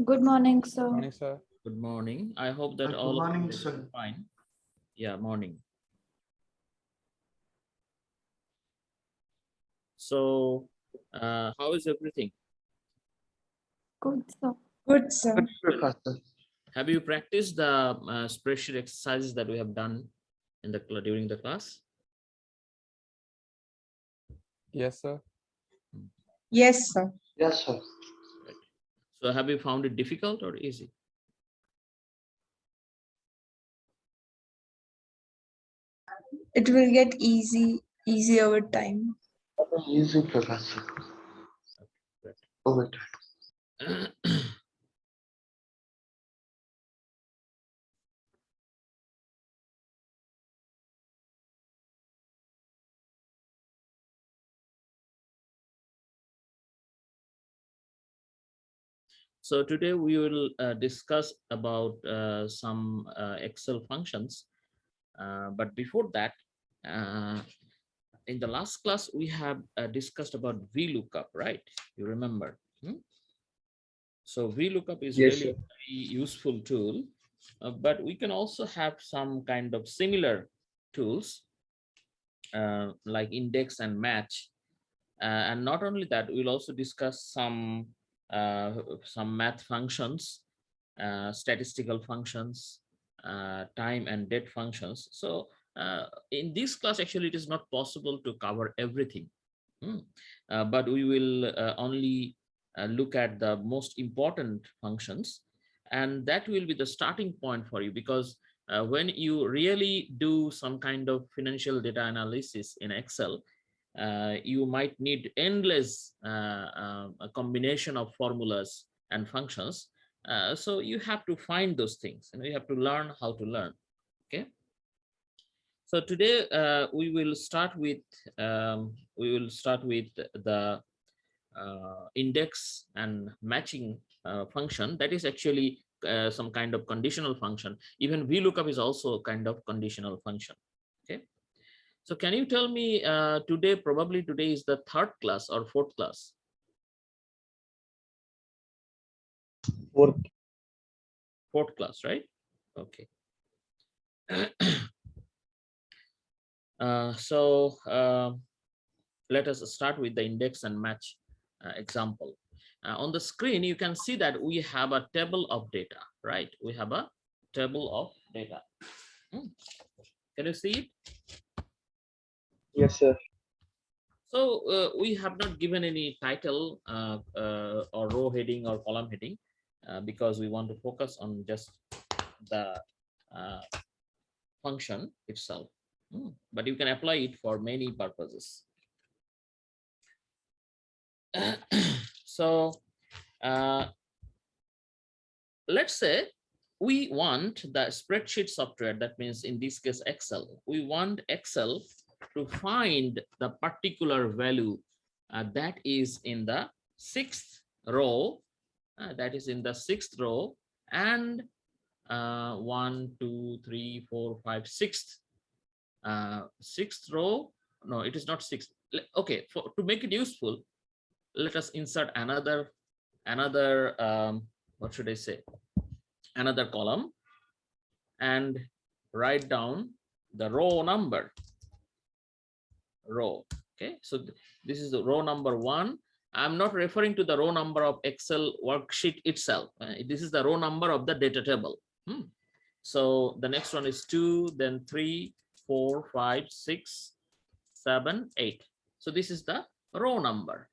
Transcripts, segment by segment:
Good morning, sir. Morning, sir. Good morning. I hope that Good all of morning, you sir. are fine. Yeah, morning. So, how is everything? Good, sir. Good, sir. Good, Professor. Have you practiced the spreadsheet exercises that we have done in the during the class? Yes, sir. Yes, sir. Yes, sir. Right. So, have you found it difficult or easy? It will get easier with time. Easy, Professor. Right. Over time. So today we will discuss about some Excel functions. But before that, in the last class, we have discussed about VLOOKUP, right? You remember? So VLOOKUP is Yes, really sir. a very useful tool, but we can also have some kind of similar tools like index and match. And not only that, we'll also discuss some math functions, statistical functions, time and date functions. So in this class, actually, it is not possible to cover everything. But we will only look at the most important functions, and that will be the starting point for you, because when you really do some kind of financial data analysis in Excel, you might need endless a combination of formulas and functions. So you have to find those things, and you have to learn how to learn. Okay. So today we will start with the index and matching function. That is actually some kind of conditional function. Even VLOOKUP is also a kind of conditional function. Okay. So can you tell me today, probably today is the third class or fourth class? Fourth class, right? Okay. So let us start with the index and match example. On the screen, you can see that we have a table of data, right? We have a table of data. Can you see it? Yes, sir. So we have not given any title or row heading or column heading because we want to focus on just the uh, function itself. But you can apply it for many purposes. So let's say we want the spreadsheet software, that means in this case Excel. We want Excel to find the particular value that is in the sixth row, and 1, 2, 3, 4, 5, sixth row. No, it is not sixth. Okay, to make it useful, let us insert another what should I say, another column, and write down the row number. Okay, so this is the row number 1. I'm not referring to the row number of Excel worksheet itself. This is the row number of the data table. So the next one is 2, then 3, 4, 5, 6, 7, 8. So this is the row number.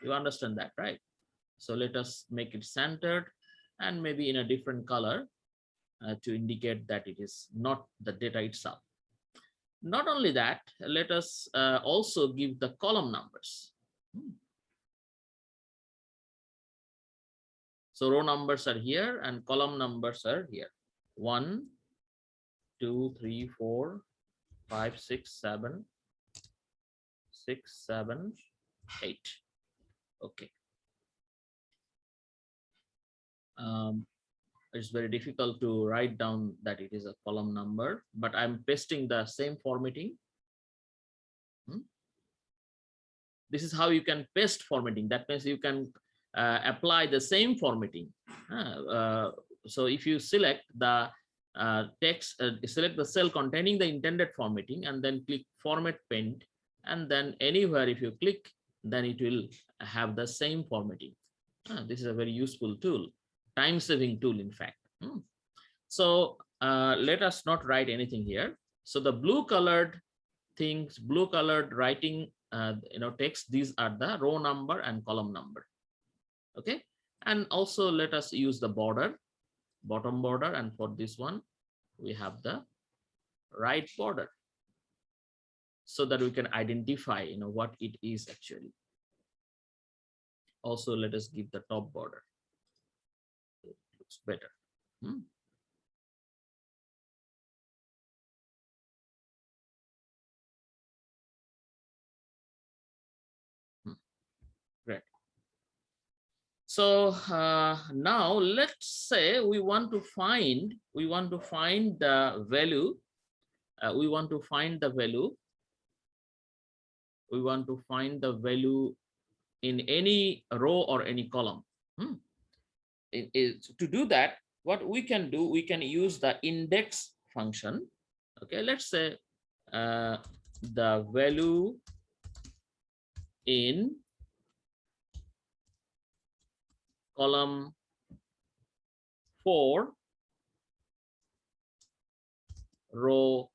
You understand that, right? So let us make it centered and maybe in a different color to indicate that it is not the data itself. Not only that, let us also give the column numbers. So row numbers are here and column numbers are here. 1, 2, 3, 4, 5, 6, 7, 6, 7, 8. Okay. It's very difficult to write down that it is a column number, but I'm pasting the same formatting. This is how you can paste formatting. That means you can apply the same formatting. So if you select the text, select the cell containing the intended formatting and then click format paint, and then anywhere if you click, then it will have the same formatting. This is a very useful tool, time-saving tool, in fact. So let us not write anything here. So the blue colored things, blue colored writing, text, these are the row number and column number. Okay, and also let us use the border, bottom border, and for this one we have the right border, so that we can identify what it is actually. Also let us give the top border, it looks better. Great. So now let's say we want to find the value. We want to find the value in any row or any column. To do that, what we can do, we can use the index function. Okay, let's say the value in column 4, row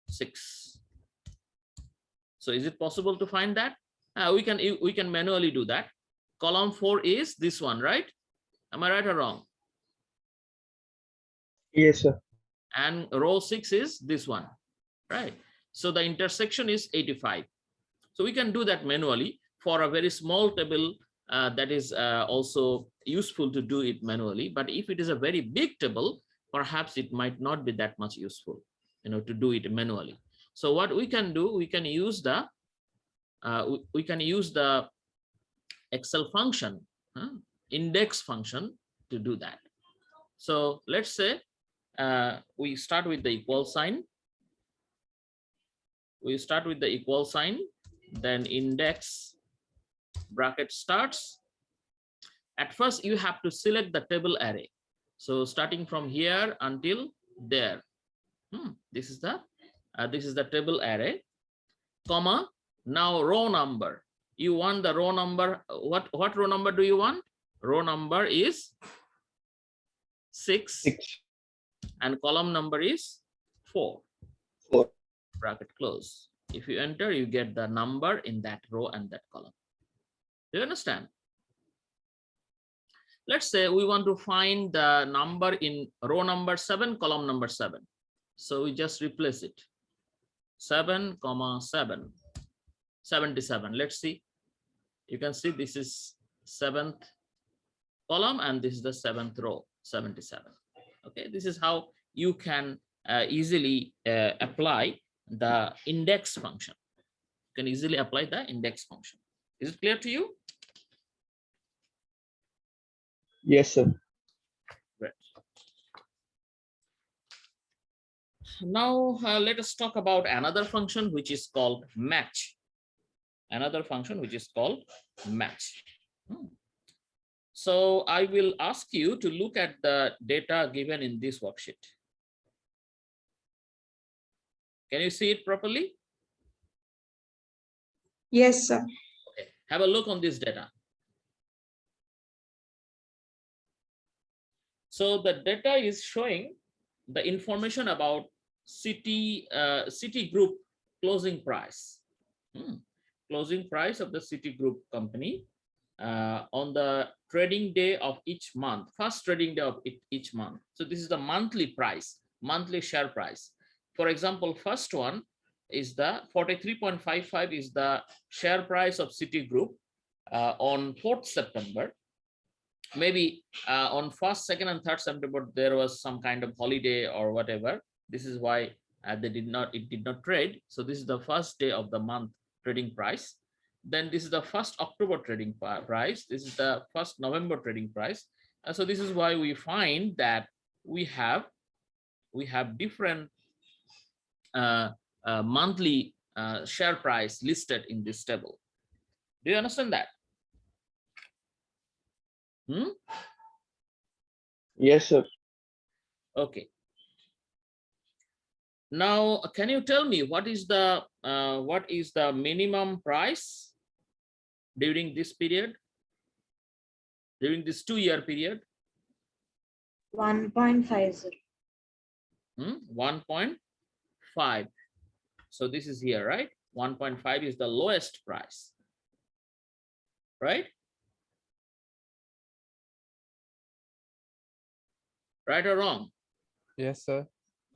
6. So is it possible to find that? We can manually do that. Column 4 is this one, right? Am I right or wrong? Yes, sir. And row 6 is this one, right? So the intersection is 85. So we can do that manually. For a very small table, that is also useful to do it manually. But if it is a very big table, perhaps it might not be that much useful, to do it manually. So what we can do, we can use the Excel function, index function, to do that. So let's say we start with the equal sign. Then index bracket starts. At first you have to select the table array. So starting from here until there, this is the table array, comma, now row number. You want the row number. What row number do you want? Row number is 6. And column number is 4. 4. Bracket close. If you enter, you get the number in that row and that column. Do you understand? Let's say we want to find the number in row number 7, column number 7. So we just replace it. 7, 7, 77. Let's see. You can see this is 7th column and this is the 7th row, 77. Okay, this is how you can easily apply the index function. You can easily apply the index function. Is it clear to you? Yes, sir. Great. Now let us talk about another function which is called match. Another function which is called match. So I will ask you to look at the data given in this worksheet. Can you see it properly? Yes, sir. Okay. Have a look on this data. So the data is showing the information about City Group closing price. Closing price of the City Group company on the trading day of each month, first trading day of each month. So this is the monthly price, monthly share price. For example, first one is the 43.55 is the share price of City Group on 4th September. Maybe on 1st, 2nd, and 3rd September there was some kind of holiday or whatever. This is why it did not trade. So this is the first day of the month trading price. Then this is the 1st October trading price. This is the 1st November trading price. So this is why we find that we have different monthly share price listed in this table. Do you understand that? Hmm? Yes, sir. Okay. Now, can you tell me what is the minimum price during this period, during this 2-year period? 1.50. 1.5. So this is here, right? 1.5 is the lowest price, right? Right or wrong? Yes, sir.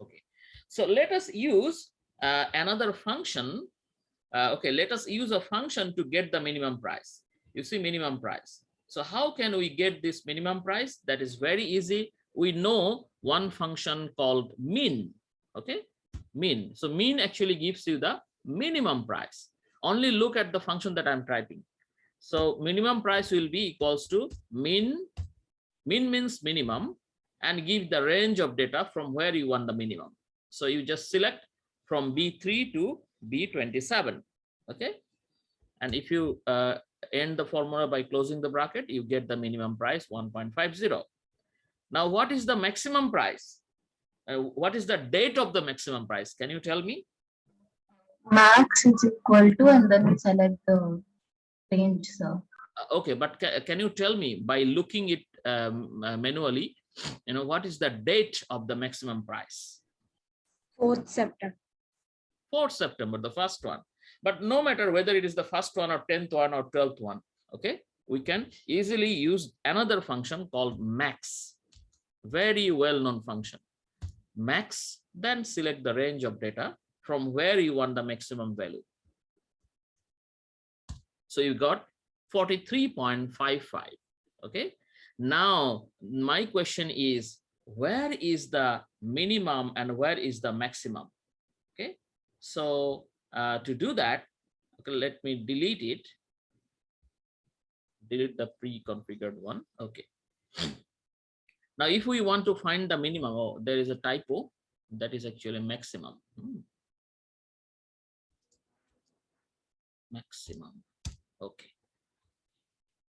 Okay. So let us use another function. Okay, let us use a function to get the minimum price. You see, minimum price. So how can we get this minimum price? That is very easy. We know one function called min. Okay, min. So min actually gives you the minimum price. Only look at the function that I'm typing. So minimum price will be equals to min. Min means minimum, and give the range of data from where you want the minimum. So you just select from B3 to B27. Okay, and if you end the formula by closing the bracket, you get the minimum price 1.50. Now, what is the maximum price? What is the date of the maximum price? Can you tell me? Max is equal to, and then we select the range, sir. Okay, but can you tell me by looking it manually, what is the date of the maximum price? 4th September. 4th September, the first one. But no matter whether it is the first one or 10th one or 12th one, okay, we can easily use another function called max. Very well-known function. Max, then select the range of data from where you want the maximum value. So you got 43.55. Okay. Now, my question is, where is the minimum and where is the maximum? Okay. So to do that, okay, let me delete it. Delete the pre-configured one. Okay. Now, if we want to find the minimum, oh, there is a typo. That is actually maximum. Maximum. Okay.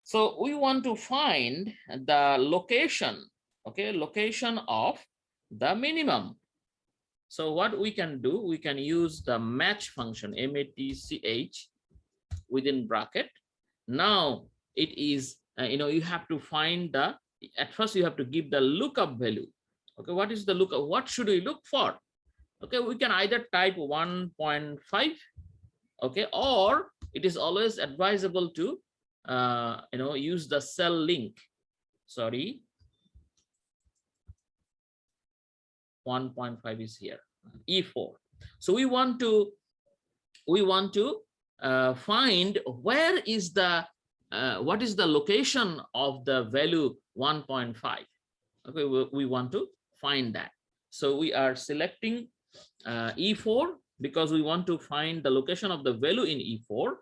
So we want to find the location, okay, location of the minimum. So what we can do, we can use the match function, match within bracket. Now it is, you have to find the, at first you have to give the lookup value. Okay, what is the lookup? What should we look for? Okay, we can either type 1.5, okay, or it is always advisable to use the cell link. Sorry, 1.5 is here, E4. So we want to find where is the what is the location of the value 1.5. Okay, we want to find that. So we are selecting E4 because we want to find the location of the value in E4.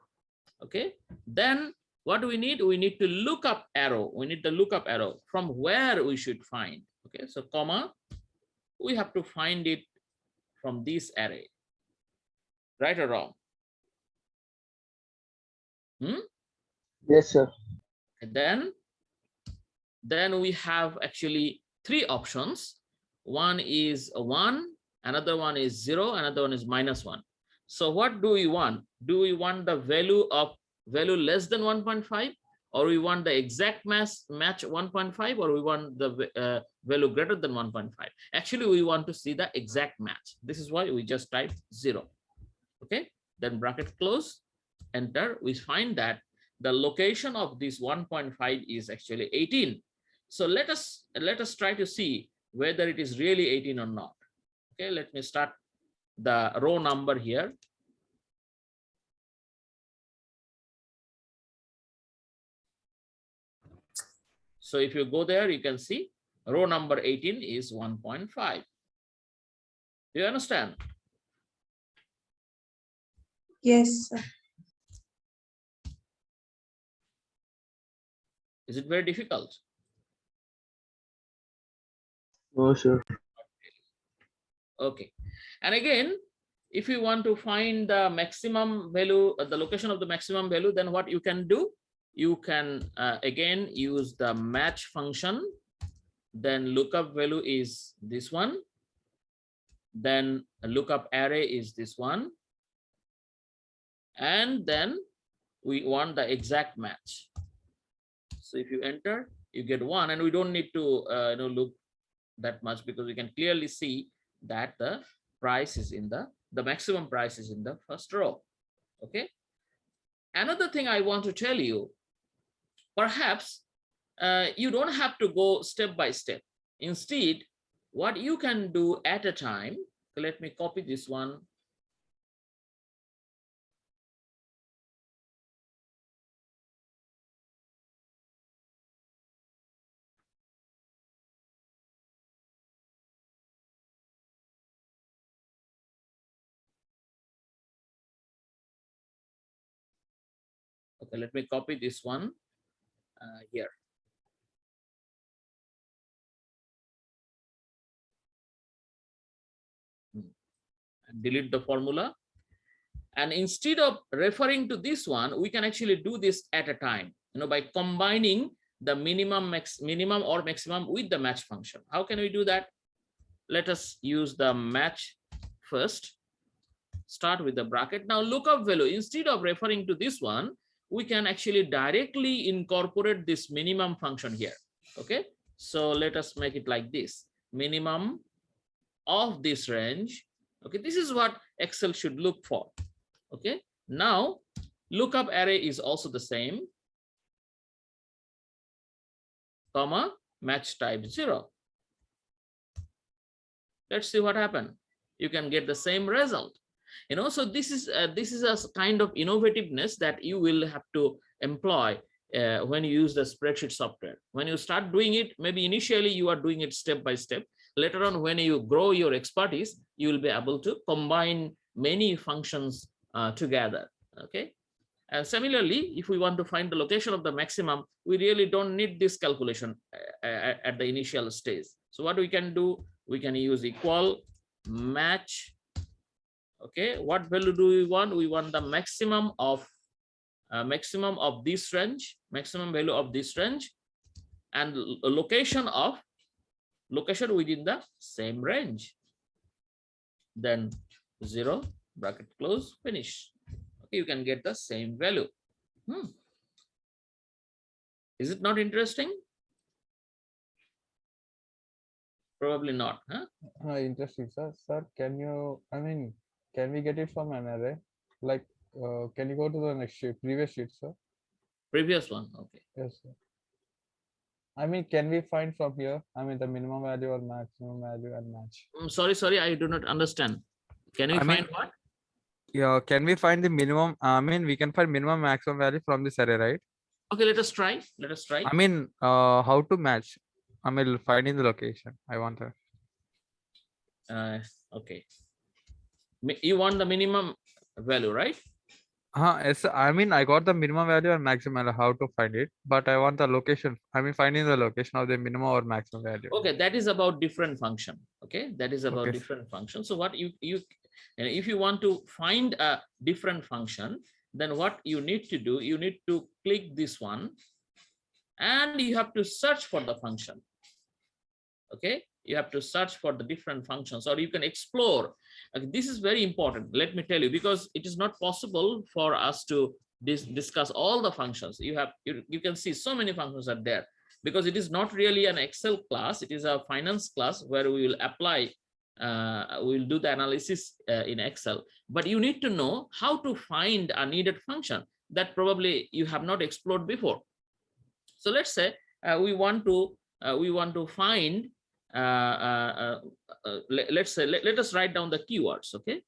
Okay, then what do we need? We need to look up arrow. We need the lookup arrow from where we should find. Okay, so comma, we have to find it from this array. Right or wrong? Yes, sir. And then we have actually 3 options. One is 1, another one is 0, another one is -1. So what do we want? Do we want the value less than 1.5, or we want the exact match 1.5, or we want the value greater than 1.5? Actually, we want to see the exact match. This is why we just type 0. Okay, then bracket close, enter. We find that the location of this 1.5 is actually 18. So let us try to see whether it is really 18 or not. Okay, let me start the row number here. So if you go there, you can see row number 18 is 1.5. Do you understand? Yes, sir. Is it very difficult? No, sir. Okay. And again, if you want to find the maximum value, the location of the maximum value, then what you can do? you can again use the match function. Then lookup value is this one. Then a lookup array is this one. And then we want the exact match. So if you enter, you get 1, and we don't need to look that much, because we can clearly see that the price is in the maximum price is in the first row. Okay. Another thing I want to tell you, perhaps you don't have to go step by step. Instead, what you can do at a time, so let me copy this one. Okay, let me copy this one here. And delete the formula. And instead of referring to this one, we can actually do this at a time, by combining the minimum or maximum with the match function. How can we do that? Let us use the match first. Start with the bracket. Now lookup value, instead of referring to this one, we can actually directly incorporate this minimum function here. Okay, so let us make it like this: minimum of this range. Okay, this is what Excel should look for. Okay, now lookup array is also the same, comma, match type 0. Let's see what happened. You can get the same result. So this is a kind of innovativeness that you will have to employ when you use the spreadsheet software. When you start doing it, maybe initially you are doing it step by step. Later on, when you grow your expertise, you will be able to combine many functions together. Okay. And similarly, if we want to find the location of the maximum, we really don't need this calculation at the initial stage. So what we can do, we can use equal match. Okay, what value do we want? We want the maximum of this range, maximum value of this range, and location within the same range. Then 0, bracket close, finish. Okay, you can get the same value. Is it not interesting? Probably not, huh? Interesting, sir. Sir, can we get it from an array? Like, can you go to the next sheet, previous sheet, sir? Previous one, okay. Yes, sir. Can we find from here? The minimum value or maximum value and match. Sorry, I do not understand. Can we find what? Yeah, can we find the minimum? We can find minimum maximum value from this array, right? Okay, let us try. How to match? Finding the location. I want that. Okay. You want the minimum value, right? Yes, I got the minimum value and maximum value, how to find it, but I want the location. Finding the location of the minimum or maximum value. Okay, that is about different function. Okay, that is about Okay. different function. So what and if you want to find a different function, then what you need to do, you need to click this one and you have to search for the function. Okay, you have to search for the different functions, or you can explore. Okay, this is very important, let me tell you, because it is not possible for us to discuss all the functions. You can see so many functions are there, because it is not really an Excel class, it is a finance class where we will apply we will do the analysis in Excel, but you need to know how to find a needed function that probably you have not explored before. So let's say we want to find let us write down the keywords. Okay,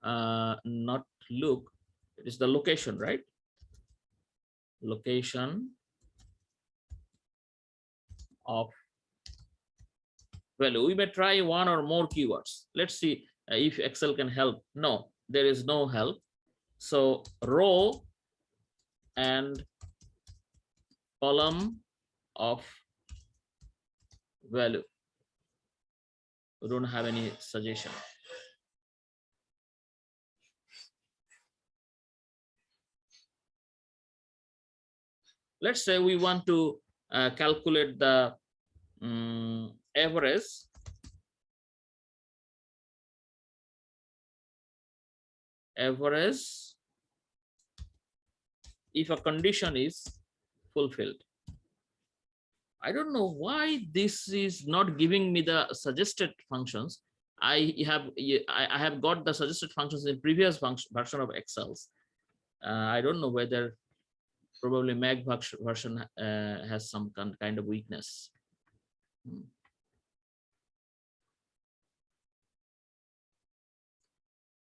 not look, it is the location, right? Location of value. We may try one or more keywords. Let's see if Excel can help. No, there is no help. So row and column of value. We don't have any suggestion. let's say we want to calculate the average if a condition is fulfilled. I don't know why this is not giving me the suggested functions. I have got the suggested functions in previous version of Excels. I don't know whether probably Mac version has some kind of weakness.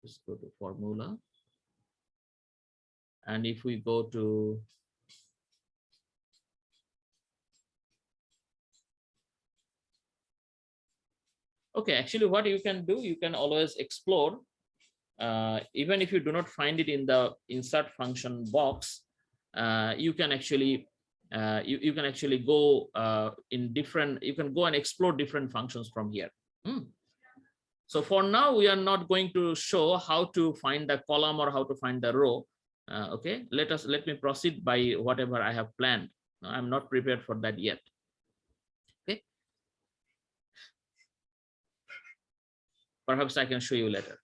Let's go to formula. And if we go to okay, actually what you can do, you can always explore, even if you do not find it in the insert function box, you can actually you can actually go in different, you can go and explore different functions from here. So for now, we are not going to show how to find the column or how to find the row. Okay, let me proceed by whatever I have planned. I'm not prepared for that yet. Okay, perhaps I can show you later.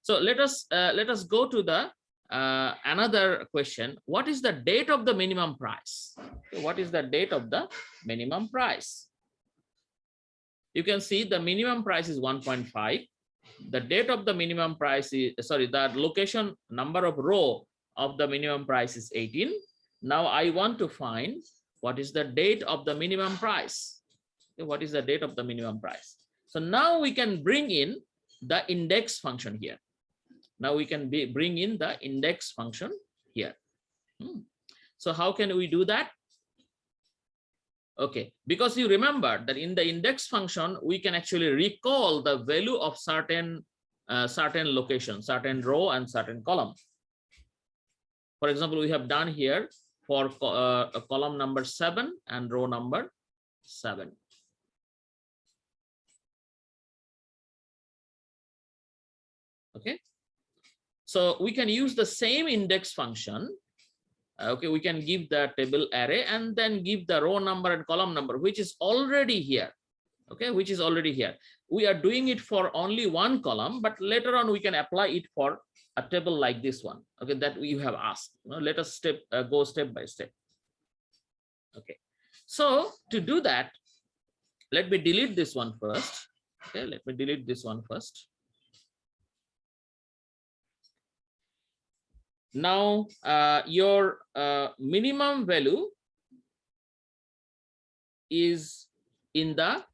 So let us go to the another question. What is the date of the minimum price? Okay, what is the date of the minimum price? You can see the minimum price is 1.5. The date of the minimum price is, sorry, the location number of row of the minimum price is 18. Now I want to find what is the date of the minimum price. Okay, what is the date of the minimum price? So now we can bring in the index function here. Now we can bring in the index function here. So how can we do that? Okay, because you remember that in the index function, we can actually recall the value of certain location, certain row and certain column. For example, we have done here for column number 7 and row number 7. Okay, so we can use the same index function. Okay, we can give the table array and then give the row number and column number, which is already here. Okay, which is already here. We are doing it for only one column, but later on we can apply it for a table like this one. Okay, that you have asked. Let us go step by step. Okay, so to do that, let me delete this one first. Okay, let me delete this one first. Now your minimum value is in the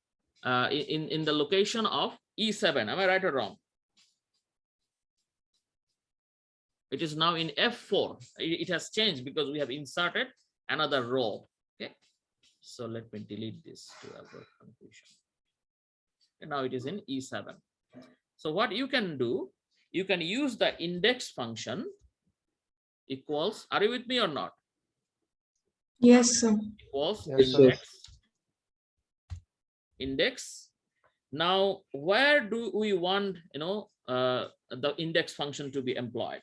in the location of E7. Am I right or wrong? It is now in F4. It has changed because we have inserted another row. Okay, so let me delete this to avoid confusion. And now it is in E7. So what you can do, you can use the index function equals, are you with me or not? Yes, sir. Equals Yes, sir. index. Now where do we want the index function to be employed?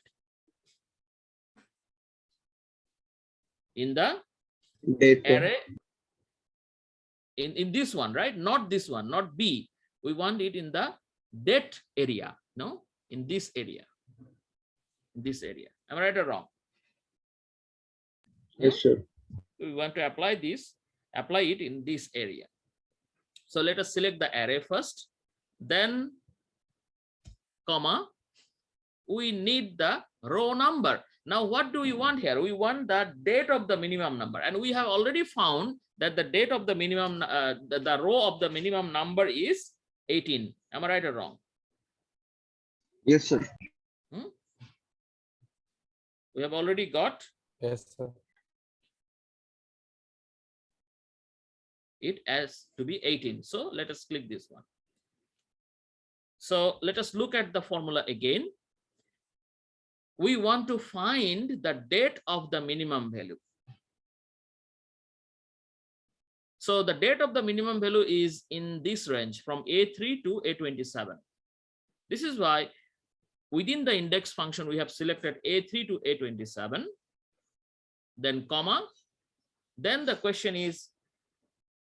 In the array, in this one, right? Not this one, not B. We want it in the date area. No, in this area. In this area. Am I right or wrong? Yes, sir. We want to apply this, apply it in this area. So let us select the array first, then comma, we need the row number. Now what do we want here? We want the date of the minimum number, and we have already found that the date of the minimum, the row of the minimum number is 18. Am I right or wrong? Yes, sir. We have already got Yes, sir. it as to be 18. So let us click this one. So let us look at the formula again. We want to find the date of the minimum value. So the date of the minimum value is in this range from A3 to A27. This is why within the index function, we have selected A3 to A27, then comma, Then the question is,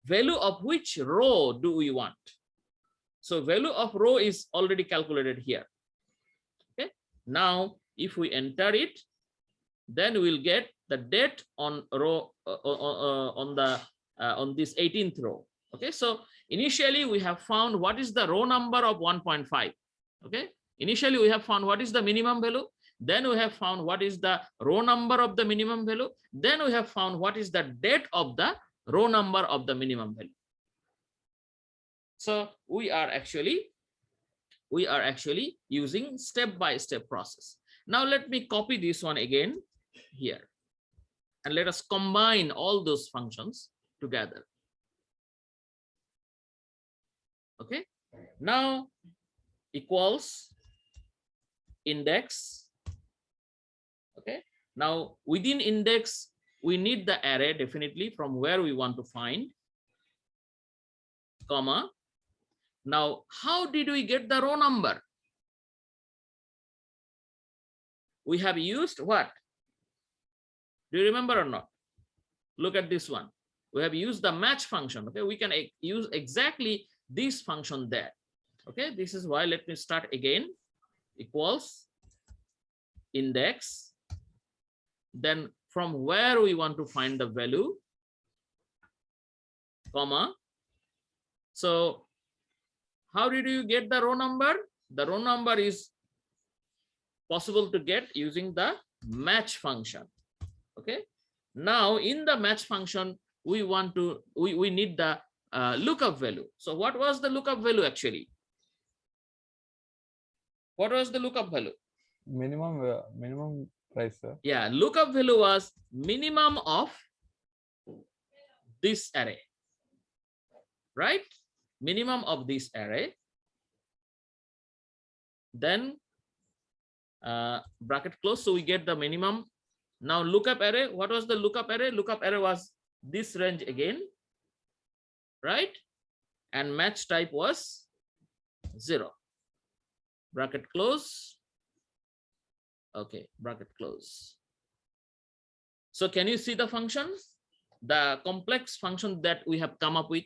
value of which row do we want? So value of row is already calculated here. Okay. Now, if we enter it, then we'll get the date on row on this 18th row. Okay. So initially we have found what is the row number of 1.5. Okay. Initially we have found what is the minimum value. Then we have found what is the row number of the minimum value. Then we have found what is the date of the row number of the minimum value. So we are actually using step-by-step process. Now let me copy this one again here, and let us combine all those functions together. Okay. Now equals index. Okay. Now within index, we need the array definitely from where we want to find, comma. Now, how did we get the row number? We have used what? Do you remember or not? Look at this one. We have used the match function. Okay, we can use exactly this function there. Okay, this is why. Let me start again. Equals index. Then from where we want to find the value, comma. So how did you get the row number? The row number is possible to get using the match function. Okay. Now in the match function, we need the lookup value. So what was the lookup value actually? What was the lookup value? Minimum price, sir. Yeah, lookup value was minimum of this array, right? Minimum of this array. Then bracket close, so we get the minimum. Now lookup array, what was the lookup array? Lookup array was this range again, right? And match type was 0. Bracket close. Okay, bracket close. So can you see the function? The complex function that we have come up with.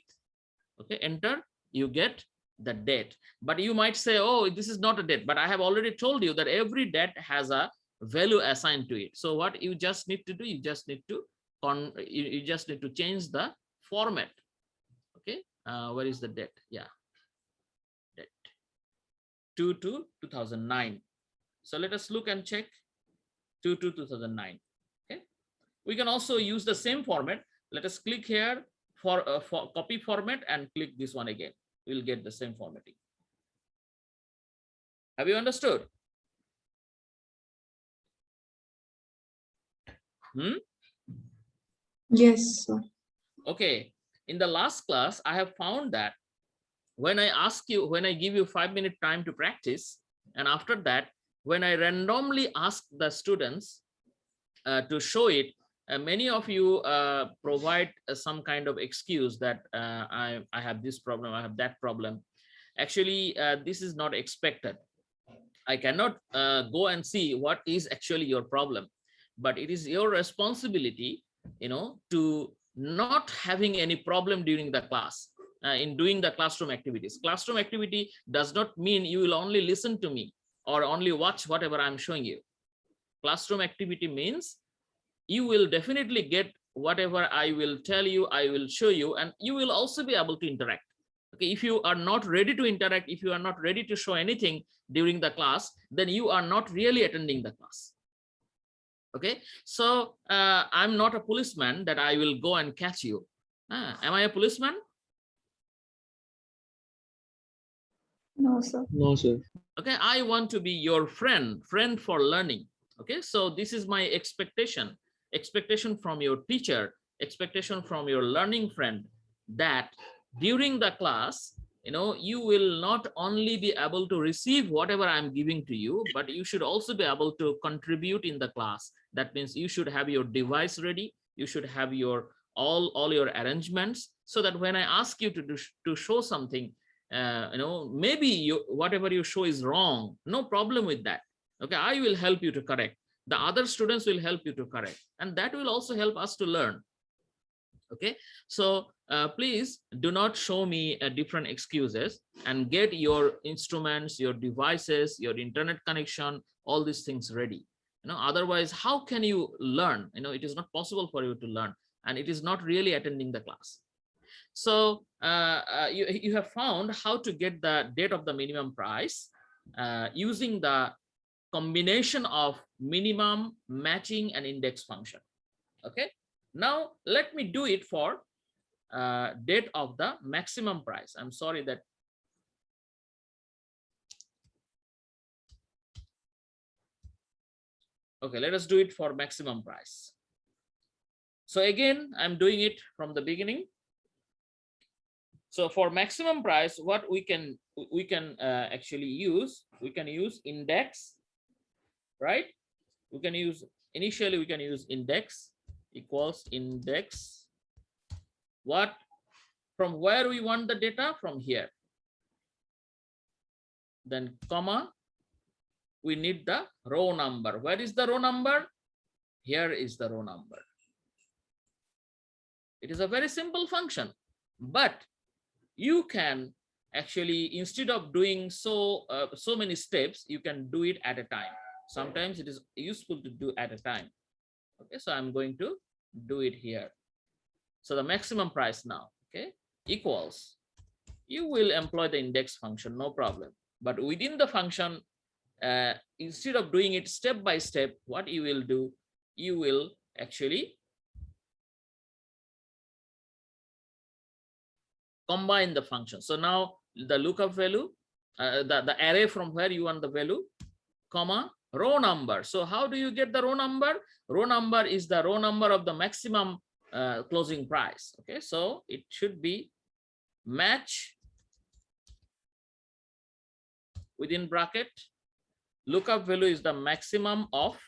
Okay, enter, you get the date. But you might say, oh, this is not a date, but I have already told you that every date has a value assigned to it. So what you just need to do, you just need to change the format. Okay, where is the date? Yeah, date 2/2009. So let us look and check 2/2009. Okay, we can also use the same format. Let us click here for copy format and click this one again. We'll get the same formatting. Have you understood? Yes, sir. Okay. In the last class, I have found that when I give you 5-minute time to practice, and after that, when I randomly ask the students to show it, many of you provide some kind of excuse that I have this problem, I have that problem. Actually, this is not expected. I cannot go and see what is actually your problem, but it is your responsibility, to not having any problem during the class, in doing the classroom activities. Classroom activity does not mean you will only listen to me or only watch whatever I'm showing you. Classroom activity means you will definitely get whatever I will tell you, I will show you, and you will also be able to interact. Okay, if you are not ready to interact, if you are not ready to show anything during the class, then you are not really attending the class. Okay, so I'm not a policeman that I will go and catch you. Am I a policeman? No, sir. No, sir. Okay, I want to be your friend for learning. Okay, so this is my expectation from your teacher, expectation from your learning friend, that during the class, you will not only be able to receive whatever I'm giving to you, but you should also be able to contribute in the class. That means you should have your device ready, you should have your all your arrangements, so that when I ask you to show something, maybe whatever you show is wrong, no problem with that. Okay, I will help you to correct. The other students will help you to correct, and that will also help us to learn. Okay, so please do not show me different excuses, and get your instruments, your devices, your internet connection, all these things ready. Otherwise, how can you learn? It is not possible for you to learn, and it is not really attending the class. So you have found how to get the date of the minimum price using the combination of minimum, matching, and index function. Okay, now let me do it for date of the maximum price. I'm sorry that okay, let us do it for maximum price. So again, I'm doing it from the beginning. So for maximum price, what we can actually use, we can use index, right? We can use initially we can use index equals index. What, from where we want the data? From here. Then comma, we need the row number. Where is the row number? Here is the row number. It is a very simple function, but you can actually, instead of doing so many steps, you can do it at a time. Sometimes it is useful to do at a time. Okay, so I'm going to do it here. So the maximum price now, okay, equals, you will employ the index function, no problem. But within the function, instead of doing it step by step, what you will do, you will actually combine the function. So now the lookup value, the array from where you want the value, comma, row number. So how do you get the row number? Row number is the row number of the maximum closing price. Okay, so it should be match within bracket. Lookup value is the maximum of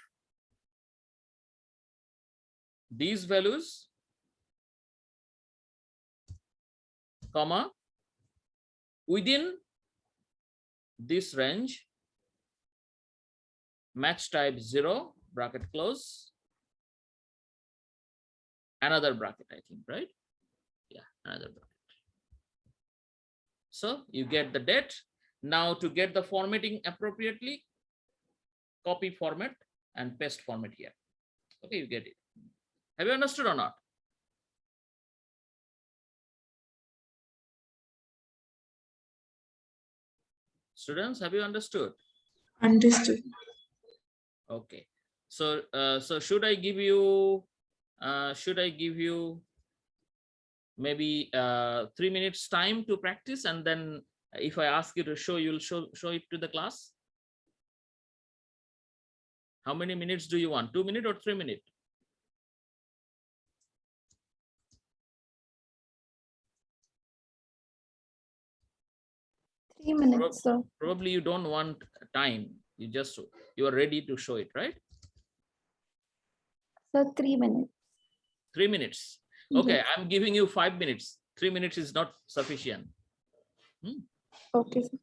these values, comma, within this range, match type 0, bracket close, another bracket, I think, right? Yeah, another bracket. So you get the date. Now to get the formatting appropriately, copy format and paste format here. Okay, you get it. Have you understood or not? Students, have you understood? Understood. Okay. So so should I give you maybe 3 minutes time to practice, and then if I ask you to show, you'll show it to the class? How many minutes do you want? 2 minutes or 3 minutes? 3 minutes, sir. Probably you don't want time. You are ready to show it, right? Sir, 3 minutes. 3 minutes. Okay, Yes. I'm giving you 5 minutes. 3 minutes is not sufficient. Okay, sir.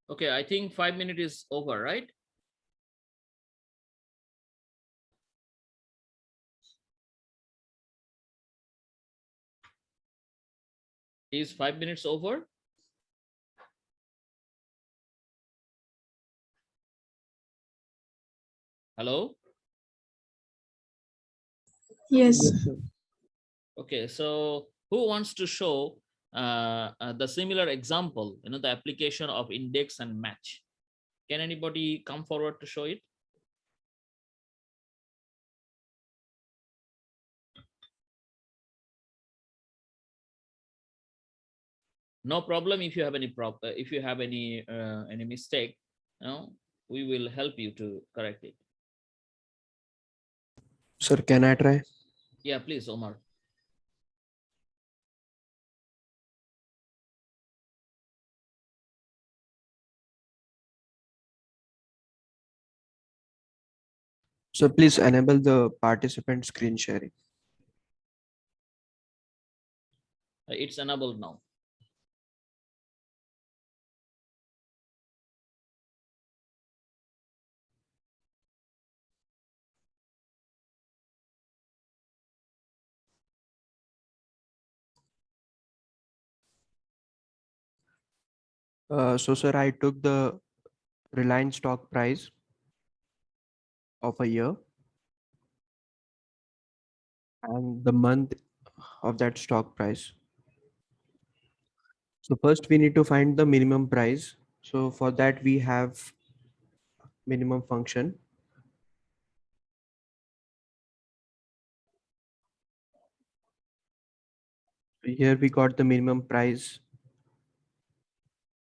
Okay, I think 5 minutes is over, right? Is 5 minutes over? Hello? Yes. Yes, sir. Okay, so who wants to show the similar example, the application of index and match? Can anybody come forward to show it? No problem if you have any mistake, we will help you to correct it. Sir, can I try? Yeah, please, Omar. So please enable the participant screen sharing. It's enabled now. So sir, I took the Reliance stock price of a year and the month of that stock price. So first we need to find the minimum price. So for that we have minimum function. So here we got the minimum price.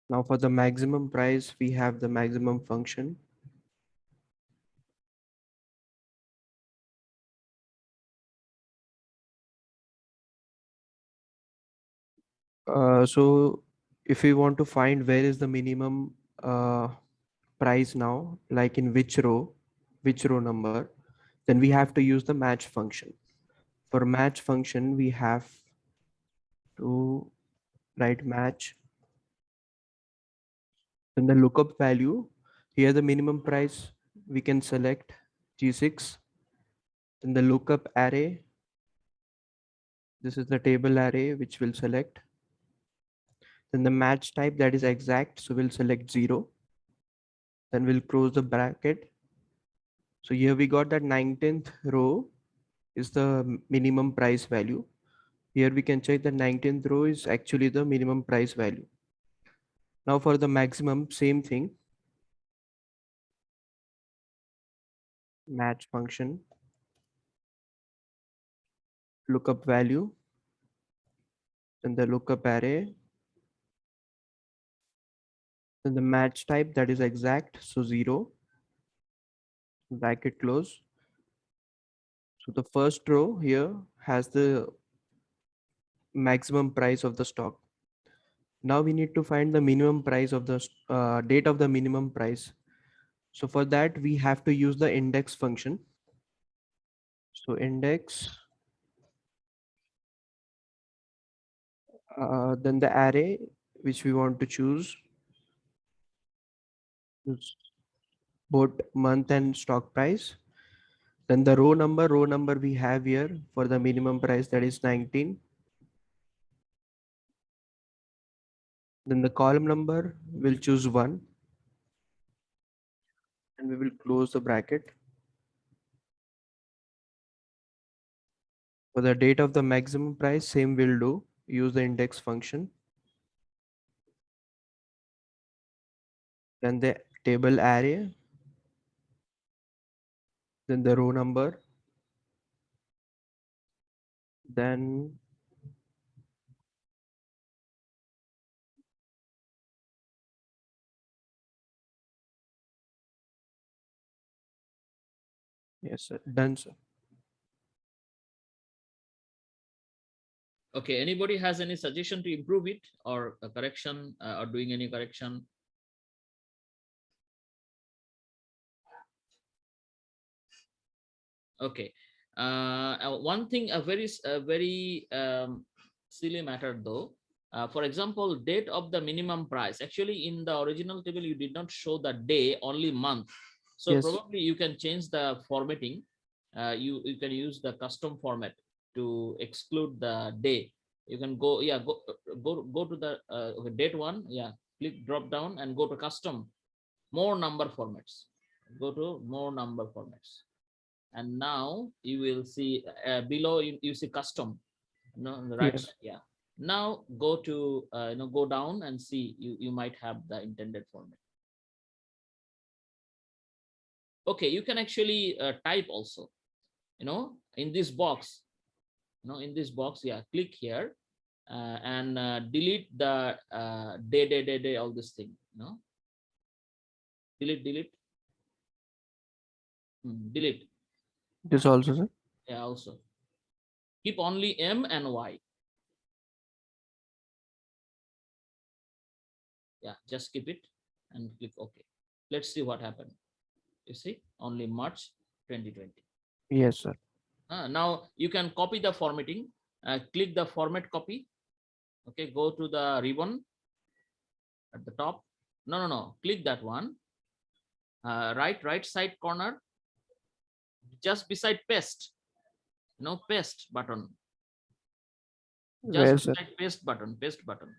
Now for the maximum price, we have the maximum function. So if we want to find where is the minimum price now, like in which row number, then we have to use the match function. For match function, we have to write match. Then the lookup value, here the minimum price, we can select G6. Then the lookup array, this is the table array which we'll select. Then the match type, that is exact, so we'll select 0. Then we'll close the bracket. So here we got that 19th row is the minimum price value. Here we can check the 19th row is actually the minimum price value. Now for the maximum, same thing. Match function, lookup value, then the lookup array, then the match type, that is exact, so 0, bracket close. So the first row here has the maximum price of the stock. Now we need to find the minimum price of the date of the minimum price. So for that we have to use the index function. So index, then the array which we want to choose is both month and stock price. Then the row number we have here for the minimum price, that is 19. Then the column number will choose 1 and we will close the bracket. For the date of the maximum price, same will do, use the index function. Then the table array, then the row number, then yes sir, done sir. Okay, anybody has any suggestion to improve it or a correction or doing any correction? Okay. One thing, a very silly matter though. For example, date of the minimum price. Actually, in the original table, you did not show the day, only month. So Yes. probably you can change the formatting. You can use the custom format to exclude the day. You can go, yeah, go to the okay, date one. Yeah, click drop down and go to custom, more number formats. Go to more number formats. And now you will see below you see custom, no, on the right Yes. side. Yeah. Now go to go down and see, you might have the intended format. Okay, you can actually type also, in this box, in this box. Yeah, click here and delete the day, all this thing, delete. Delete. This also, sir. Yeah, also keep only M and Y. Yeah, just keep it and click OK. Let's see what happened. You see, only March 2020. Yes, sir. Now you can copy the formatting. Click the format copy. Okay, go to the ribbon at the top. No. Click that one. Right side corner, just beside paste. Paste button. Where, Just sir? beside paste button. Paste button.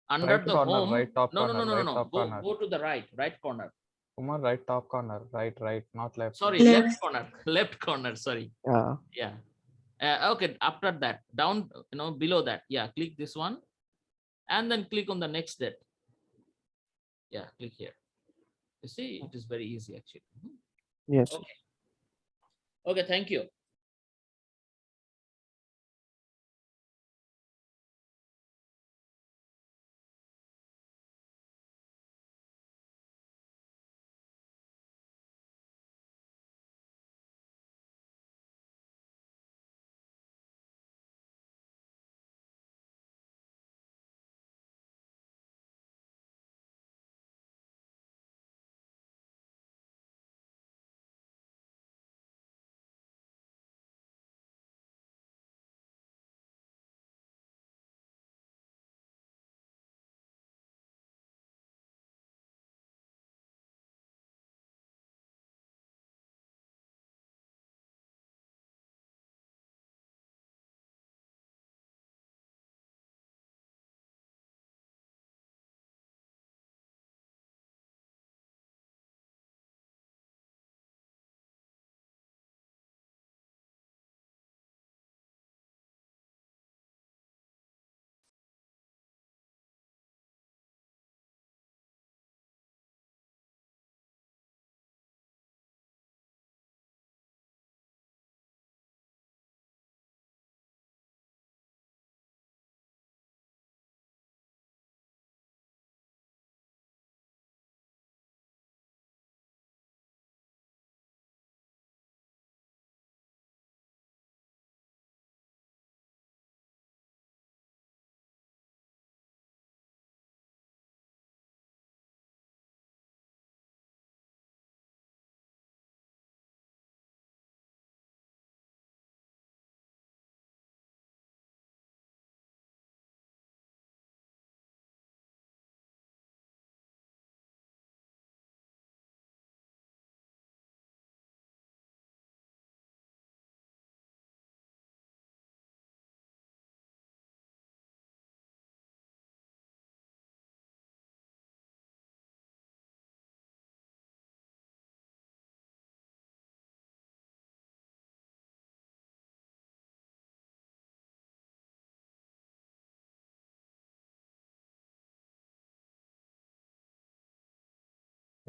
Under Right the corner, home. right top No. corner, right top corner. Go to the right corner. Umar, right top corner, right, not left. Sorry, Left. left corner. Left corner. Sorry. Yeah. Yeah. Okay, after that, down, below that, yeah, click this one and then click on the next date. Yeah, click here. You see, it is very easy actually. Yes. Okay. Okay, thank you.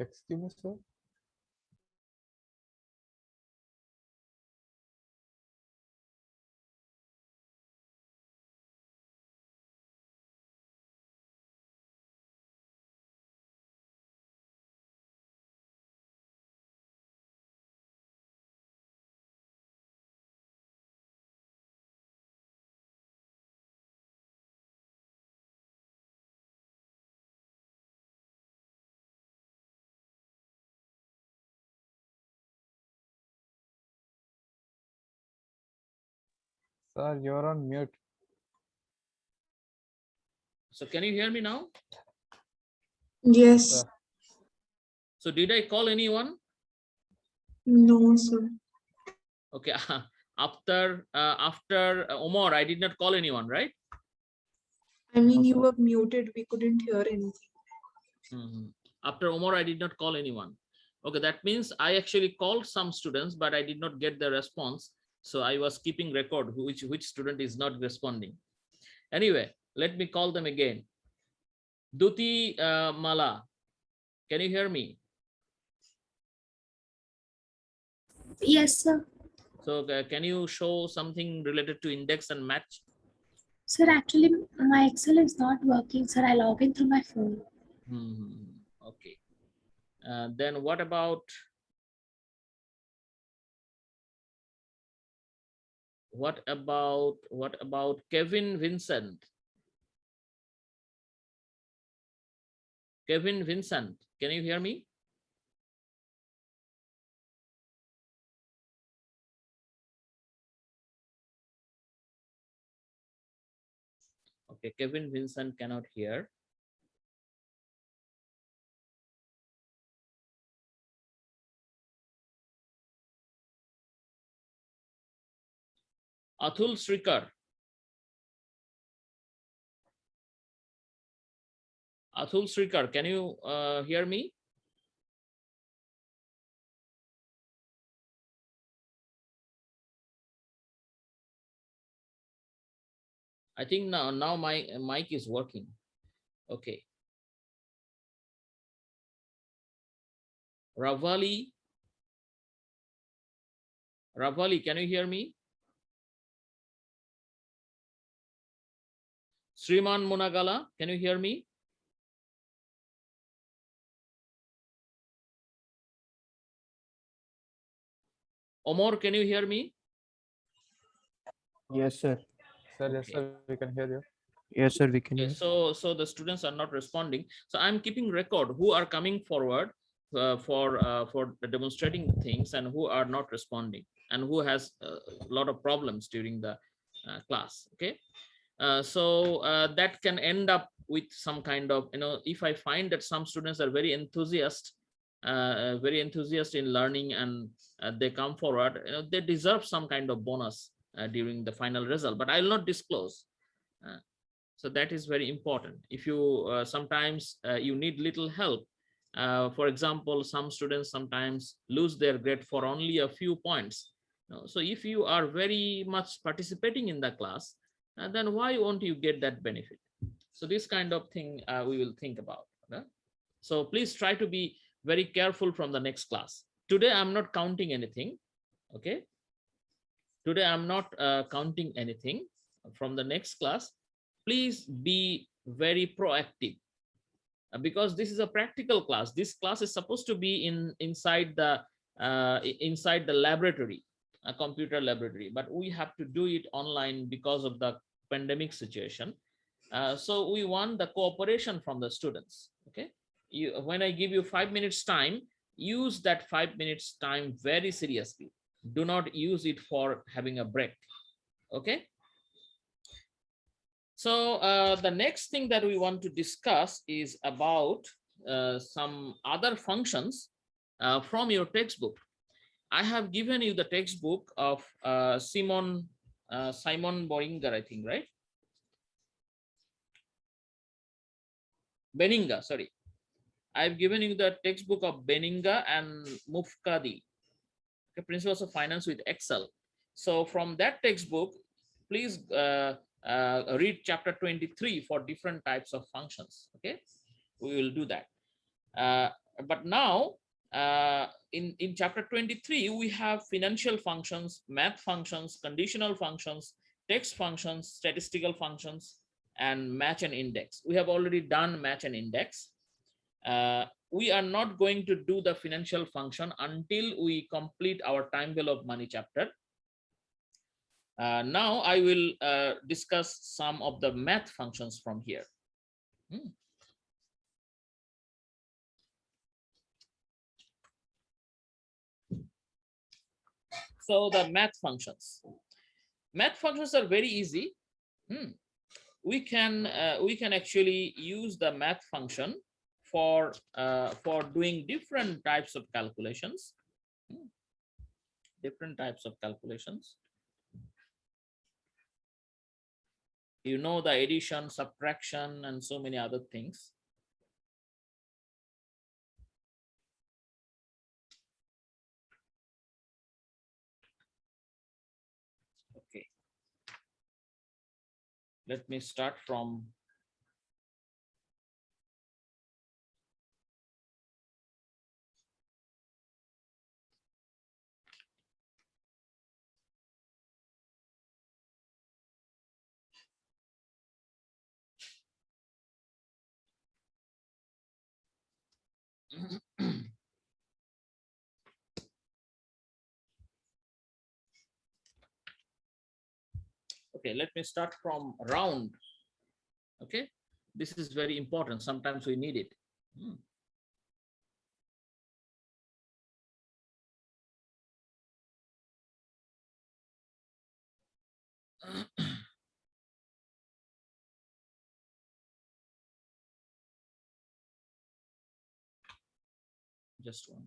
Excuse me, sir. Sir, you're on mute. So can you hear me now? Yes. So did I call anyone? No, sir. Okay. After Omar, I did not call anyone, right? I mean, you were muted. We couldn't hear anything. Mhm. After Omar, I did not call anyone. Okay, that means I actually called some students, but I did not get the response. So I was keeping record which student is not responding. Anyway, let me call them again. Duti Mala, can you hear me? Yes, sir. So can you show something related to index and match? Sir, actually, my Excel is not working, sir. I log in through my phone. Okay. Then what about Kevin Vincent? Kevin Vincent, can you hear me? Okay, Kevin Vincent cannot hear. Atul Srikar. Atul Srikar, can you hear me? I think now my mic is working. Okay. Ravali, can you hear me? Sriman Munagala, can you hear me? Omar, can you hear me? Yes, sir. Sir, yes, Okay. sir, we can hear you. Yes, sir, we can Okay, hear. so the students are not responding. So I'm keeping record who are coming forward for demonstrating things and who are not responding and who has a lot of problems during the class. Okay, that can end up with some kind of, if I find that some students are very enthusiastic in learning and they come forward, they deserve some kind of bonus during the final result, but I will not disclose. So that is very important. If you sometimes you need little help, for example, some students sometimes lose their grade for only a few points. So if you are very much participating in the class, then why won't you get that benefit? So this kind of thing we will think about. So please try to be very careful from the next class. Today I'm not counting anything. Okay, today I'm not counting anything. From the next class, please be very proactive, because this is a practical class. This class is supposed to be inside the laboratory, a computer laboratory, but we have to do it online because of the pandemic situation. So we want the cooperation from the students. Okay, when I give you 5 minutes time, use that 5 minutes time very seriously. Do not use it for having a break. Okay. So the next thing that we want to discuss is about some other functions from your textbook. I have given you the textbook of Simon Boinger, I think, right? Beninga, sorry. I've given you the textbook of Beninga and Mufkadi, okay, Principles of Finance with Excel. So from that textbook, please read chapter 23 for different types of functions. Okay, we will do that. But now in chapter 23, we have financial functions, math functions, conditional functions, text functions, statistical functions, and match and index. We have already done match and index. We are not going to do the financial function until we complete our time value of money chapter. Now I will discuss some of the math functions from here. So the math functions are very easy. we can actually use the math function for doing different types of calculations. Different types of calculations. You know, the addition, subtraction, and so many other things. Okay. Let me start from okay, let me start from round. Okay, this is very important. Sometimes we need it. Just one.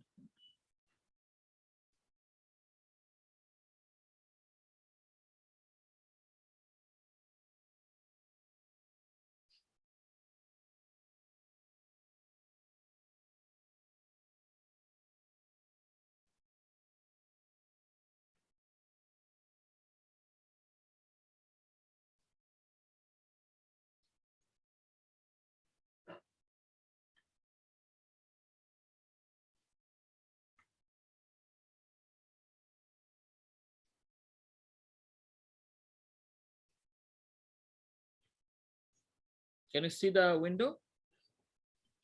Can you see the window?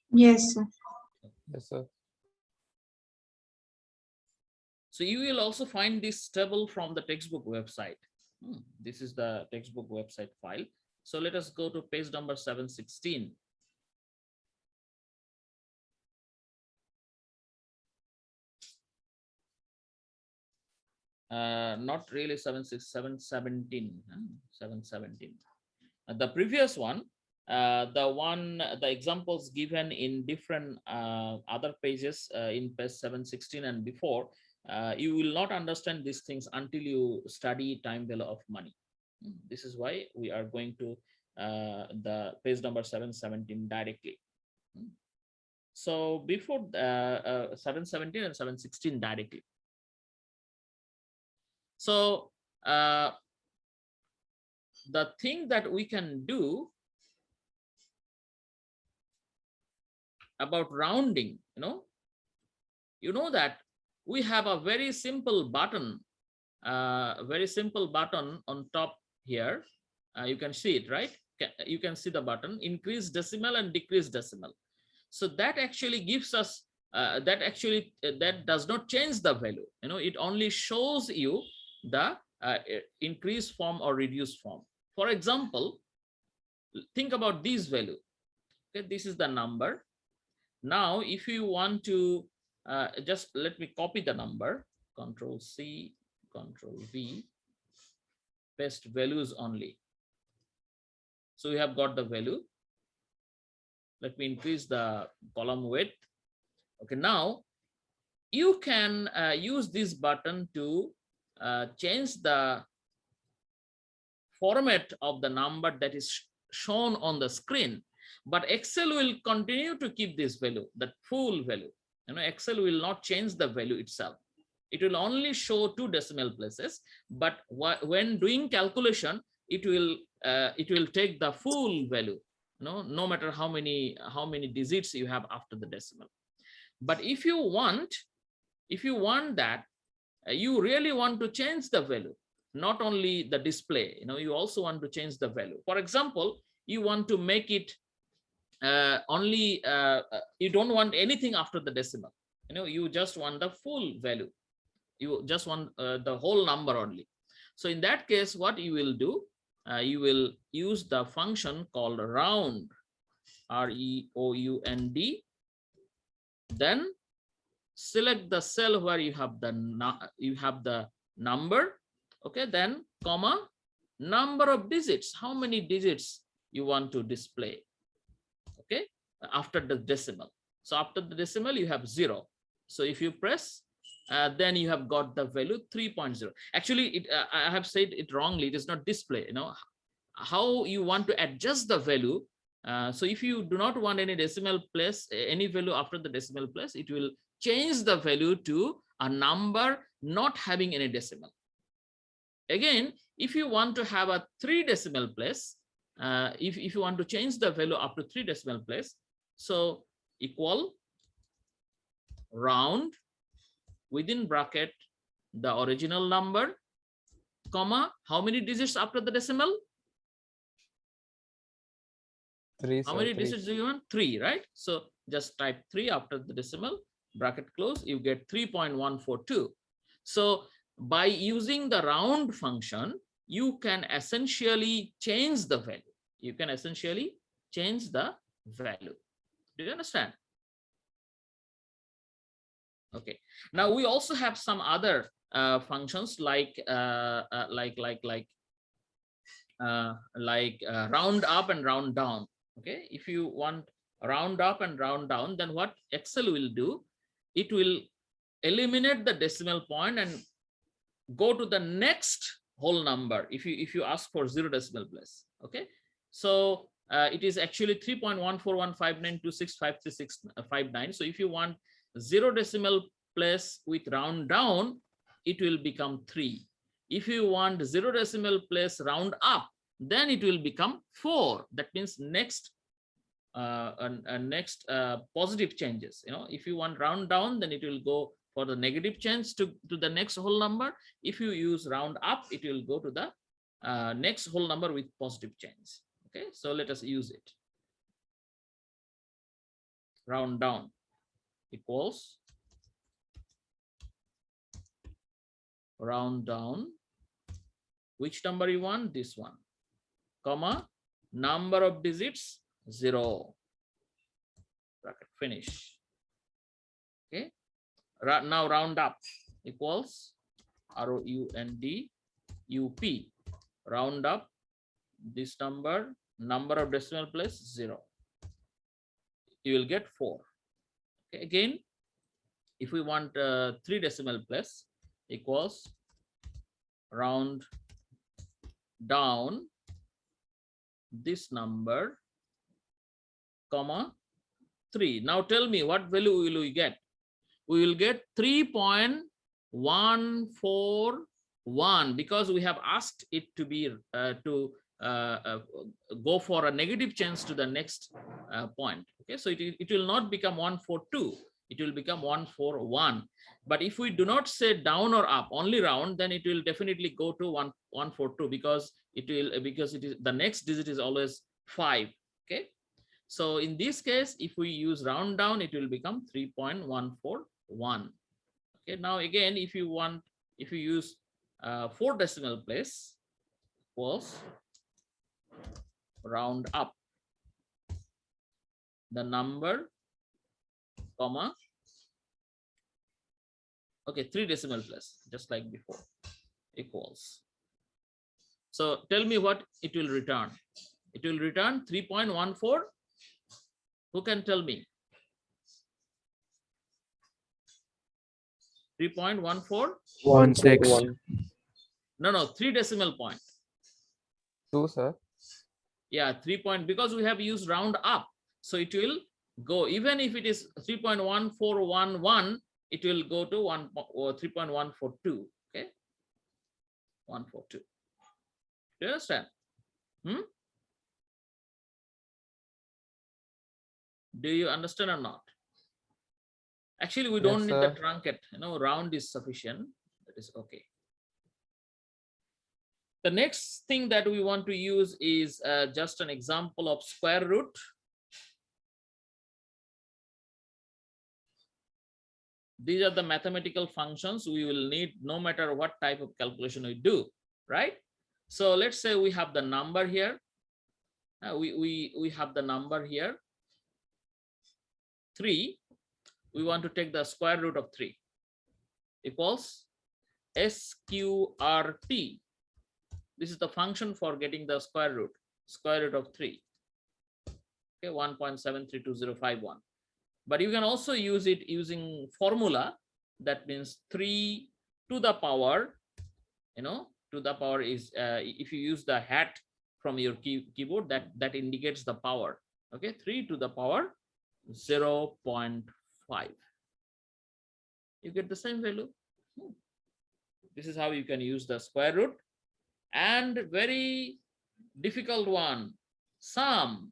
Yes, sir. Yes, sir. So you will also find this table from the textbook website. This is the textbook website file. So let us go to page number 716. Not really 717. 717. The previous one, the examples given in different other pages in page 716 and before, you will not understand these things until you study time value of money. This is why we are going to the page number 717 directly. So before 717 and 716 directly. So the thing that we can do about rounding, you know that we have a very simple button on top here. You can see it, right? You can see the button, increase decimal and decrease decimal. So that actually gives us that does not change the value. It only shows you the increased form or reduced form. For example, think about this value. Okay, this is the number. Now, if you want to just let me copy the number, Control C, Control V, paste values only. So we have got the value. Let me increase the column width. Okay, now you can use this button to change the format of the number that is shown on the screen, but Excel will continue to keep this value, that full value. Excel will not change the value itself. It will only show 2 decimal places, but when doing calculation, it will take the full value, no matter how many digits you have after the decimal. But if you want that, you really want to change the value, not only the display, you also want to change the value. For example, you want to make it only you don't want anything after the decimal, you just want the full value, you just want the whole number only. So in that case, what you will do, you will use the function called round, REOUND, then select the cell where you have the number. Okay, then comma, number of digits, how many digits you want to display. Okay, after the decimal. So after the decimal, you have 0. So if you press, then you have got the value 3.0. Actually, I have said it wrongly. It is not display. You know how you want to adjust the value. So if you do not want any decimal place, any value after the decimal place, it will change the value to a number not having any decimal. Again, if you want to have a 3 decimal place, if you want to change the value up to 3 decimal place, so equal round within bracket the original number, comma, how many digits after the decimal? 3, How sir, many 3. digits do you want? 3, right? So just type 3 after the decimal, bracket close, you get 3.142. So by using the round function, you can essentially change the value. You can essentially change the value. Do you understand? Okay. Now we also have some other functions like round up and round down. Okay, if you want round up and round down, then what Excel will do, it will eliminate the decimal point and go to the next whole number if you ask for 0 decimal place. Okay, so it is actually 3.14159265359. So if you want 0 decimal place with round down, it will become 3. If you want 0 decimal place round up, then it will become 4. That means next positive changes. You know, if you want round down, then it will go for the negative change to the next whole number. If you use round up, it will go to the next whole number with positive change. Okay, so let us use it. Round down equals round down. Which number you want? This one, comma, number of digits 0. Bracket finish. Okay. Now round up equals ROUND UP. Round up this number of decimal place 0. You will get 4. Okay. Again, if we want 3 decimal place, equals round down this number, comma, 3. Now tell me what value will we get? We will get 3.141 because we have asked it to be go for a negative change to the next point. Okay, so it will not become 142. It will become 141. But if we do not say down or up, only round, then it will definitely go to 142 because it is the next digit is always 5. Okay, so in this case, if we use round down, it will become 3.141. Okay, now again, if you use 4 decimal place, equals round up the number, comma, okay, 3 decimal place, just like before, equals. So tell me what it will return. It will return 3.14. Who can tell me? 3.14? 16. No, 3 decimal point. 2, sir. Yeah, 3 point, because we have used round up. So it will go, even if it is 3.1411, it will go to 3.142. Okay, 142. Do you understand? Do you understand or not? Actually, we don't Yes, need the sir. trunket. You know, round is sufficient. That is okay. The next thing that we want to use is just an example of square root. These are the mathematical functions we will need no matter what type of calculation we do, right? So let's say we have the number here. We have the number here, 3. We want to take the square root of 3, equals SQRT. This is the function for getting the square root of 3. Okay, 1.732051. But you can also use it using formula. That means 3 to the power, to the power is, if you use the hat from your keyboard, that indicates the power. Okay, 3 to the power 0.5. You get the same value. This is how you can use the square root. And very difficult one, sum.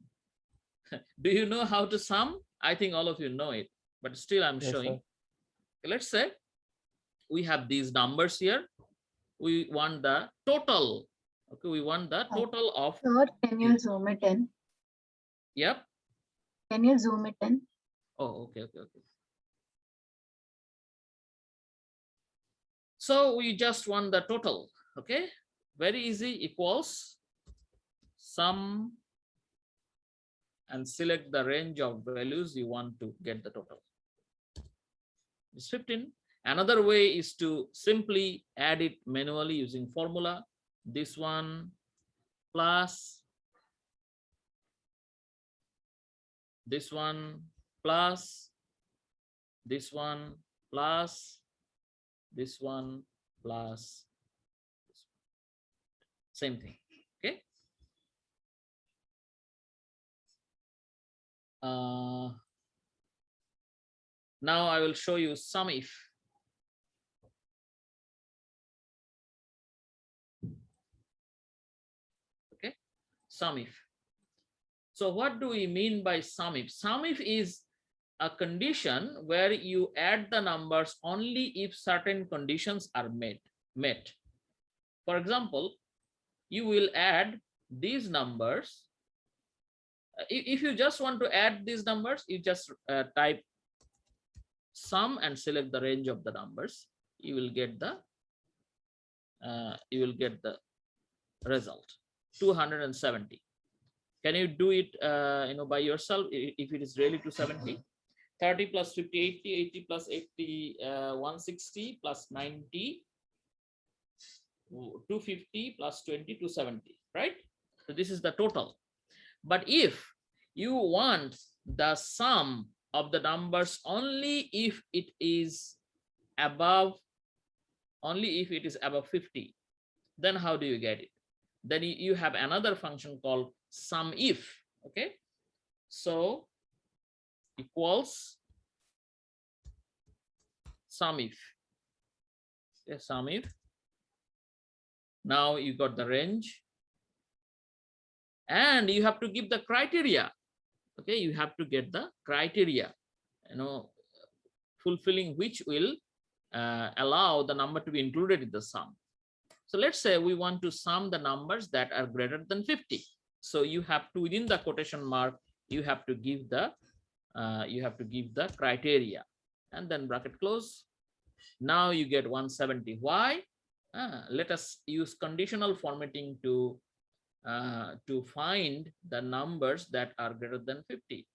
Do you know how to sum? I think all of you know it, but still I'm Yes, showing. sir. Let's say we have these numbers here. We want the total. Okay, we want the total of. Sir, can you zoom it in? Yep. Can you zoom it in? Oh, okay. So we just want the total. Okay, very easy. Equals sum and select the range of values you want to get the total. It's 15. Another way is to simply add it manually using formula. This one plus this one plus this one plus this one plus same thing. Okay. Now I will show you sum if. Okay, sum if. So what do we mean by sum if? Sum if is a condition where you add the numbers only if certain conditions are met. For example, you will add these numbers. If you just want to add these numbers, you just type sum and select the range of the numbers. You will get the result 270. Can you do it by yourself if it is really 270? 30 plus 50, 80, 80 plus 80, 160 plus 90, 250 plus 20, 270, right? So this is the total. But if you want the sum of the numbers only if it is above 50, then how do you get it? Then you have another function called sum if. Okay, so equals sum if. Okay, sum if. Now you got the range, and you have to give the criteria. Okay, you have to get the criteria, fulfilling which will allow the number to be included in the sum. So let's say we want to sum the numbers that are greater than 50. So you have to, within the quotation mark, you have to give the criteria, and then bracket close. Now you get 170. Why? Let us use conditional formatting to find the numbers that are greater than 50.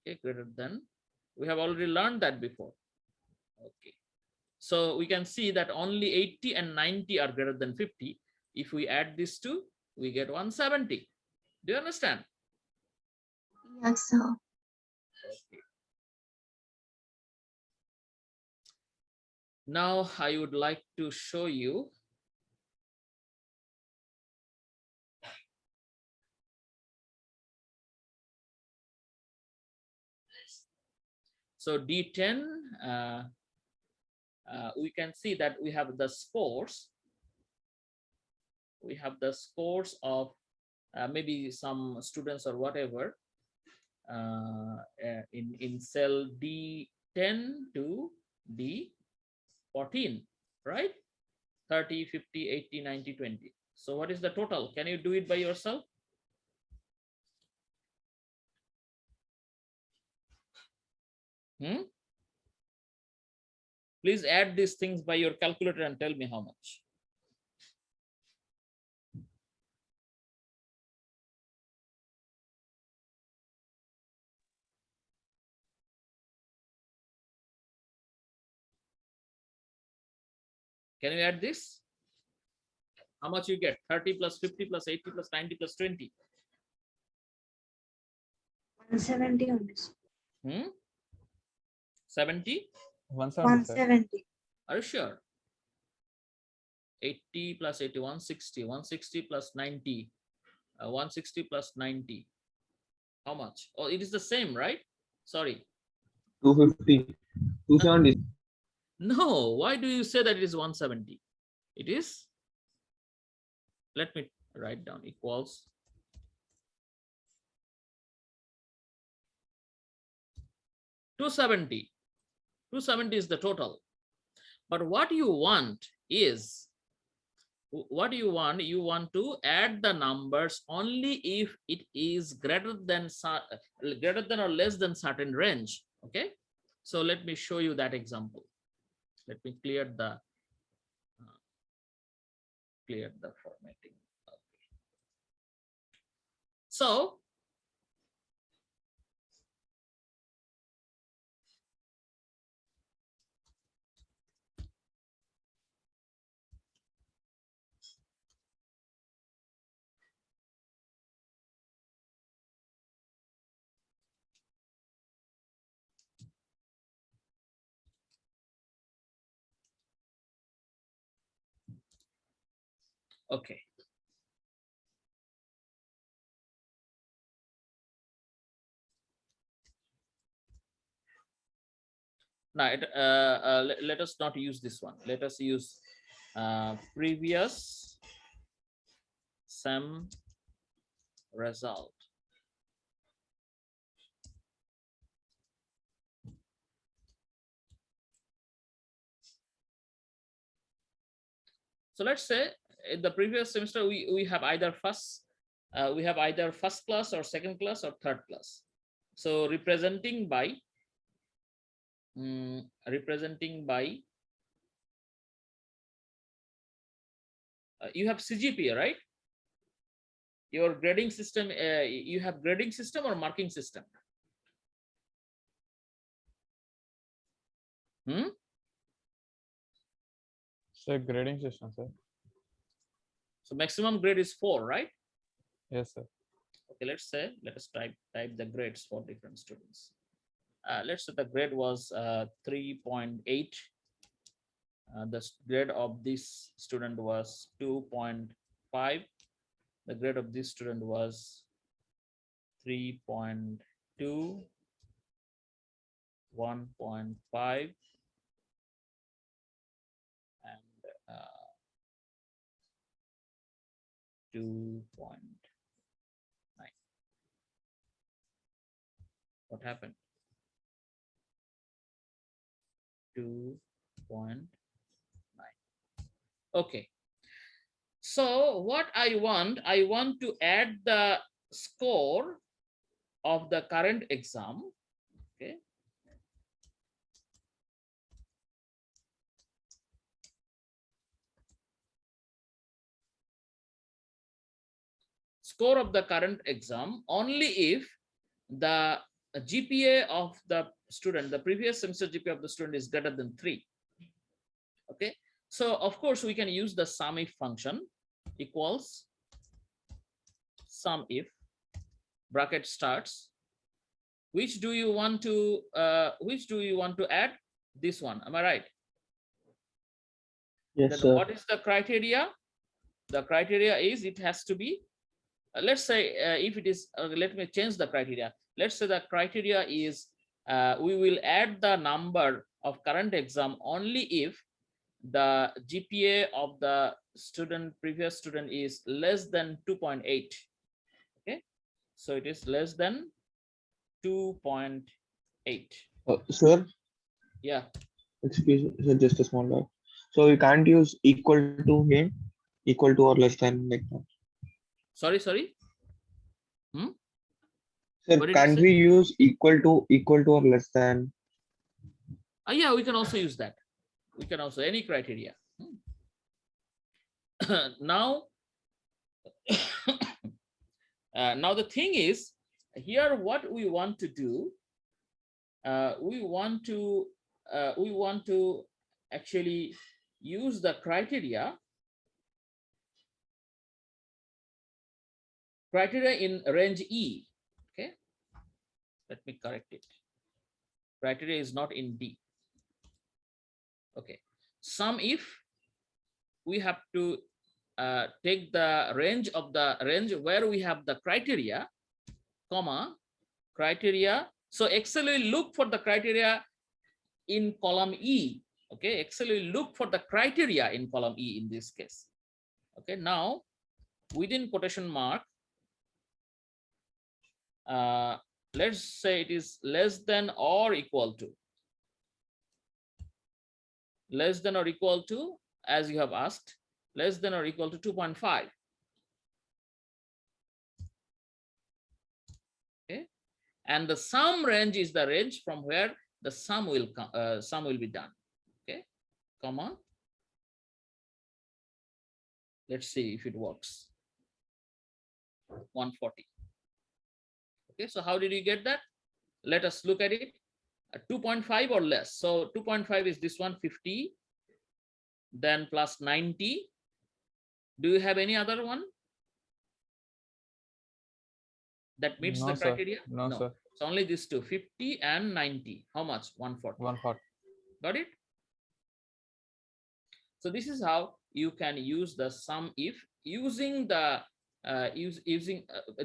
Okay, greater than. We have already learned that before. Okay. So we can see that only 80 and 90 are greater than 50. If we add these two, we get 170. Do you understand? Yes, sir. Okay. Now I would like to show you so D10. We can see that we have the scores. We have the scores of maybe some students or whatever in cell D10 to D14, right? 30, 50, 80, 90, 20. So what is the total? Can you do it by yourself? Please add these things by your calculator and tell me how much. Can you add this? How much you get? 30 plus 50 plus 80 plus 90 plus 20. 170 only. Hmm? 70? 170, sir. 170. Are you sure? 80 plus 80, 160. 160 plus 90. 160 plus 90. How much? Oh, it is the same, right? Sorry. 250. 270. No, why do you say that it is 170? It is, let me write down, equals 270. 270 is the total. But what you want is, what you want to add the numbers only if it is greater than or less than certain range. Okay, so let me show you that example. Let me clear the formatting. Okay. So okay. Now, let us not use this one. Let us use previous SEM result. So let's say in the previous semester we have either first class or second class or third class. So representing by you have CGPA, right? Your grading system, you have grading system or marking system? Sir, grading system, sir. So maximum grade is 4, right? Yes, sir. Okay, let us type the grades for different students. Let's say the grade was 3.8. The grade of this student was 2.5. The grade of this student was 3.2, 1.5, and 2.9. What happened? 2.9. Okay. So what I want to add the score of the current exam. Okay. Score of the current exam only if the GPA of the student, the previous semester GPA of the student is greater than 3. Okay. So of course we can use the sum if function equals sum if bracket starts. Which do you want to add? This one, am I right? Yes, Then sir. what is the criteria? The criteria is it has to be, let's say if it is, let me change the criteria. Let's say the criteria is we will add the number of current exam only if the GPA of the previous student is less than 2.8. Okay, so it is less than 2.8. Sir, Yeah. excuse me, sir, just a small doubt. So you can't use equal to here, equal to or less than like that. Sorry. Sir, What did you can't say? we use equal to or less than? Yeah, we can also use that. We can also any criteria. Now, now the thing is here, what we want to do, we want to actually use the criteria in range E. Okay, Let me correct it. Criteria is not in D. Okay. Sum if we have to take the range where we have the criteria, comma, criteria. So Excel will look for the criteria in column E. Okay, Excel will look for the criteria in column E in this case. Okay, now within quotation mark, let's say it is less than or equal to. Less than or equal to, as you have asked, less than or equal to 2.5. Okay, and the sum range is the range from where the sum will be done. Okay, comma. Let's see if it works. 140. Okay, so how did you get that? Let us look at it. 2.5 or less. So 2.5 is this one, 50, then plus 90. Do you have any other one that meets No, the sir. criteria? No, sir. It's only these two, 50 and 90. How much? 140. 140. Got it? So this is how you can use the sum if using the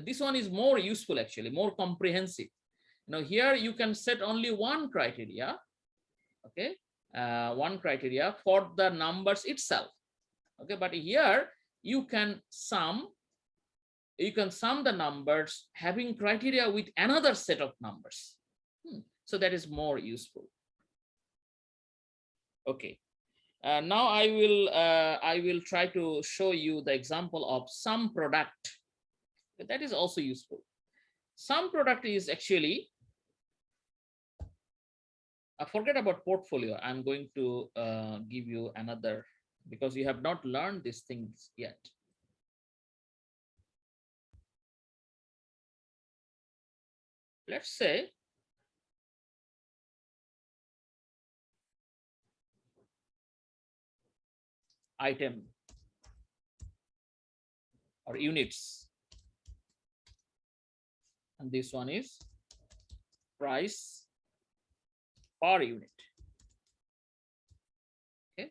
this one is more useful, actually, more comprehensive. Now here you can set only one criteria. Okay, one criteria for the numbers itself. Okay, but here you can sum the numbers having criteria with another set of numbers. So that is more useful. Okay, now I will try to show you the example of sum product. That is also useful. Sum product is actually, forget about portfolio. I'm going to give you another, because you have not learned these things yet. Let's say item or units, and this one is price per unit. Okay,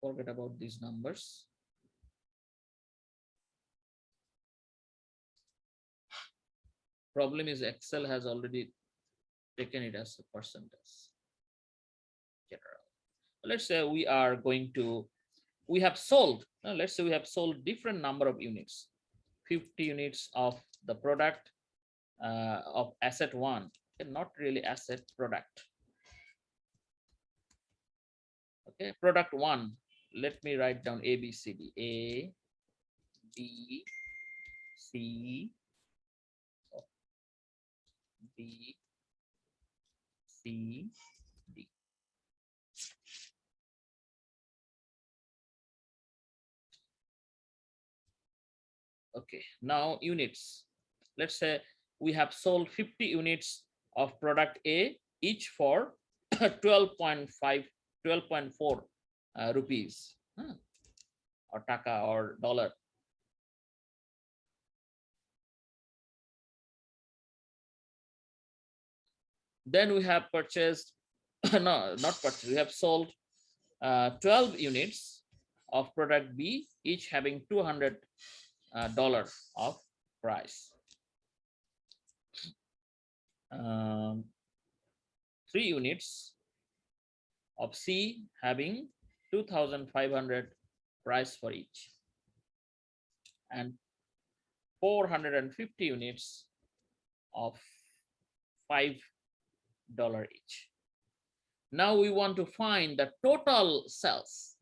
forget about these numbers. Problem is Excel has already taken it as a percentage. General. Let's say we have sold, let's say we have sold different number of units, 50 units of the product of asset one, and not really asset, product. Okay, product one, let me write down A, B, C, D. A, B, C, B, C, D. Okay, now units. Let's say we have sold 50 units of product A, each for 12.4 rupees, or taka or dollar. Then we have purchased, no, not purchased, we have sold 12 units of product B, each having $200 of price. 3 units of C having 2,500 price for each, and 450 units of $5 each. Now we want to find the total sales.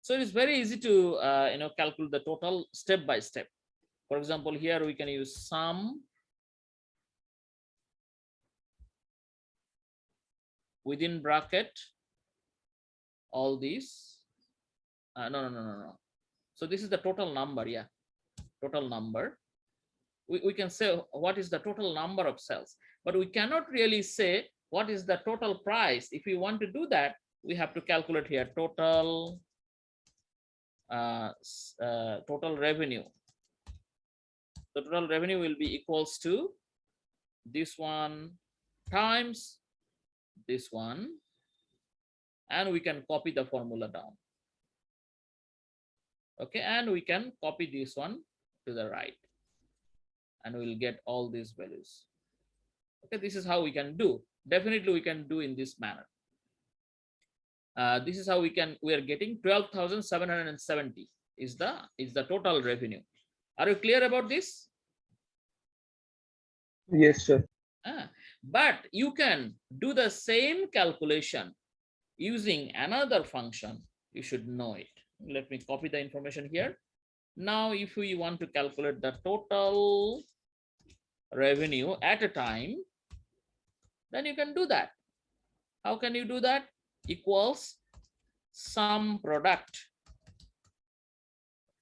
So it is very easy to calculate the total step by step. For example, here we can use sum within bracket all these. No. So this is the total number, yeah, total number. We can say what is the total number of sales, but we cannot really say what is the total price. If we want to do that, we have to calculate here total total revenue. The total revenue will be equals to this one times this one, and we can copy the formula down. Okay, and we can copy this one to the right, and we'll get all these values. Okay, this is how we can do. Definitely we can do in this manner. This is how we are getting 12,770 is the total revenue. Are you clear about this? Yes, sir. But you can do the same calculation using another function. You should know it. Let me copy the information here. Now, if we want to calculate the total revenue at a time, then you can do that. How can you do that? Equals sum product.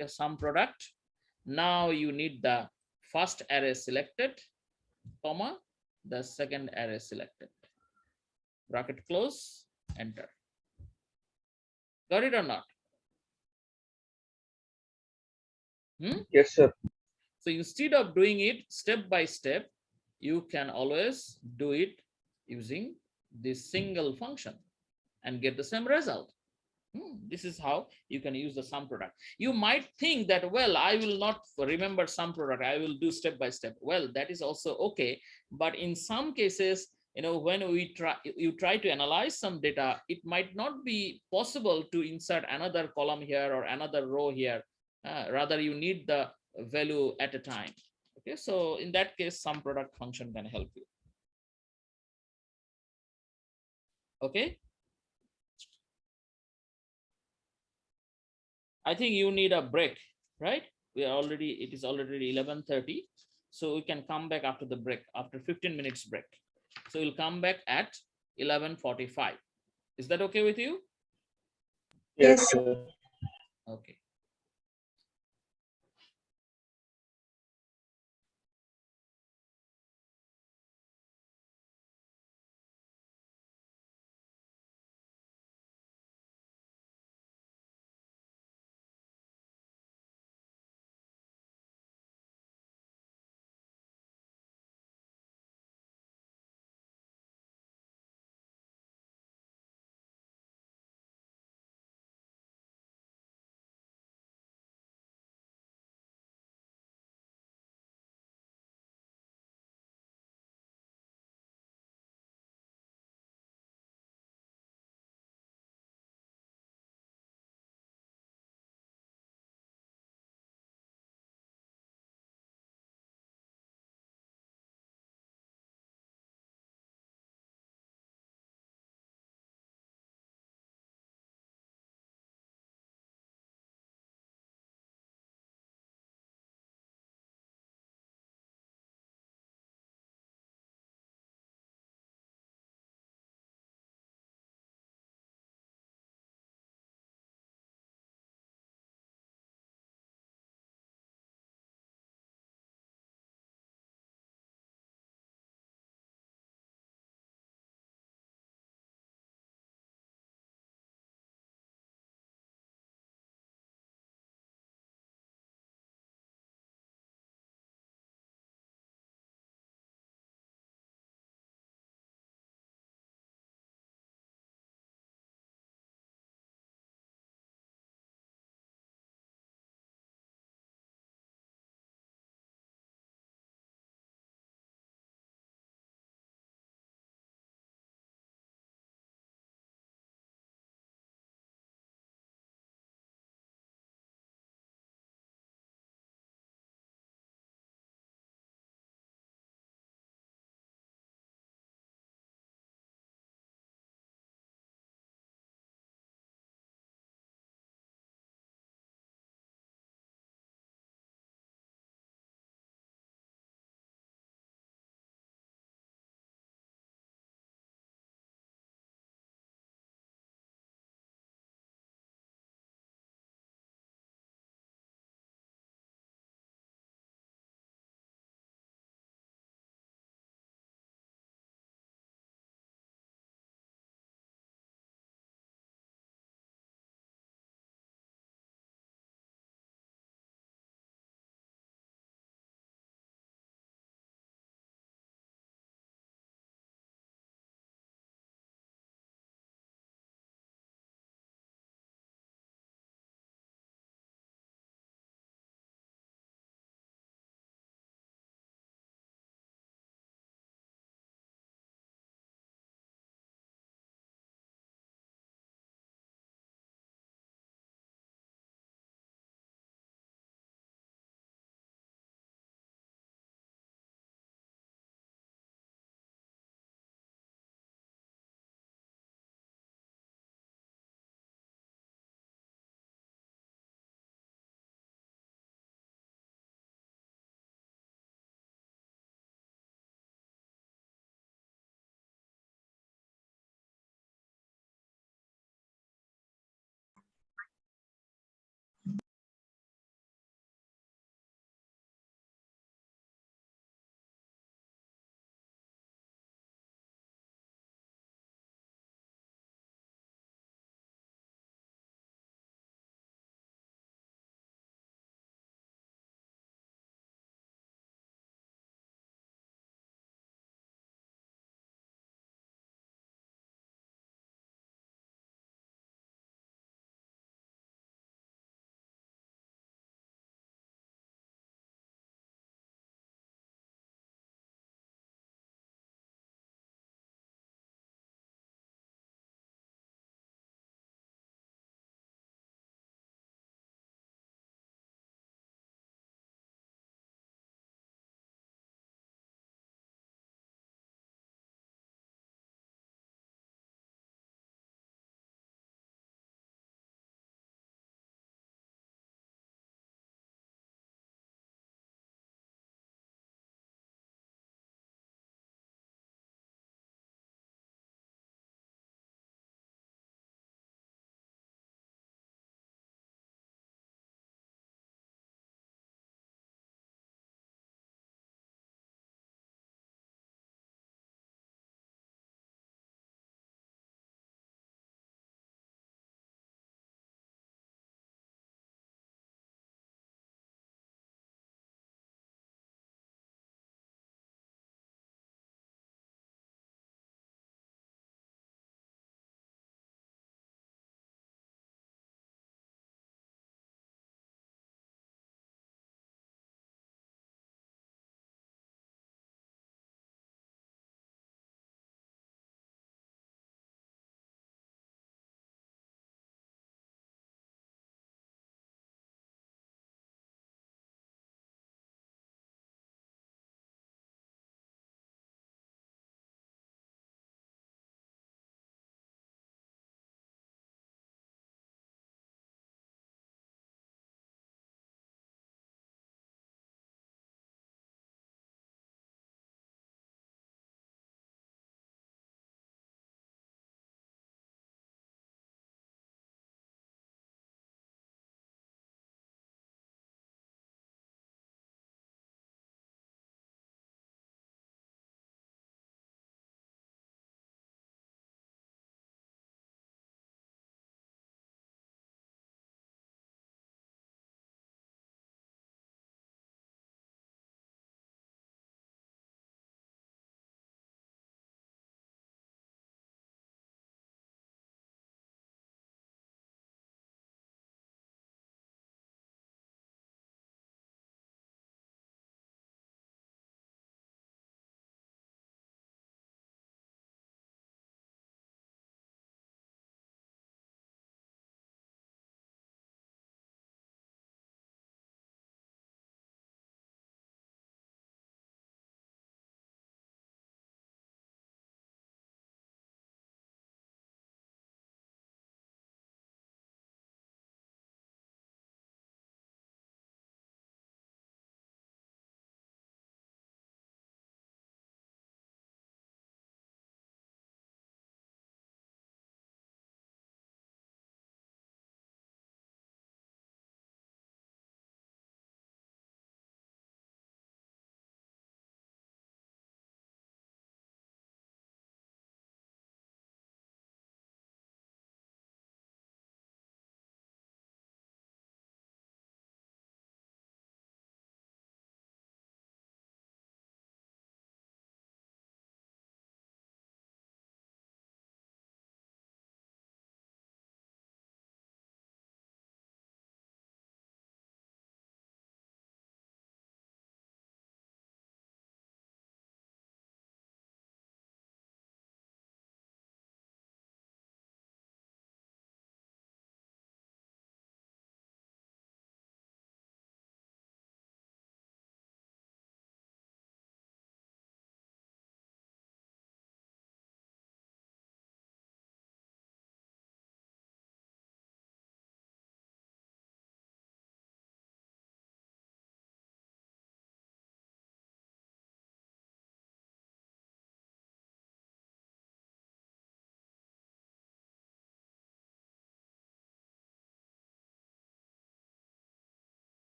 Okay, sum product. Now you need the first array selected, comma, the second array selected. Bracket close, enter. Got it or not? Yes, sir. So instead of doing it step by step, you can always do it using this single function and get the same result. This is how you can use the sum product. You might think that, well, I will not remember sum product, I will do step by step. Well, that is also okay, but in some cases, when you try to analyze some data, it might not be possible to insert another column here or another row here. Rather, you need the value at a time. Okay, so in that case, sum product function can help you. Okay, I think you need a break, right? It is already 11:30, so we can come back after the break, after 15 minutes break. So we'll come back at 11:45. Is that okay with you? Yes, sir. Okay.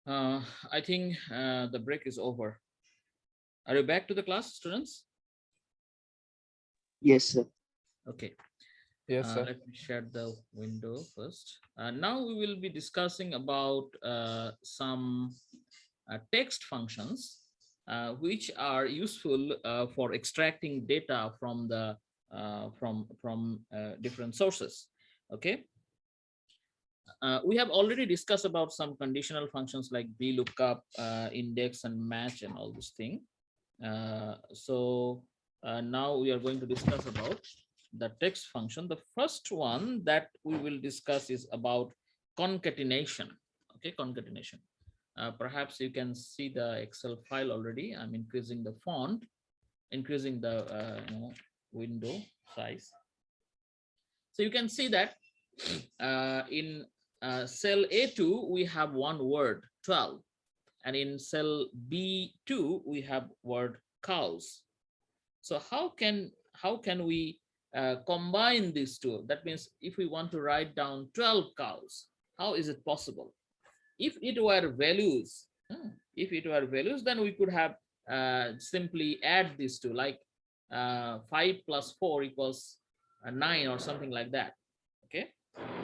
I think the break is over. Are you back to the class, students? Yes, sir. Okay. Yes, sir. Let me share the window first. Now we will be discussing about some text functions which are useful for extracting data from the different sources. Okay. We have already discussed about some conditional functions like VLOOKUP, index, and match, and all this thing. Now we are going to discuss about the text function. The first one that we will discuss is about concatenation. Okay, concatenation. Perhaps you can see the Excel file already. I'm increasing the font, increasing the window size. So you can see that in cell A2 we have one word 12, and in cell B2 we have word cows. So how can we combine these two? That means if we want to write down 12 cows, how is it possible? If it were values, then we could have simply add these two, like 5 plus 4 equals 9 or something like that. Okay,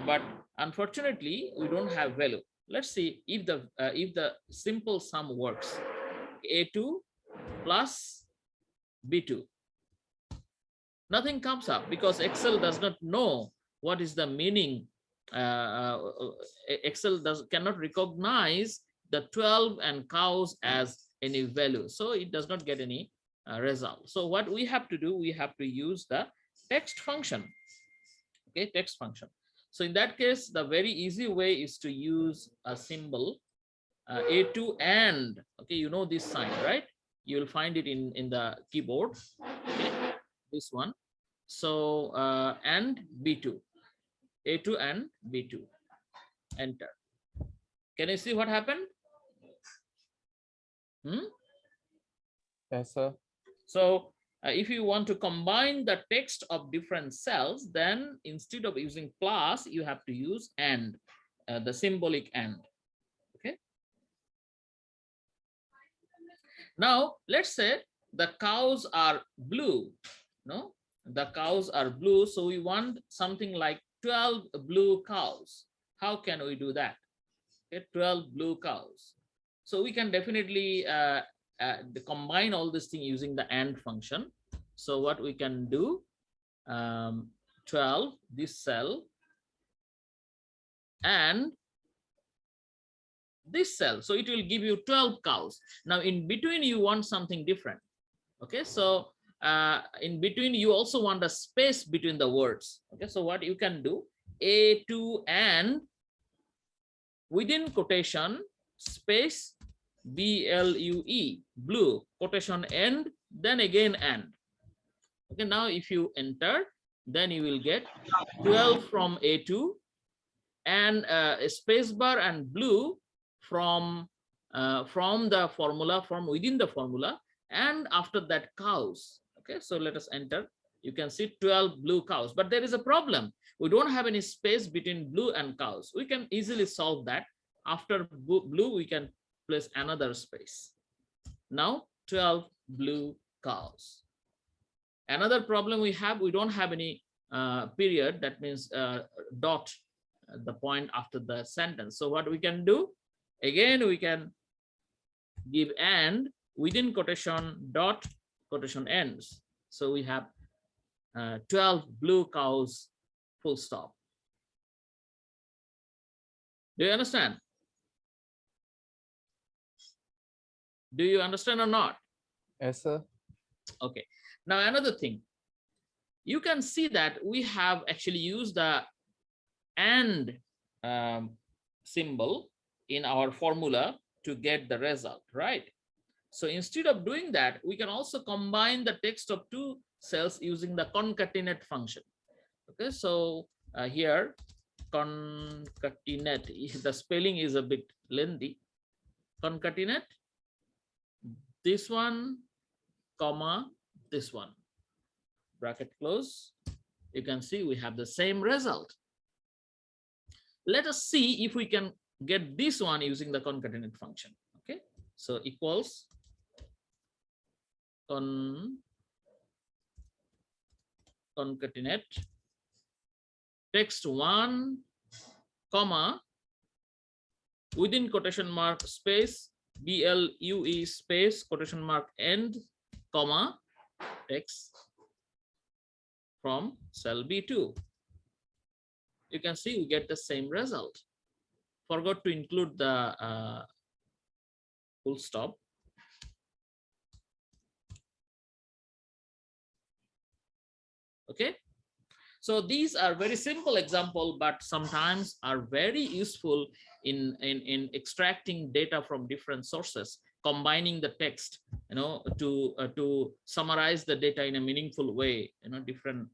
but unfortunately we don't have value. Let's see if the simple sum works. A2 plus B2. Nothing comes up because Excel does not know what is the meaning. Excel cannot recognize the 12 and cows as any value, so it does not get any result. So what we have to do, we have to use the text function. Okay, text function. So in that case, the very easy way is to use a symbol A2 and, okay, you know this sign, right? You will find it in the keyboard. Okay, this one. So and B2, A2 and B2, enter. Can you see what happened? Yes, sir. So if you want to combine the text of different cells, then instead of using plus, you have to use and, the symbolic and. Okay. Now let's say the cows are blue. No, the cows are blue, so we want something like 12 blue cows. How can we do that? Okay, 12 blue cows. So we can definitely combine all this thing using the AND function. So what we can do, 12, this cell, and this cell. So it will give you 12 cows. Now in between you want something different. Okay, so in between you also want a space between the words. Okay, so what you can do, A2 and within quotation space BLUE, blue, quotation end, then again and. Okay, now if you enter, then you will get 12 from A2 and a space bar and blue from the formula, from within the formula, and after that cows. Okay, so let us enter. You can see 12 blue cows, but there is a problem. We don't have any space between blue and cows. We can easily solve that. After blue, we can place another space. Now 12 blue cows. Another problem we have, we don't have any period, that means dot, the point after the sentence. So what we can do, again we can give and within quotation dot, quotation ends. So we have 12 blue cows, full stop. Do you understand? Do you understand or not? Yes, sir. Okay. Now another thing, you can see that we have actually used the and symbol in our formula to get the result, right? So instead of doing that, we can also combine the text of two cells using the concatenate function. Okay, so here concatenate, the spelling is a bit lengthy. Concatenate this one, comma, this one, bracket close. You can see we have the same result. Let us see if we can get this one using the concatenate function. Okay, so equals concatenate text 1, comma, within quotation mark space BLUE space quotation mark end, comma, text from cell B2. You can see we get the same result. Forgot to include the full stop. Okay, so these are very simple example, but sometimes are very useful in extracting data from different sources, combining the text, to summarize the data in a meaningful way, different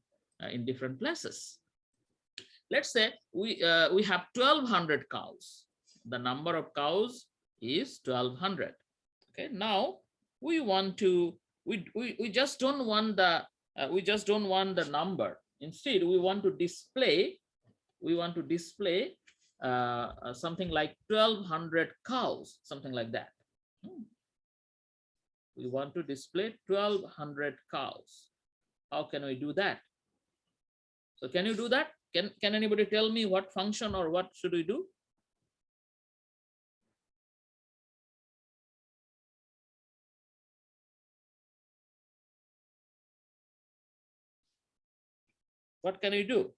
in different places. Let's say we have 1200 cows. The number of cows is 1200. Okay, now we want to we just don't want the number. Instead, we want to display something like 1200 cows, something like that. We want to display 1200 cows. How can we do that? So can you do that? Can anybody tell me what function or what should we do? What can we do?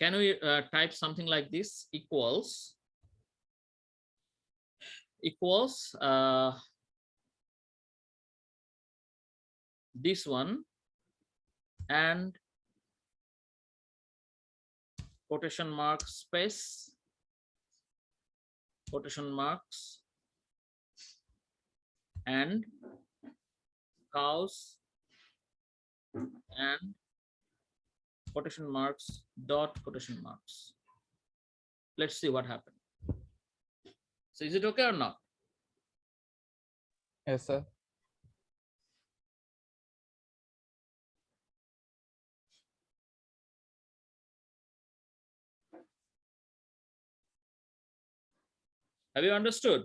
Can we type something like this? Equals this one and quotation mark space, quotation marks, and cows and quotation marks dot quotation marks. Let's see what happened. So is it okay or not? Yes, sir. Have you understood?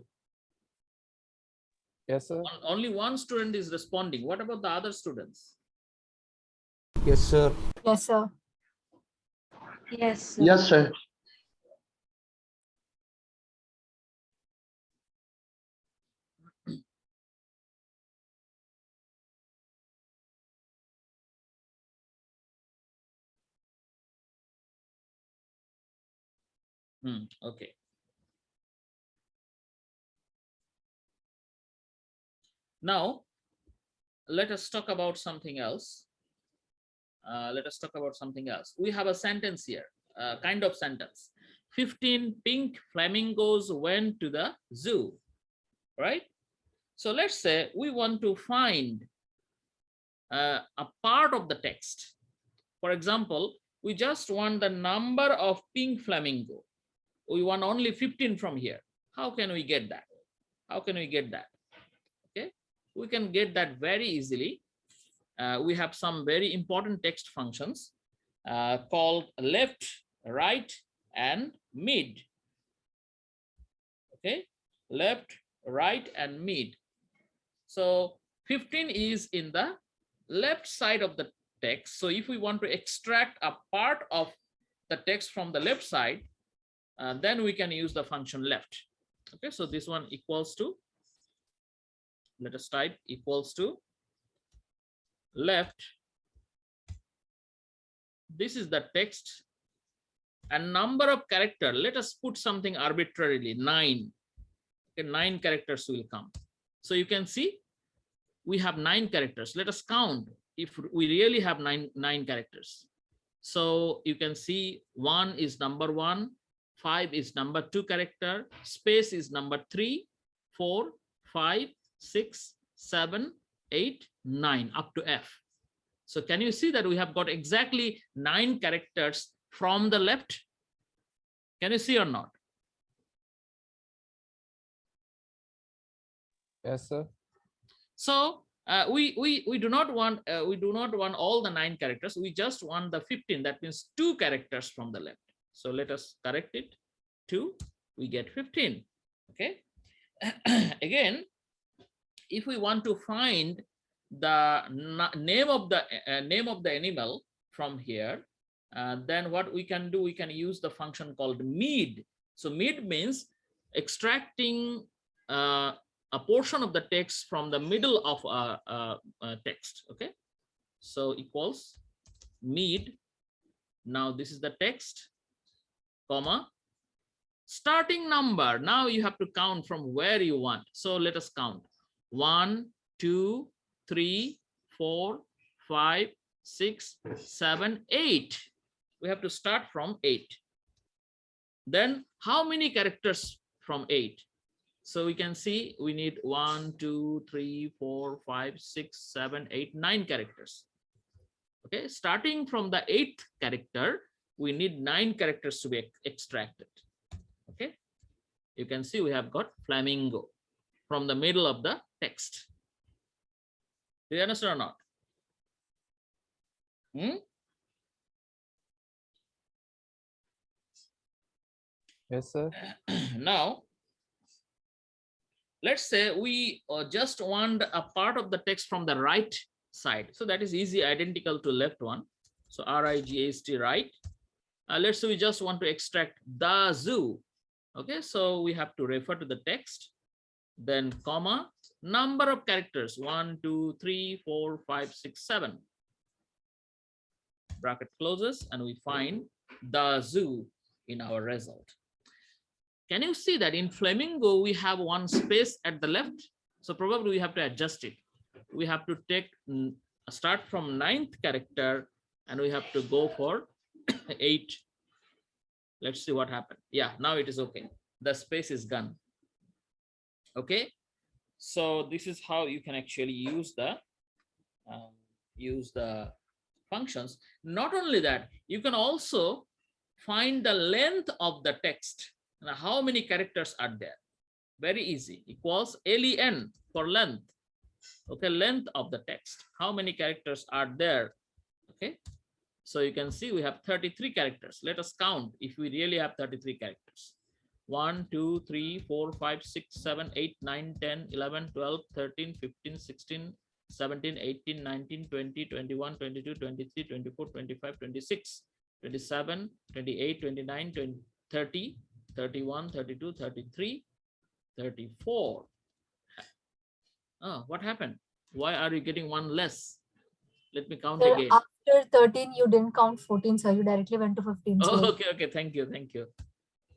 Yes, sir. Only one student is responding. What about the other students? Yes, sir. Yes, sir. Yes, sir. Yes, sir. Okay. Now, let us talk about something else. We have a sentence here, kind of sentence. 15 pink flamingos went to the zoo, right? So let's say we want to find a part of the text. For example, we just want the number of pink flamingo. We want only 15 from here. How can we get that? Okay, we can get that very easily. We have some very important text functions called left, right, and mid. Okay, left, right, and mid. So 15 is in the left side of the text. So if we want to extract a part of the text from the left side, then we can use the function left. Okay, so this one equals to, let us type equals to left. This is the text and number of character. Let us put something arbitrarily, 9. Okay, 9 characters will come. So you can see we have 9 characters. Let us count if we really have nine characters. So you can see 1 is number 1, 5 is number 2 character, space is number 3, 4, 5, 6, 7, 8, 9 up to F. So can you see that we have got exactly 9 characters from the left? Can you see or not? Yes, sir. So we do not want all the 9 characters. We just want the 15. That means 2 characters from the left. So let us correct it. 2, we get 15. Okay. Again, if we want to find the name of the animal from here, then what we can do, we can use the function called mid. So mid means extracting a portion of the text from the middle of a text. Okay, so equals mid. Now this is the text, comma, starting number. Now you have to count from where you want. So let us count. 1, 2, 3, 4, 5, 6, 7, 8. We have to start from 8. Then how many characters from 8? So we can see we need 1, 2, 3, 4, 5, 6, 7, 8, 9 characters. Okay, starting from the 8th character, we need 9 characters to be extracted. Okay, you can see we have got flamingo from the middle of the text. Do you understand or not? Yes, sir. Now, let's say we just want a part of the text from the right side. So that is easy, identical to left one. So RIGHT, right. Let's say we just want to extract the zoo. Okay, so we have to refer to the text, then comma, number of characters, 1, 2, 3, 4, 5, 6, 7. Bracket closes, and we find the zoo in our result. Can you see that in flamingo we have one space at the left? So probably we have to adjust it. We have to take start from 9th character, and we have to go for 8. Let's see what happened. Yeah, now it is okay. The space is gone. Okay, so this is how you can actually use the functions. Not only that, you can also find the length of the text. Now, how many characters are there? Very easy. Equals len for length. Okay, length of the text. How many characters are there? Okay, so you can see we have 33 characters. Let us count if we really have 33 characters. 1, 2, 3, 4, 5, 6, 7, 8, 9, 10, 11, 12, 13, 15, 16, 17, 18, 19, 20, 21, 22, 23, 24, 25, 26, 27, 28, 29, 20, 30, 31, 32, 33, 34. Oh, what happened? Why are you getting one less? Let me count Sir, again. after 13, you didn't count 14, sir. You directly went to 15. Oh, So okay, thank you.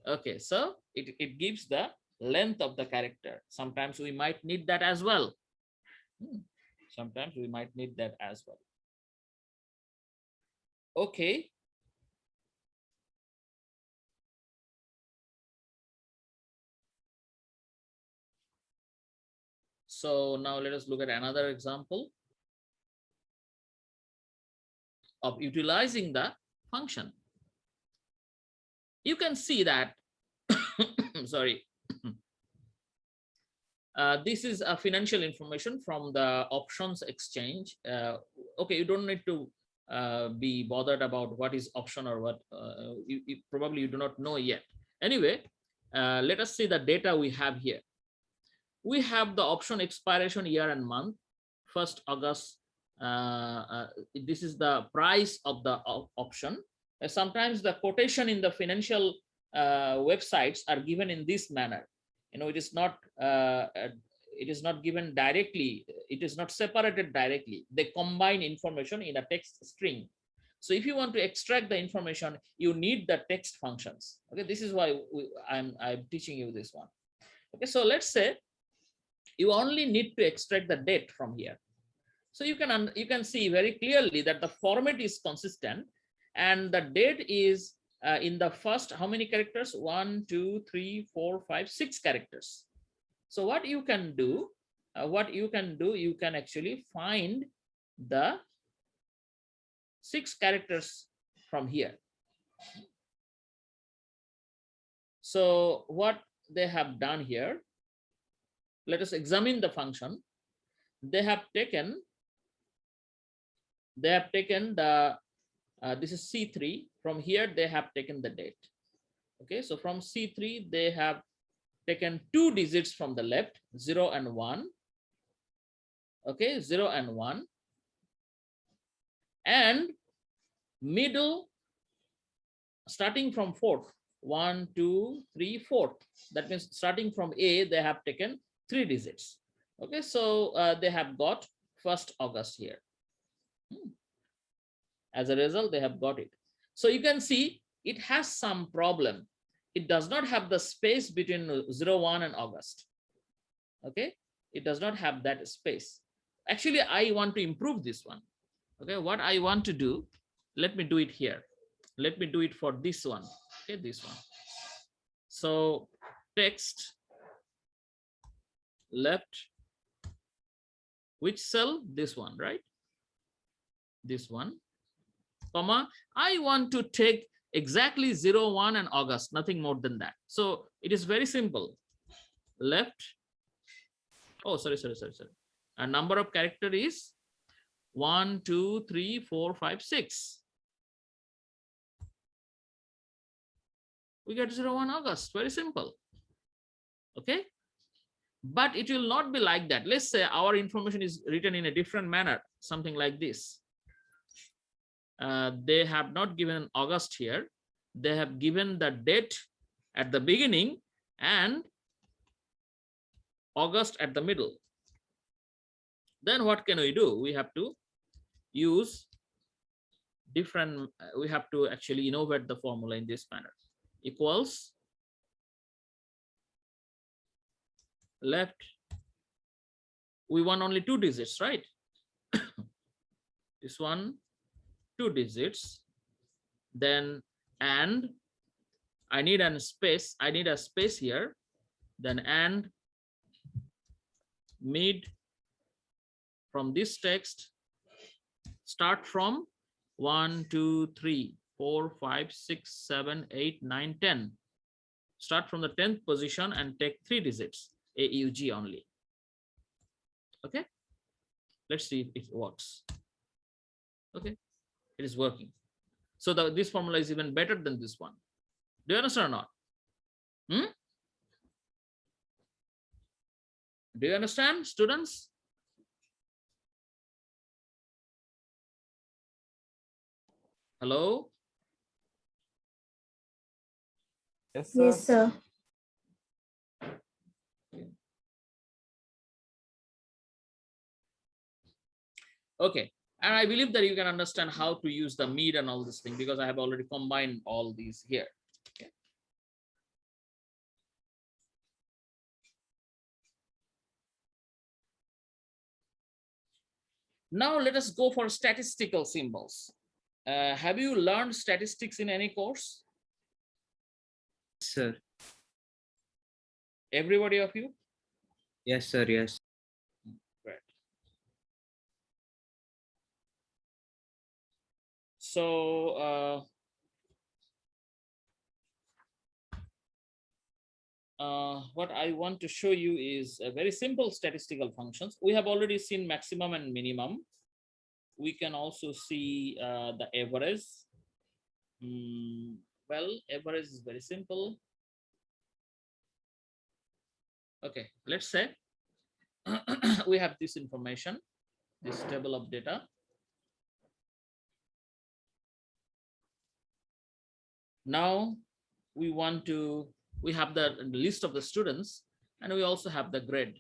Okay, so it gives the length of the character. Sometimes we might need that as well. Sometimes we might need that as well. Okay. So now let us look at another example of utilizing the function. You can see that, sorry, this is a financial information from the options exchange. Okay, you don't need to be bothered about what is option or what you probably you do not know yet. Anyway, let us see the data we have here. We have the option expiration year and month, 1st August. This is the price of the option. Sometimes the quotation in the financial websites are given in this manner. You know, it is not given directly. It is not separated directly. They combine information in a text string. So if you want to extract the information, you need the text functions. Okay, this is why I'm teaching you this one. Okay, so let's say you only need to extract the date from here. So you can see very clearly that the format is consistent, and the date is in the first, how many characters? 1, 2, 3, 4, 5, 6 characters. So what you can do, you can actually find the 6 characters from here. So what they have done here, let us examine the function. They have taken the This is C3. From here, they have taken the date. Okay, so from C3, they have taken 2 digits from the left, 0 and 1. Okay, 0 and 1. And middle, starting from 4th, 1, 2, 3, 4. That means starting from A, they have taken 3 digits. Okay, so they have got 1st August here. As a result, they have got it. So you can see it has some problem. It does not have the space between 0, 1 and August. Okay, it does not have that space. Actually, I want to improve this one. Okay, what I want to do, let me do it here. Let me do it for this one. Okay, this one. So text left, which cell? This one, right? This one, comma. I want to take exactly 0, 1 and August, nothing more than that. So it is very simple. Left. Oh, sorry. A number of character is 1, 2, 3, 4, 5, 6. We get 0, 1 August. Very simple. Okay. But it will not be like that. Let's say our information is written in a different manner, something like this. They have not given August here. They have given the date at the beginning and August at the middle. Then what can we do? We have to use different, we have to actually innovate the formula in this manner. Equals left, we want only 2 digits, right? This one, 2 digits. Then and I need a space. I need a space here. Then and mid from this text. Start from 1, 2, 3, 4, 5, 6, 7, 8, 9, 10. Start from the 10th position and take 3 digits. AUG only. Okay. Let's see if it works. Okay, it is working. So this formula is even better than this one. Do you understand or not? Do you understand, students? Hello? Yes, sir. Yes, sir. Okay, and I believe that you can understand how to use the mid and all this thing because I have already combined all these here. Okay. Now let us go for statistical symbols. Have you learned statistics in any course? Sir. Everybody of you? Yes, sir. Yes. Great. So what I want to show you is a very simple statistical functions. We have already seen maximum and minimum. We can also see the average. Well, average is very simple. Okay, let's say we have this information, this table of data. Now we have the list of the students and we also have the grade.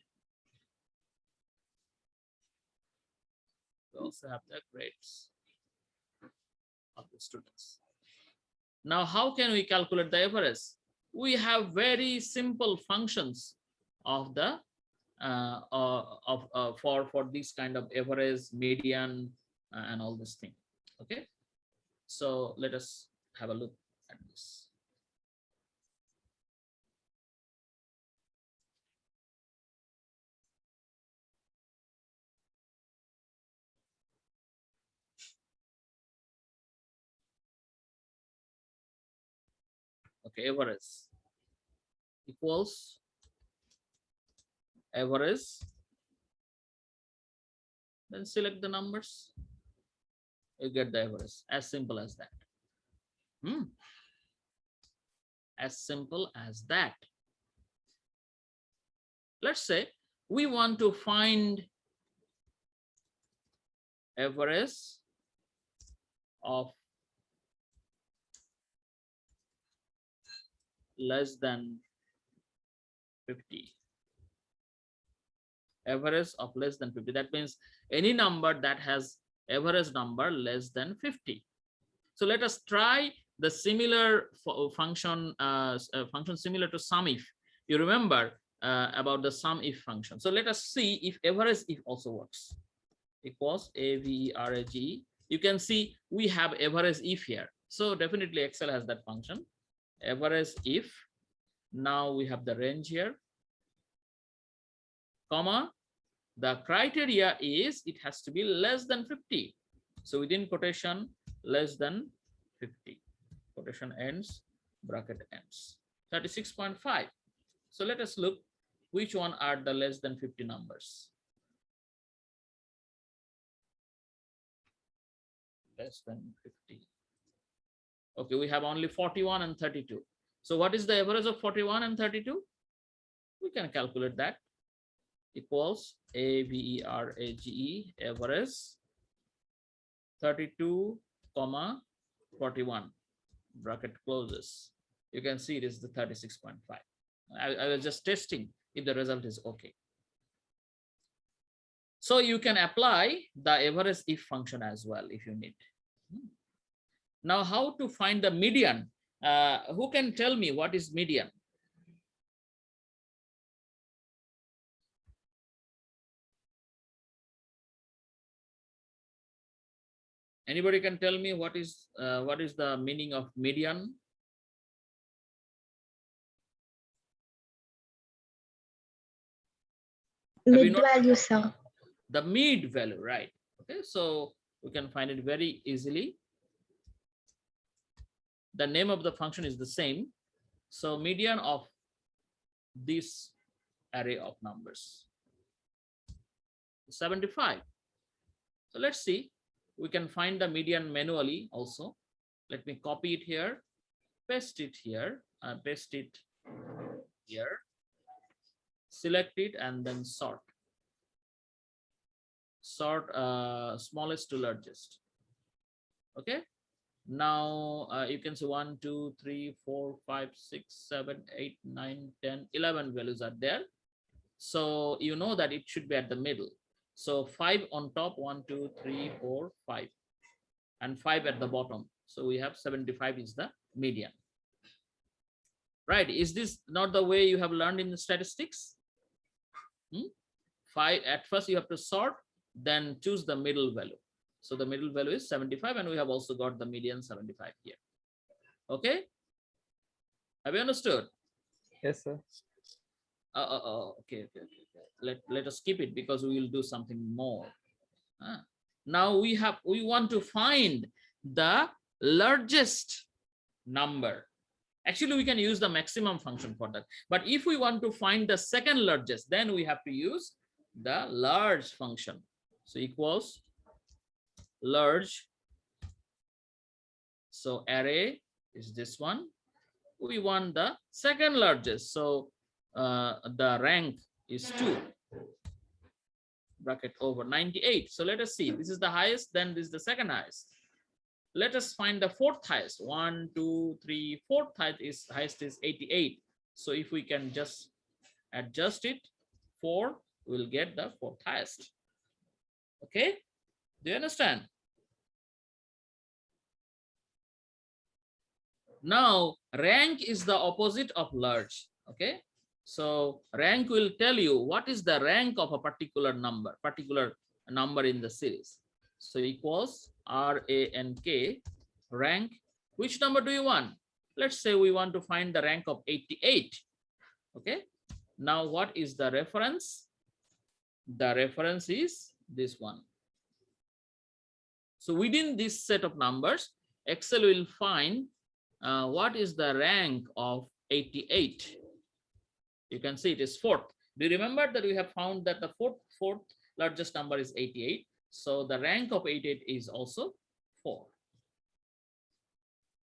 We also have the grades of the students. Now, how can we calculate the average? We have very simple functions of the for this kind of average, median, and all this thing. Okay, so let us have a look at this. Okay, average equals average. Then select the numbers. You get the average. As simple as that. As simple as that. Let's say we want to find average of less than 50. Average of less than 50. That means any number that has average number less than 50. So let us try the similar function, function similar to sum if. You remember about the sum if function. So let us see if average if also works. Equals average. You can see we have average if here. So definitely Excel has that function. Average if. Now we have the range here, comma. The criteria is it has to be less than 50. So within quotation, less than 50. Quotation ends, bracket ends. 36.5. So let us look which one are the less than 50 numbers. Less than 50. Okay, we have only 41 and 32. So what is the average of 41 and 32? We can calculate that. Equals average average 32, 41, bracket closes. You can see it is the 36.5. I was just testing if the result is okay. So you can apply the average if function as well if you need. Now how to find the median? Who can tell me what is median? Anybody can tell me what is the meaning of median? Mid value, sir. The mid value, right? Okay, so we can find it very easily. The name of the function is the same. So median of this array of numbers, 75. So let's see, we can find the median manually also. Let me copy it here, paste it here, paste it here, select it and then sort. Sort smallest to largest. Okay. Now you can see 1, 2, 3, 4, 5, 6, 7, 8, 9, 10, 11 values are there. So you know that it should be at the middle. So 5 on top, 1, 2, 3, 4, 5, and 5 at the bottom. So we have 75 is the median. Right? Is this not the way you have learned in the statistics? 5 at first you have to sort, then choose the middle value. So the middle value is 75, and we have also got the median 75 here. Okay. Have you understood? Yes, sir. Okay. Let us skip it because we will do something more. Now we want to find the largest number. Actually, we can use the maximum function for that. But if we want to find the second largest, then we have to use the large function. So equals large. So array is this one. We want the second largest. So the rank is 2. Bracket over 98. So let us see. This is the highest, then this is the second highest. Let us find the fourth highest. 1, 2, 3, fourth highest is 88. So if we can just adjust it, 4, we'll get the fourth highest. Okay, do you understand? Now rank is the opposite of large. Okay, so rank will tell you what is the rank of a particular number in the series. So equals rank, rank. Which number do you want? Let's say we want to find the rank of 88. Okay, now what is the reference? The reference is this one. So within this set of numbers, Excel will find what is the rank of 88. You can see it is 4th. Do you remember that we have found that the fourth largest number is 88? So the rank of 88 is also 4.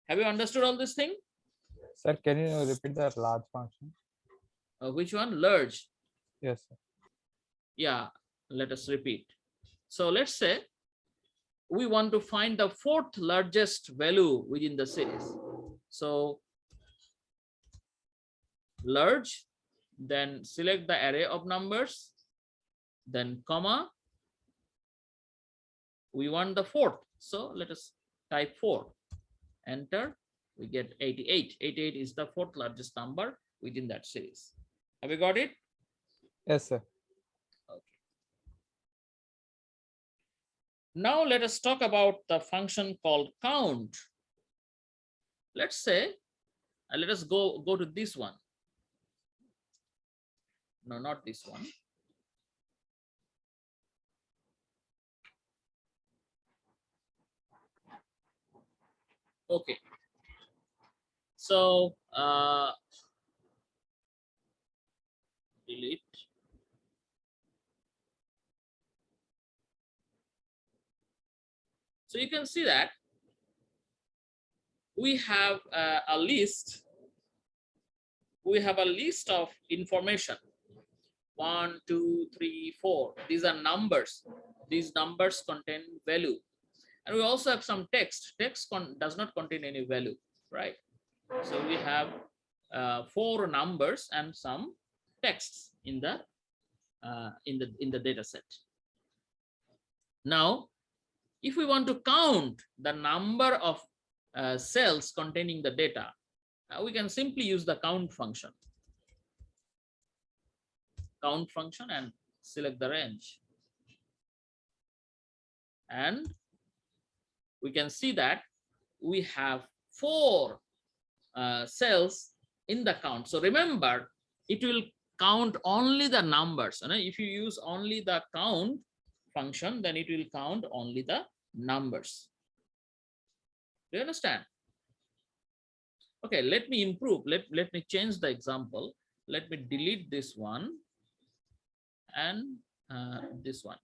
Have you understood all this thing? Sir, can you repeat that large function? Which one? Large. Yes, sir. Yeah, let us repeat. So let's say we want to find the 4th largest value within the series. So large, then select the array of numbers, then comma, we want the 4th. So let us type 4, enter, we get 88. 88 is the 4th largest number within that series. Have you got it? Yes, sir. Okay. Now let us talk about the function called count. Let's say, let us go to this one. No, not this one. Okay. So delete. So you can see that we have a list. We have a list of information. 1, 2, 3, 4. These are numbers. These numbers contain value. And we also have some text. Text does not contain any value, right? So we have 4 numbers and some texts in the data set. Now, if we want to count the number of cells containing the data, we can simply use the count function. Count function and select the range. And we can see that we have 4 cells in the count. So remember, it will count only the numbers. And if you use only the count function, then it will count only the numbers. Do you understand? Okay, let me improve. Let me change the example. Let me delete this one and this one.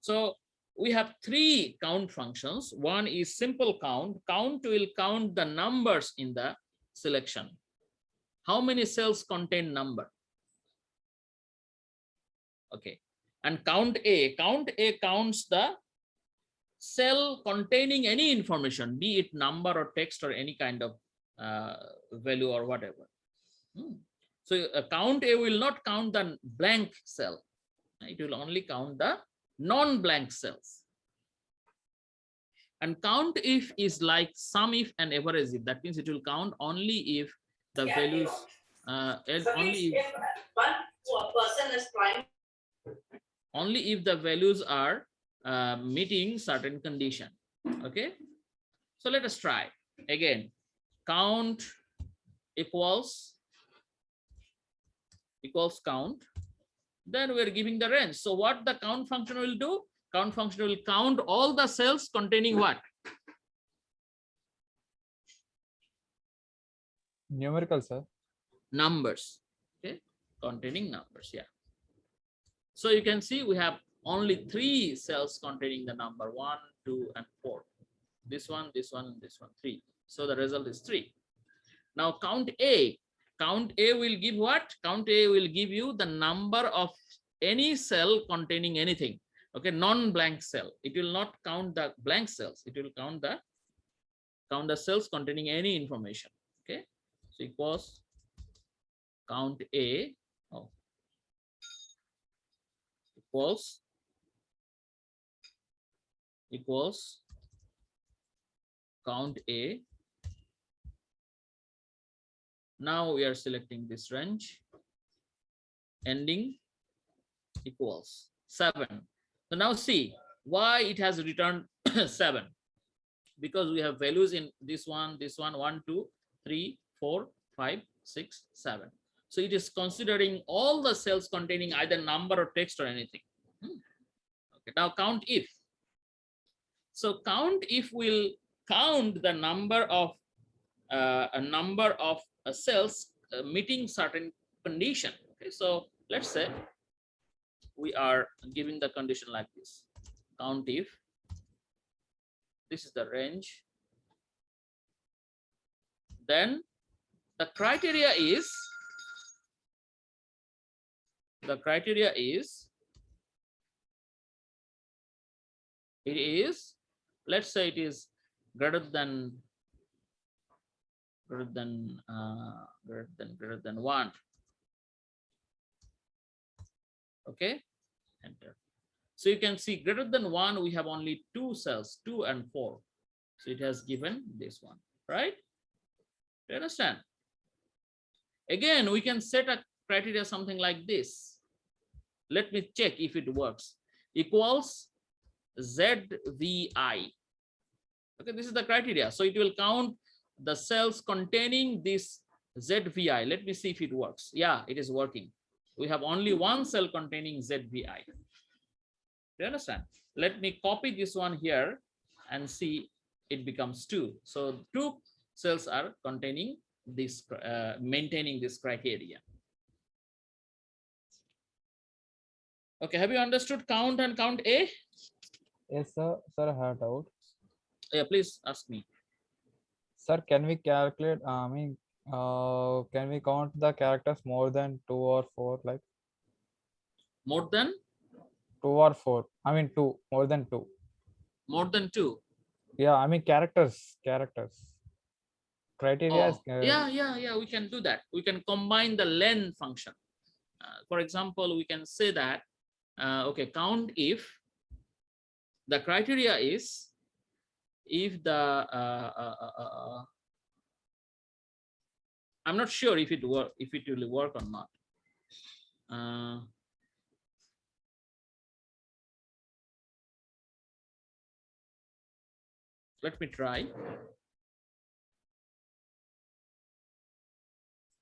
So we have 3 count functions. One is simple count. Count will count the numbers in the selection. How many cells contain number? Okay. And count A counts the cell containing any information, be it number or text or any kind of value or whatever. So count A will not count the blank cell. It will only count the non-blank cells. And count if is like sum if and average if. That means it will count only if the values only if the values are meeting certain condition. Okay, so let us try again. Count equals count, then we're giving the range. So what the count function will do? Count function will count all the cells containing what? Numerical, sir. Numbers. Okay, containing numbers. Yeah. So you can see we have only 3 cells containing the number 1, 2, and 4. This one, and this one, 3. So the result is 3. Now count A. Count A will give what? Count A will give you the number of any cell containing anything. Okay, non-blank cell. It will not count the blank cells. It will count the cells containing any information. Okay, so equals count A. Equals count A. Now we are selecting this range. Ending equals 7. So now see why it has returned 7. Because we have values in this one, 1, 2, 3, 4, 5, 6, 7. So it is considering all the cells containing either number or text or anything. Okay, now count if. So count if will count the number of cells meeting certain condition. Okay, so let's say we are giving the condition like this. Count if this is the range, then the criteria is it is, let's say it is greater than 1. Okay, enter. So you can see greater than 1, we have only 2 cells, 2 and 4. So it has given this one, right? Do you understand? Again, we can set a criteria something like this. Let me check if it works. Equals ZVI. Okay, this is the criteria. So it will count the cells containing this ZVI. Let me see if it works. Yeah, it is working. We have only one cell containing ZVI. Do you understand? Let me copy this one here and see it becomes 2. So 2 cells are containing this, maintaining this criteria. Okay, have you understood count and count A? Yes, sir. Sir, I had doubt. Yeah, please ask me. Sir, can we calculate? Can we count the characters more than 2 or 4? Like More than 2 or 4? I mean 2, more than 2. more than 2. Yeah, I mean characters. Criteria is Oh, yeah, we can do that. We can combine the len function. For example, we can say that, okay, count if the criteria is if the, I'm not sure if it will work or not. Let me try.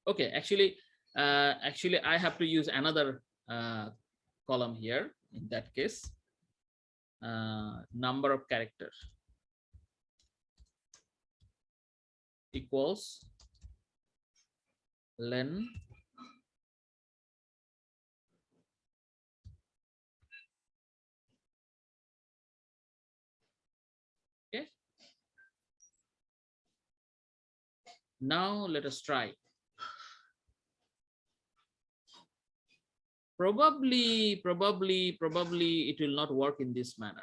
Okay, actually, I have to use another column here. In that case, number of characters equals len okay. Now let us try. Probably it will not work in this manner,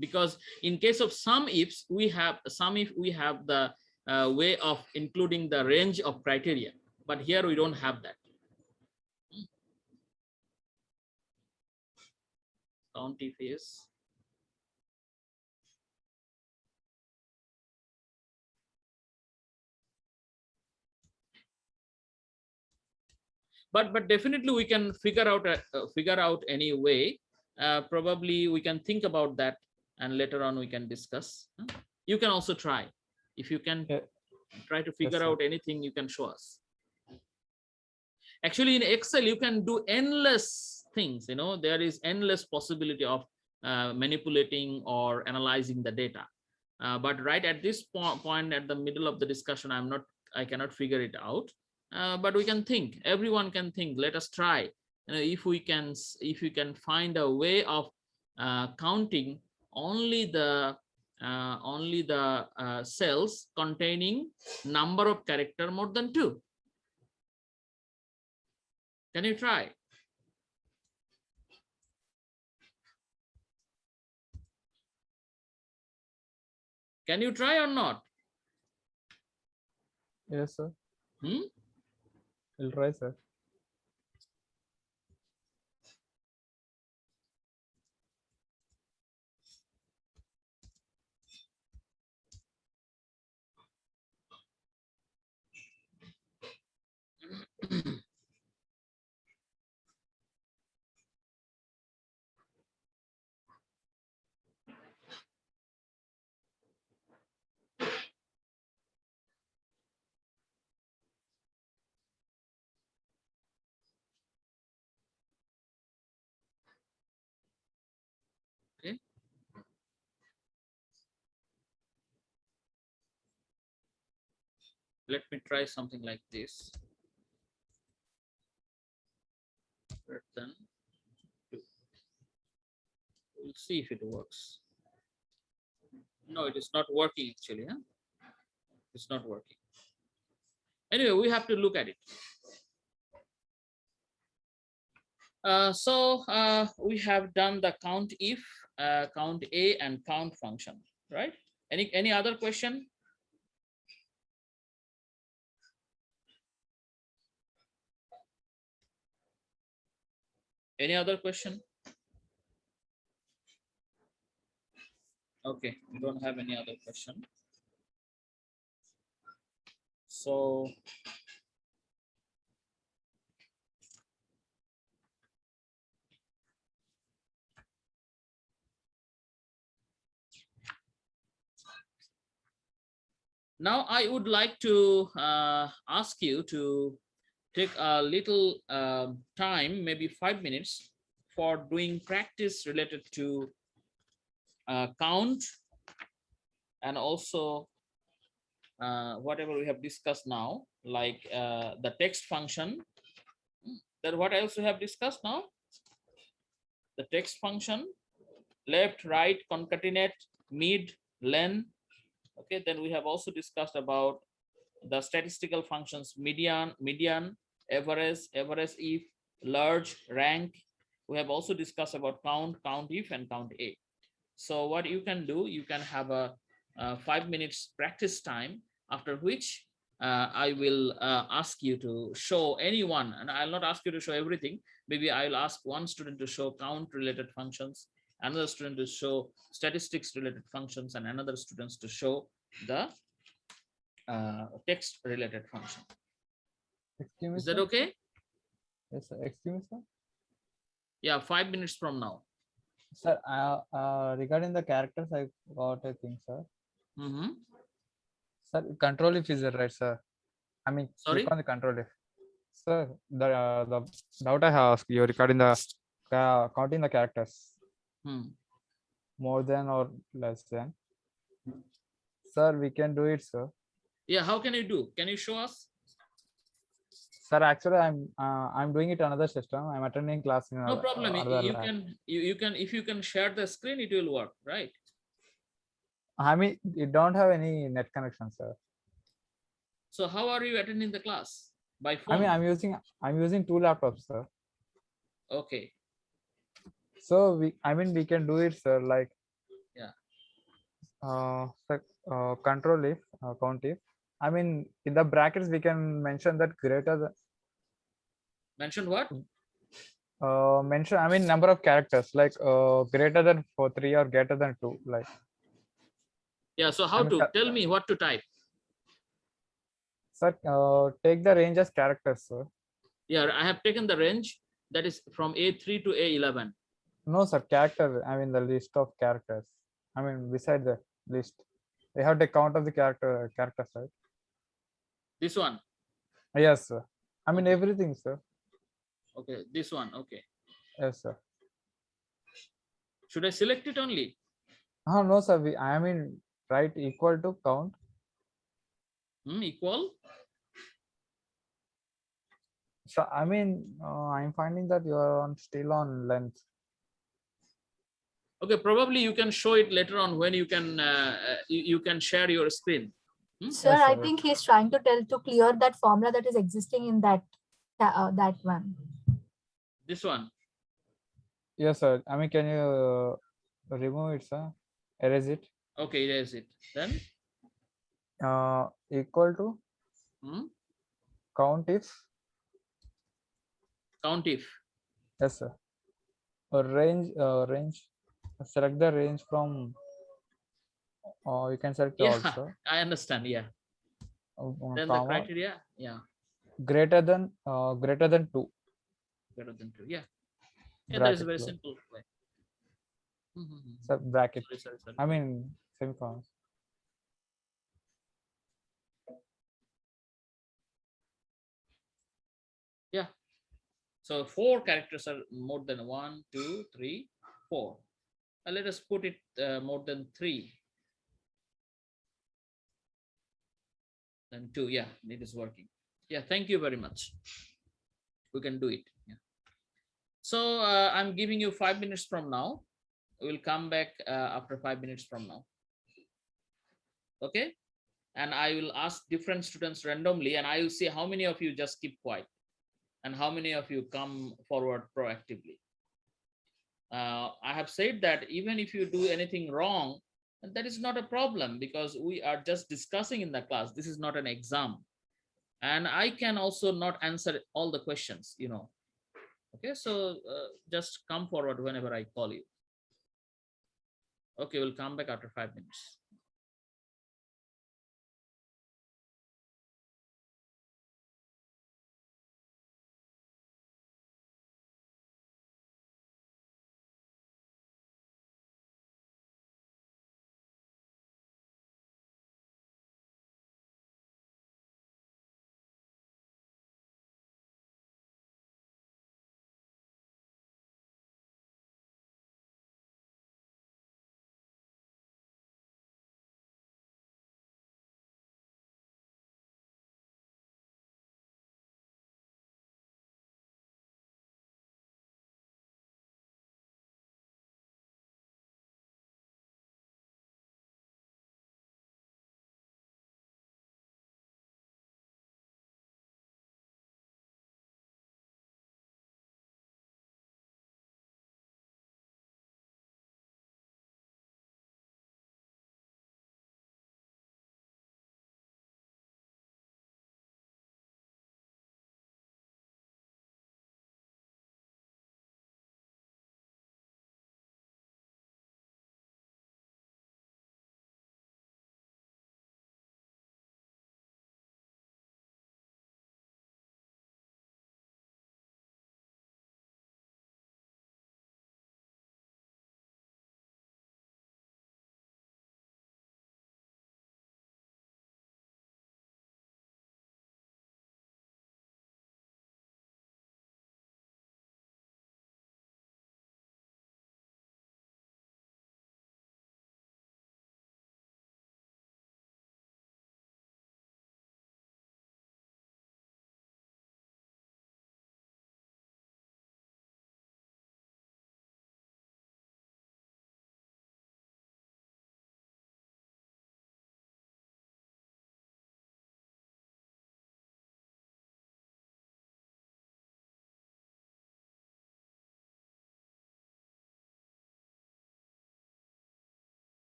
because in case of some ifs we have the way of including the range of criteria, but here we don't have that. Count if is but definitely we can figure out any way. Probably we can think about that, and later on we can discuss. You can also try. If you can try to figure out anything, you can show us. Actually, in Excel, you can do endless things. You know, there is endless possibility of manipulating or analyzing the data. But right at this point, at the middle of the discussion, I cannot figure it out. But we can think. Everyone can think. Let us try. If you can find a way of counting only the cells containing number of character more than 2. Can you try? Can you try or not? Yes, sir. I'll try, sir. Okay. Let me try something like this. Greater than We'll see if it works. No, it is not working actually. Huh? It's not working. Anyway, we have to look at it. We have done the count if, count A, and count function, right? Any other question? Any other question? Okay, we don't have any other question. So now I would like to ask you to take a little time, maybe 5 minutes, for doing practice related to count and also whatever we have discussed now, like the text function. Then what else we have discussed now? The text function, left, right, concatenate, mid, len. Okay, then we have also discussed about the statistical functions, median, average, if, large, rank. We have also discussed about count if, and count A. So what you can do, you can have a 5 minutes practice time, after which I will ask you to show anyone, and I'll not ask you to show everything. Maybe I'll ask one student to show count related functions, another student to show statistics related functions, and another students to show the text related function. Excuse me, Is that sir? okay? Yes, sir. Excuse me, sir. Yeah, 5 minutes from now. Sir, regarding the characters, I got a thing, sir. Sir, control if is it right, sir? I mean, Sorry? click on the control if. Sir, the doubt I have asked you regarding the counting the characters. More than or less than. Sir, we can do it, sir. Yeah, how can you do? Can you show us? Sir, actually, I'm doing it another system. I'm attending class in No problem. another You lab. can if you can share the screen, it will work, right? I mean, you don't have any net connection, sir. So how are you attending the class? By phone? I mean, I'm using 2 laptops, sir. Okay. So we can do it, sir. Like, yeah. Control if, count if. I mean, in the brackets we can mention that greater than. Mention what? Mention, I mean, number of characters, like greater than 3 or greater than 2, like. Yeah. So how to tell me what to type? Sir, take the range as characters, sir. Yeah, I have taken the range that is from A3 to A11. No, sir, character. I mean, the list of characters. I mean, beside the list, they have the count of the characters, right? This one? Yes, sir. I mean, everything, sir. Okay, this one. Okay. Yes, sir. Should I select it only? No, sir. I mean, right, equal to count. Equal? So, I mean, I'm finding that you are still on length. Okay, probably you can show it later on when you can you can share your screen. Sir, Yes, I sir. think he's trying to tell to clear that formula that is existing in that that one. This one? Yes, sir. I mean, can you remove it, sir? Erase it. Okay, erase it. Then? Equal to count if. Count if. Yes, sir. Range. Select the range from. You can select also. I understand. Yeah. Then the criteria. Yeah. Greater than 2. Greater than 2. Yeah. Yeah, that is a very simple way. So bracket. Sorry. I mean, semicolons. Yeah. So 4 characters are more than 1, 2, 3, 4. Let us put it more than 3. Then 2. Yeah, it is working. Yeah, thank you very much. We can do it. Yeah. So I'm giving you 5 minutes from now. We'll come back after 5 minutes from now. Okay, and I will ask different students randomly, and I will see how many of you just keep quiet and how many of you come forward proactively. I have said that even if you do anything wrong, that is not a problem, because we are just discussing in the class. This is not an exam, and I can also not answer all the questions, you know. Okay, so just come forward whenever I call you. Okay, we'll come back after 5 minutes.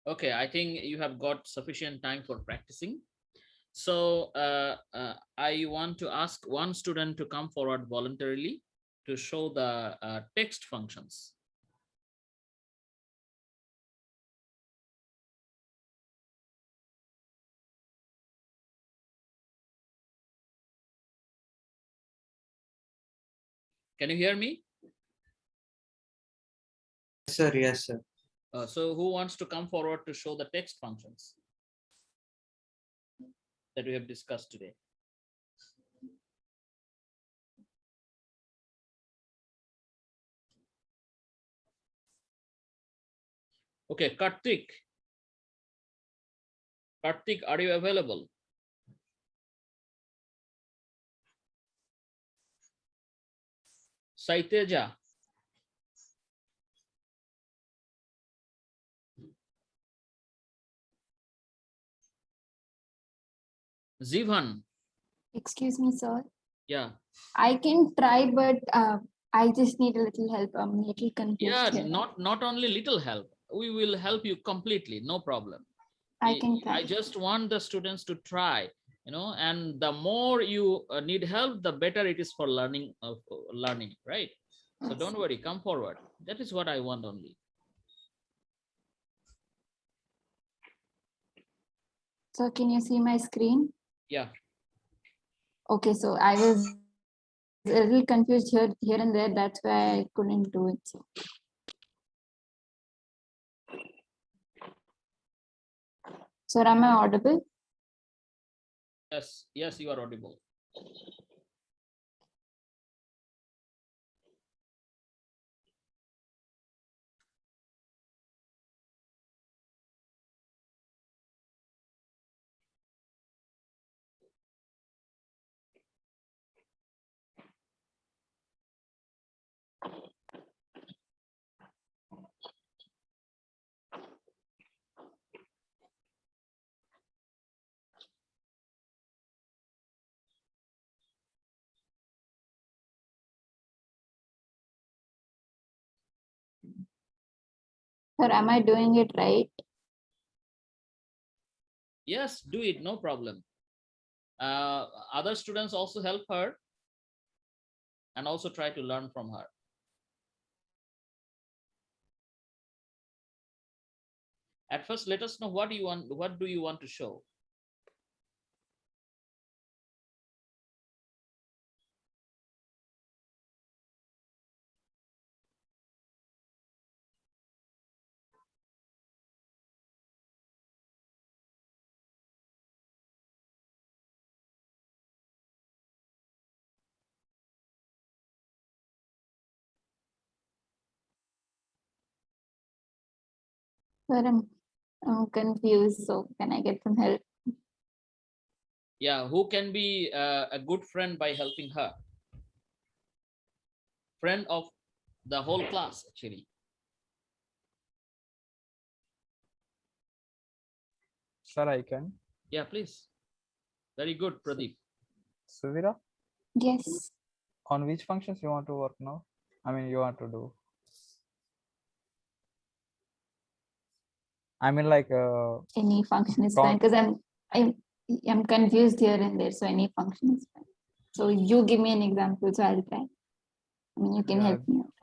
Okay, I think you have got sufficient time for practicing. So I want to ask one student to come forward voluntarily to show the text functions. Can you hear me? Sir, yes, sir. So who wants to come forward to show the text functions that we have discussed today? Okay, Karthik. Karthik, are you available? Saiteja. Zivan. Excuse me, sir. Yeah. I can try, but I just need a little help. I'm a little confused Yeah, here. not only little help. We will help you completely, no problem. I can try. I just want the students to try, and the more you need help, the better it is for learning, right? So Yes. don't worry, come forward. That is what I want only. So can you see my screen? Yeah. Okay, so I was a little confused here and there. That's why I couldn't do it. So am I audible? Yes, you are audible. Sir, am I doing it right? Yes, do it, no problem. Other students also help her and also try to learn from her. At first, let us know what you want. What do you want to show? Sir, I'm confused. So can I get some help? Yeah, who can be a good friend by helping her? Friend of the whole class, actually. Sir, I can. Yeah, please. Very good, Pradeep. Suvira, Yes. on which functions you want to work now? I mean, you want to do? I mean, like Any function is fine because I'm confused here and there. So any function is fine. So you give me an example, so I'll try. I mean, you can Yeah. help me out.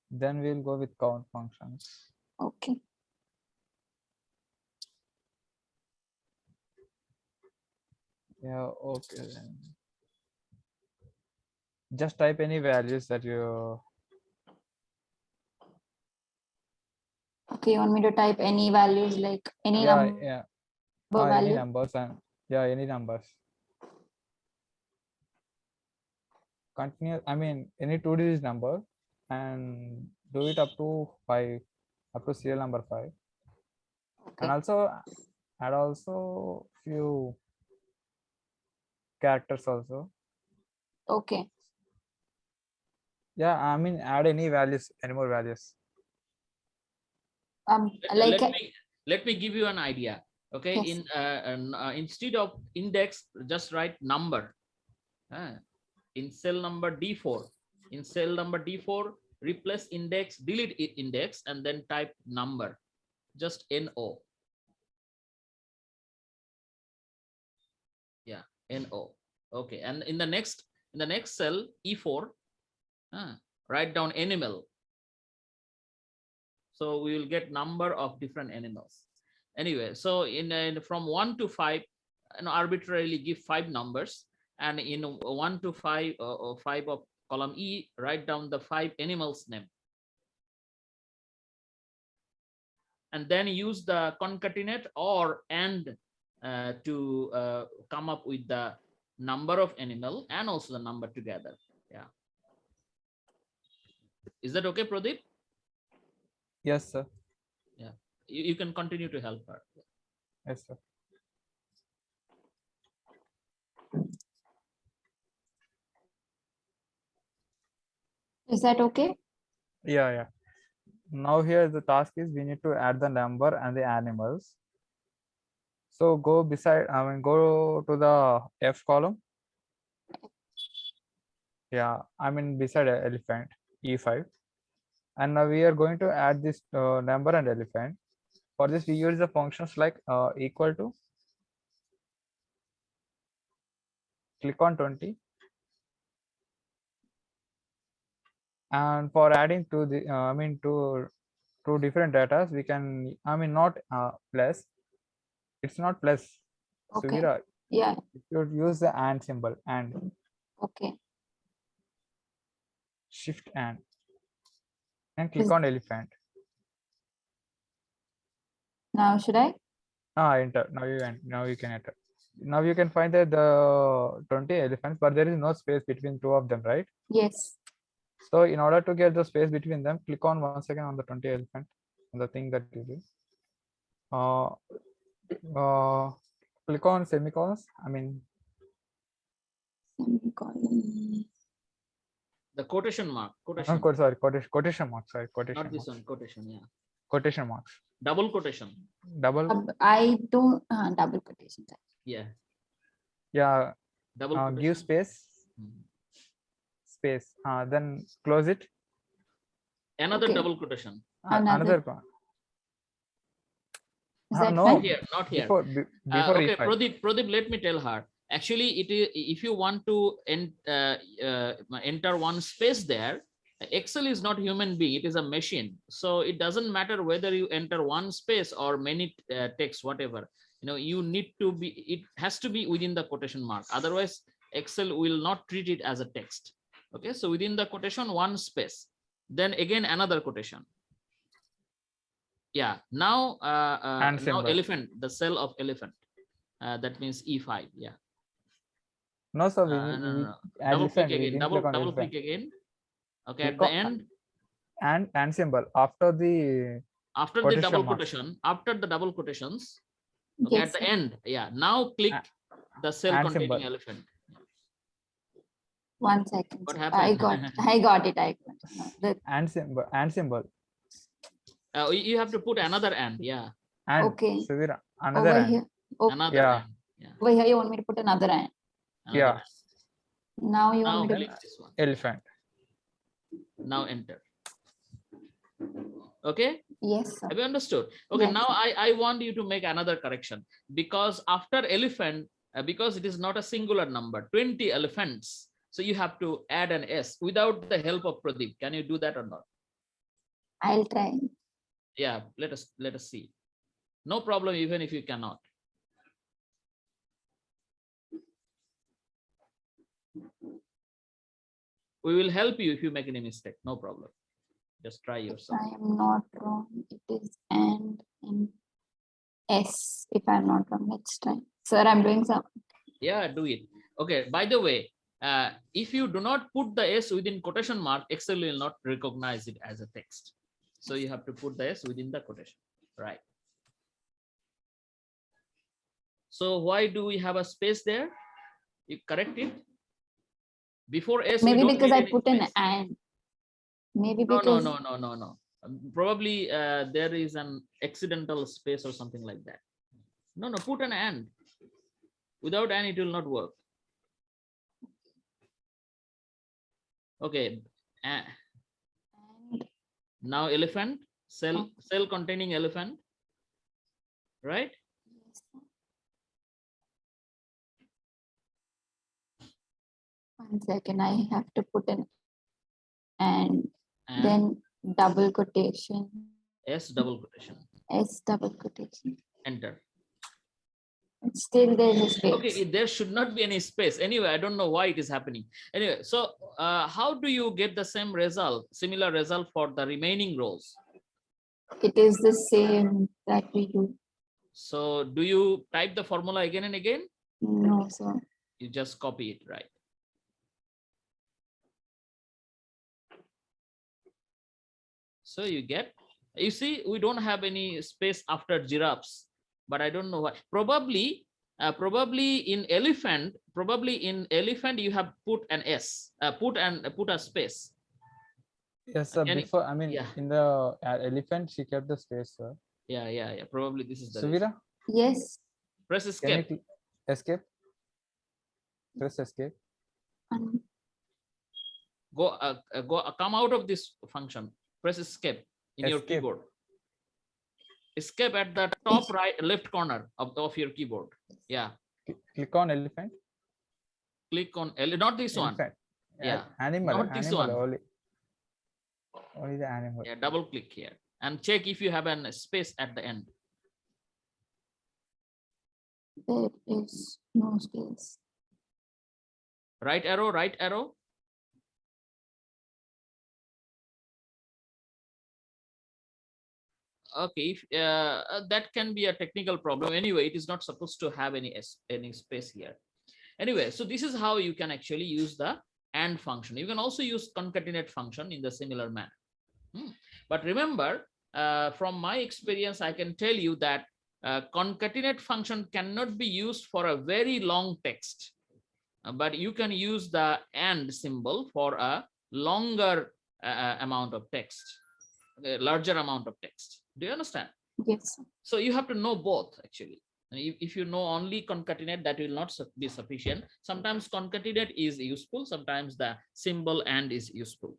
Then we'll go with count functions. Okay. Yeah, okay then. Just type any values that you. Okay, you want me to type any values, like any number Yeah. value? Any numbers and any numbers. Continue. I mean, any 2-digit number and do it up to 5, up to serial number 5. Okay. And also add also few characters also. Okay. Yeah, I mean, add any values, any more values. Like let me give you an idea. Okay, yes. Instead of index, just write number. In cell number D4. In cell number D4, replace index, delete index, and then type number. just NO. Yeah, NO. Okay, and in the next cell, E4, write down animal. So we will get number of different animals. Anyway, so in from 1 to 5, arbitrarily give 5 numbers, and in 1 to 5 or 5 of column E, write down the 5 animals name. And then use the concatenate or and to come up with the number of animal and also the number together. Yeah. Is that okay, Pradeep? Yes, sir. Yeah. You can continue to help her. Yes, sir. Is that okay? Yeah. Now here the task is we need to add the number and the animals. So go beside, go to the F column. Yeah, beside elephant, E5. And now we are going to add this number and elephant. For this, we use the functions like equal to, click on 20. And for adding to the, two different data, we can, not plus, it's not plus. Okay. Suvira, Yeah. you should use the and symbol and. Okay. Shift and click on elephant. Now should I? Enter. Now you can enter. Now you can find that the 20 elephants, but there is no space between two of them, right? Yes. So in order to get the space between them, click on once again on the 20 elephant, on the thing that you do. Click on semicolons. Semicolon. The quotation mark. Quotation mark. Sorry, quotation. Not this marks. one. Quotation. Yeah. Quotation marks. Double quotation. Double. I don't double quotation. Yeah. Yeah. Double quotation. Give space. Space. Then close it. Another Okay. double quotation. Another one. Is that No, fine? Not here. Before Okay, E5. Pradeep, let me tell her. Actually, it is, if you want to enter one space there, Excel is not human being, it is a machine. So it doesn't matter whether you enter one space or many text, whatever. You need to be, it has to be within the quotation mark. Otherwise, Excel will not treat it as a text. Okay, so within the quotation, one space. Then again, another quotation. Yeah, now now elephant, the cell of elephant. That means E5. Yeah. No, sir. No. Double click again. Double click again. Okay, at the end. And symbol after the double quotation. After the double quotations. Okay, yes, at the end. Yeah. Now click the cell containing symbol. Elephant. 1 second. What happened? I got it. And symbol. You have to put another and. Yeah. And okay. Suvira, another over and. here. Okay. Another yeah. and. Yeah. Over here, you want me to put another and. Yeah. Now you want me to click this one. Elephant. Now enter. Okay. Yes, sir. Have you understood? Okay. Yes, now I want you to make another correction, because after elephant, because it is not a singular number, 20 elephants. So you have to add an S without the help of Pradeep. Can you do that or not? I'll try. Yeah, let us see. No problem, even if you cannot. We will help you if you make any mistake. No problem. Just try yourself. I am not wrong. It is and S, if I'm not wrong. Next time. Sir, I'm doing something. Yeah, do it. Okay, by the way, if you do not put the S within quotation mark, Excel will not recognize it as a text. So you have to put the S within the quotation, right? So why do we have a space there? You correct it. Before S, maybe because I put an and. Maybe because no. Probably there is an accidental space or something like that. No, put an and. Without and, it will not work. Okay. Now elephant, cell containing elephant. right? One second, I have to put an and And then double quotation, S double quotation, S double quotation. enter. It's still there's a space. Okay, there should not be any space. Anyway, I don't know why it is happening. Anyway, so how do you get the same result, similar result for the remaining rows? It is the same that we do. So do you type the formula again and again? No, sir. You just copy it, right? So you get, you see, we don't have any space after giraffes, but I don't know why. Probably in elephant, you have put an S, put a space. Yes, sir. Before, I mean, yeah. in the elephant, she kept the space, sir. Yeah. Probably this is the Suvira, Yes. press can escape. you escape? Press escape. Go, come out of this function. Press escape in your Escape. keyboard. Escape at the top right, left corner of your keyboard. Yeah. Click on elephant. Click on not this Elephant. one. Yeah. Animal. Not this Animal one. Only the animal. Yeah. Double click here and check if you have a space at the end. There is no space. Right arrow. Right arrow. Okay, if, that can be a technical problem. Anyway, it is not supposed to have any space here. Anyway, so this is how you can actually use the AND function. You can also use concatenate function in the similar manner. But remember, from my experience, I can tell you that concatenate function cannot be used for a very long text, but you can use the AND symbol for a longer amount of text, a larger amount of text. Do you understand? Yes. So you have to know both actually. If you know only concatenate, that will not be sufficient. Sometimes concatenate is useful. Sometimes the symbol AND is useful.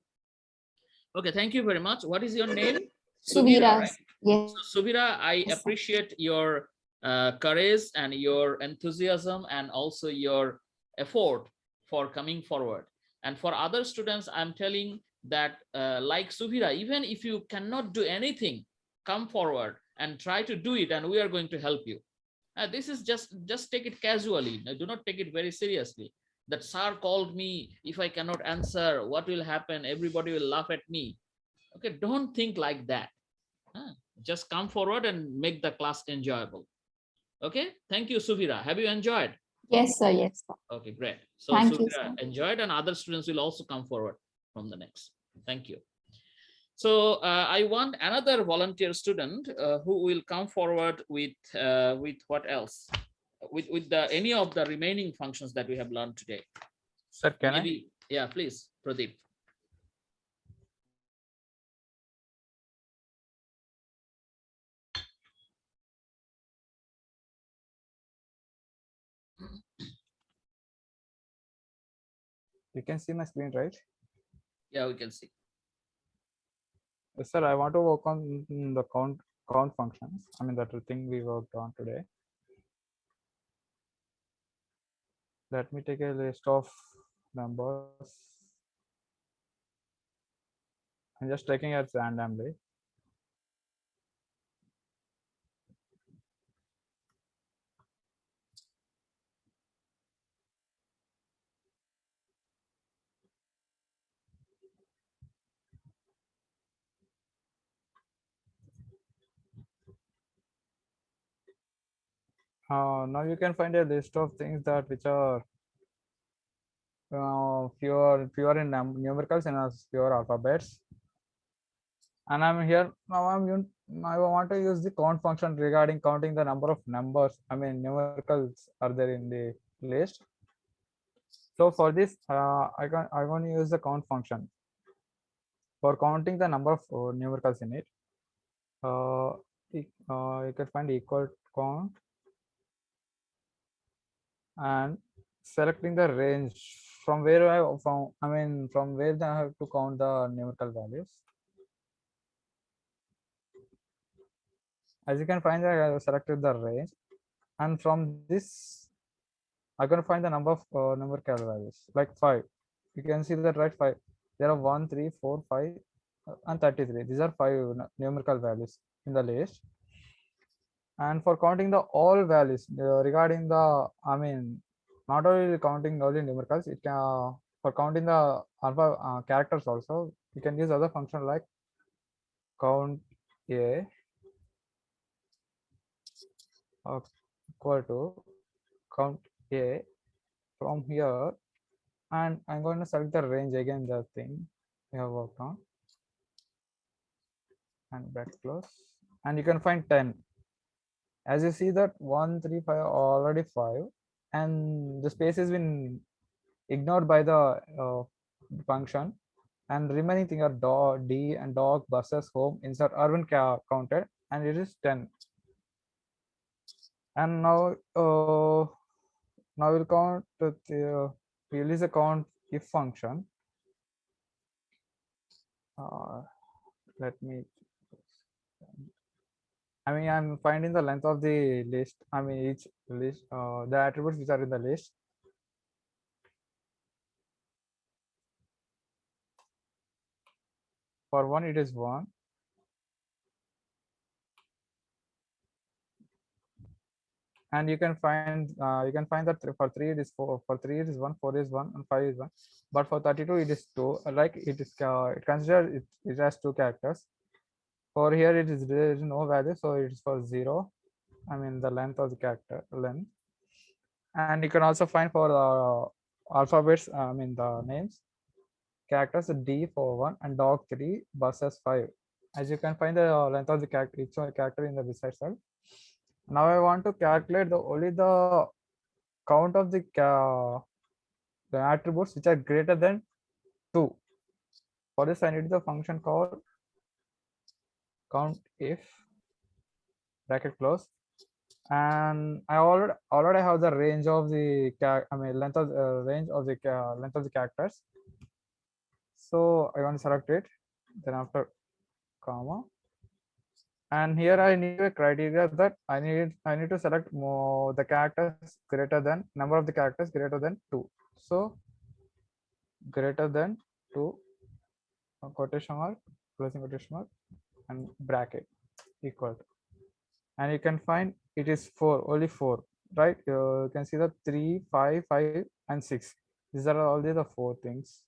Okay, thank you very much. What is your name? Suvira. Right? Yes. So, Suvira, I appreciate your courage and your enthusiasm and also your effort for coming forward. And for other students, I'm telling that like Suvira, even if you cannot do anything, come forward and try to do it, and we are going to help you. This is just take it casually. Do not take it very seriously. That sir called me, if I cannot answer, what will happen? Everybody will laugh at me. Okay, don't think like that. Just come forward and make the class enjoyable. Okay, thank you, Suvira. Have you enjoyed? Yes, sir. Yes, sir. Okay, great. So Thank you, Suvira sir. enjoyed, and other students will also come forward from the next. Thank you. So I want another volunteer student who will come forward with what else? With the any of the remaining functions that we have learned today. Sir, can Maybe, yeah, please, Pradeep. You can see my screen, right? Yeah, we can see. Yes, sir. I want to work on the count functions. I mean, that thing we worked on today. Let me take a list of numbers. I'm just taking it randomly. Now you can find a list of things that which are pure in numericals and as pure alphabets. And I'm here now. I want to use the count function regarding counting the number of numbers. I mean, numericals are there in the list. So for this, I'm going to use the count function for counting the number of numericals in it. You can find equal count and selecting the range from where from where I have to count the numerical values. As you can find, I have selected the range, and from this, I'm going to find the number of numerical values like 5. You can see that, right? 5. There are 1, 3, 4, 5, and 33. These are 5 numerical values in the list. And for counting the all values regarding the, I mean, not only counting only numericals, it can for counting the alpha characters also, you can use other function like count a equal to count a from here, and I'm going to select the range again, the thing we have worked on, and back close, and you can find 10. As you see that 1, 3, 5 already 5, and the space has been ignored by the function, and remaining thing are dog, d and dog, buses, home, insert, urban counted, and it is 10. And now now we'll count we'll use a count if function. Let me, I mean, I'm finding the length of the list, I mean each list, the attributes which are in the list. For 1 it is 1, and you can find that for 3 it is 4, for 3 it is 1, 4 is 1, and 5 is 1, but for 32 it is 2. Like it is it consider it has 2 characters. For here it is, there is no value, so it is for 0, I mean the length of the character length. And you can also find for the alphabets, I mean the names, characters, d for 1 and dog 3, buses 5. As you can find the length of the character, each character in the beside cell. Now I want to calculate only the count of the attributes which are greater than 2. For this, I need the function called count if bracket close, and I already have the range of the length of range of the length of the characters. So I want to select it. Then after comma, and here I need a criteria that I need to select more the characters greater than, number of the characters greater than 2. So greater than 2, quotation mark, closing quotation mark, and bracket equal to, and you can find it is 4, only 4, right? You can see the 3, 5, 5, and 6. These are all the 4 things.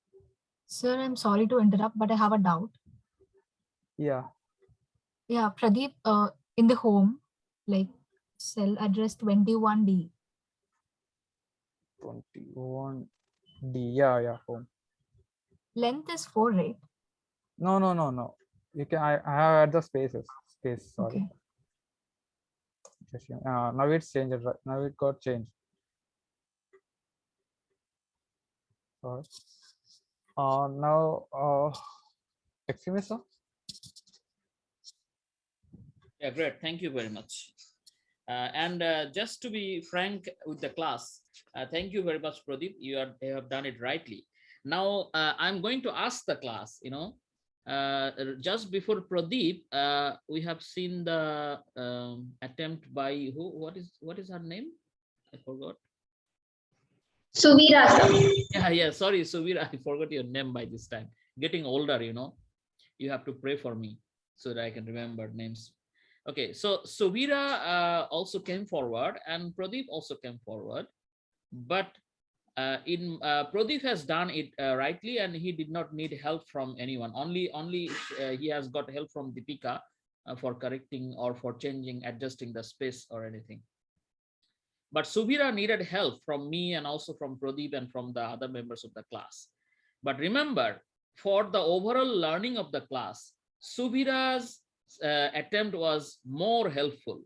Sir, I'm sorry to interrupt, but I have a doubt. Yeah. Yeah, Pradeep, in the home, like cell address 21D. 21D, yeah, home. Length is 4, right? No. You can, I have add the space, sorry. Okay. Just, now it's changed, right? Now it got changed. Sorry. Now, excuse me, sir. Yeah, great. Thank you very much. And just to be frank with the class, thank you very much, Pradeep. You have done it rightly. Now, I'm going to ask the class, just before Pradeep, we have seen the attempt by who? What is her name? I forgot. Suvira, sir. Yeah, sorry, Suvira, I forgot your name by this time. Getting older, you have to pray for me so that I can remember names. Okay, so Suvira also came forward, and Pradeep also came forward, but Pradeep has done it rightly, and he did not need help from anyone. Only he has got help from Deepika for correcting or for changing, adjusting the space or anything. But Suvira needed help from me and also from Pradeep and from the other members of the class. But remember, for the overall learning of the class, Suvira's attempt was more helpful.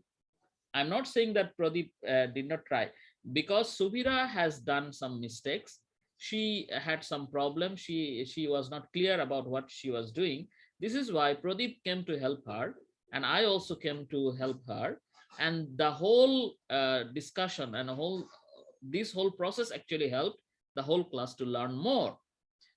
I'm not saying that Pradeep did not try, because Suvira has done some mistakes. She had some problems. She was not clear about what she was doing. This is why Pradeep came to help her, and I also came to help her. And the whole discussion and this whole process actually helped the whole class to learn more.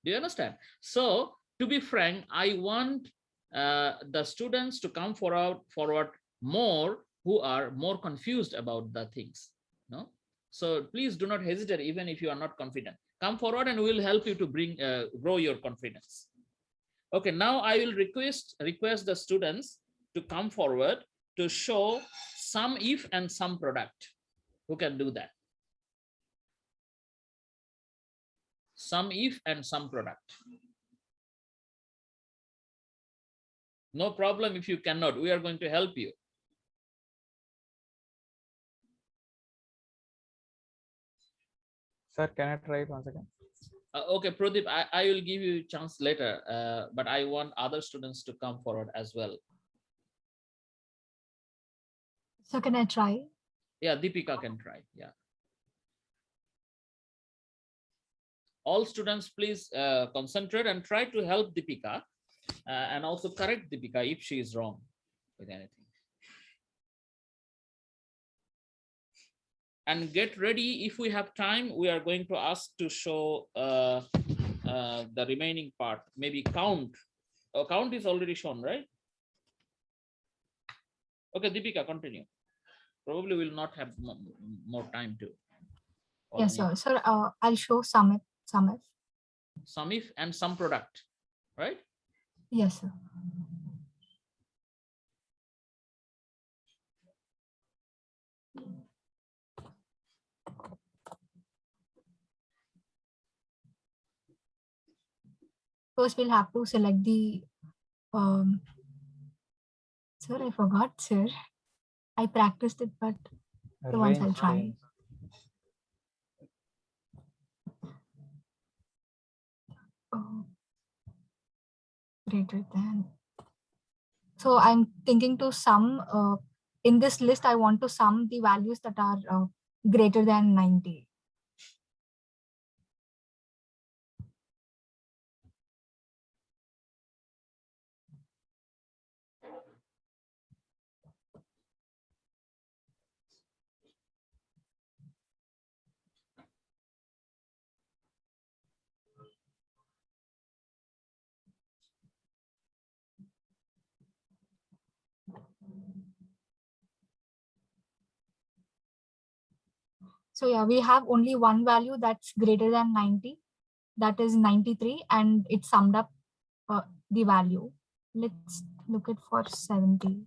Do you understand? So to be frank, I want the students to come forward more who are more confused about the things. No, so please do not hesitate, even if you are not confident. Come forward and we will help you to bring grow your confidence. Okay, now I will request the students to come forward to show some if and some product. Who can do that? Some if and some product. No problem if you cannot. We are going to help you. Sir, can I try it once again? Okay, Pradeep, I will give you a chance later, but I want other students to come forward as well. So can I try? Yeah, Deepika can try. Yeah. All students, please concentrate and try to help Deepika and also correct Deepika if she is wrong with anything. And get ready. If we have time, we are going to ask to show the remaining part, maybe count. Count is already shown, right? Okay, Deepika, continue. Probably will not have more time to. Yes, sir. Sir, I'll show some if. Some if and some product, right? Yes, sir. First, we'll have to select the, sir, I forgot, sir. I practiced it, but the ones I'll try. Oh, greater than. So I'm thinking to sum, in this list, I want to sum the values that are greater than 90. So yeah, we have only one value that's greater than 90, that is 93, and it summed up the value. Let's look at for 70.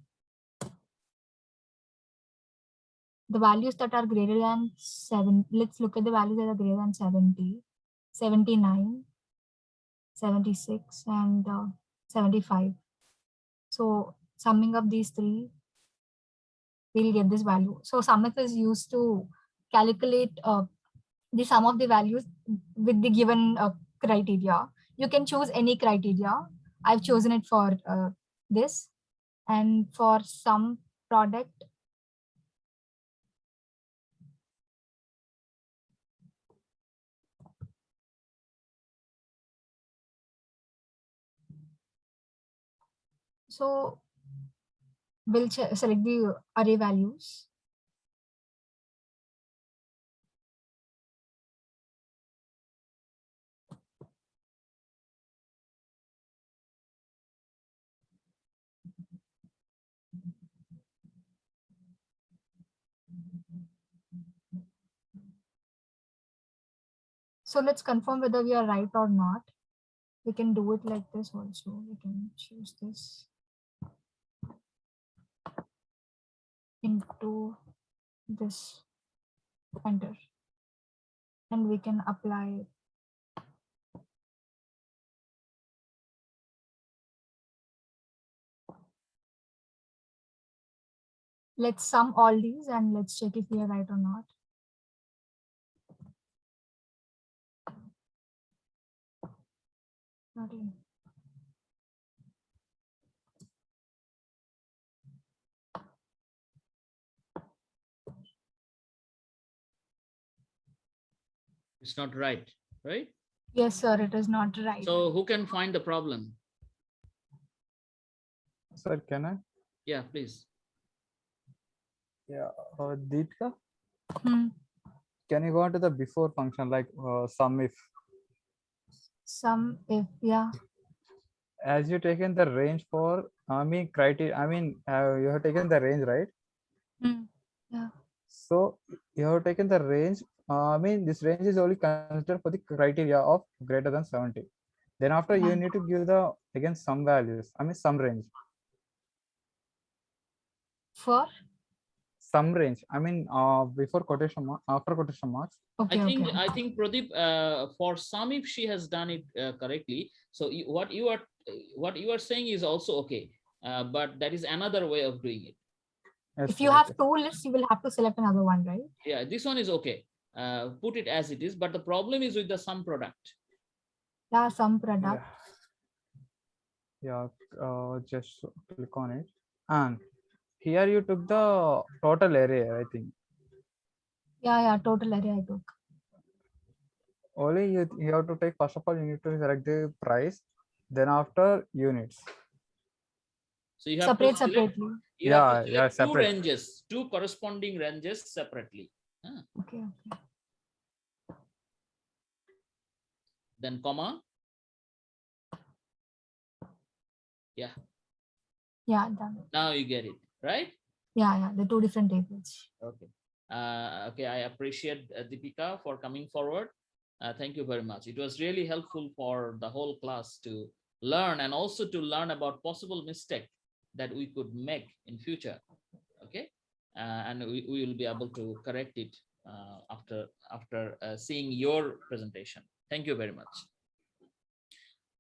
The values that are greater than 7, let's look at the values that are greater than 70, 79, 76, and 75. So summing up these three, we'll get this value. So SUMIF is used to calculate the sum of the values with the given criteria. You can choose any criteria. I've chosen it for this. And for some product, so we'll select the array values. So let's confirm whether we are right or not. We can do it like this also. We can choose this into this, enter, and we can apply. Let's sum all these and let's check if we are right or not. Okay. It's not right, right? Yes, sir, it is not right. So who can find the problem? Sir, can I? Yeah, please. Yeah, Deepika, Hmm. can you go into the before function like sum if? Sum if, yeah. As you taken the range for I mean criteria. I mean you have taken the range, right? Yeah. So you have taken the range. I mean this range is only considered for the criteria of greater than 70. Then after you need to give the again some values. I mean some range. For? Some range. I mean before quotation mark, after quotation marks. Okay. I think Pradeep, for some, if she has done it correctly, so what you are saying is also okay, but that is another way of doing it. Yes, if you have two lists, you will have to select another one, right? Yeah, this one is okay. Put it as it is, but the problem is with the sum product. Yeah, some product. Yeah, just click on it, and here you took the total array, I think. Yeah, total array I took. Only you have to take, first of all, you need to select the price, then after units. So you have to select, you have to select two separate. ranges, two corresponding ranges separately. Okay. Then comma. Yeah. Yeah, done. Now you get it, right? Yeah, the two different tables. Okay. Okay, I appreciate Deepika for coming forward. Thank you very much. It was really helpful for the whole class to learn, and also to learn about possible mistake that we could make in future. Okay, and we will be able to correct it after seeing your presentation. Thank you very much.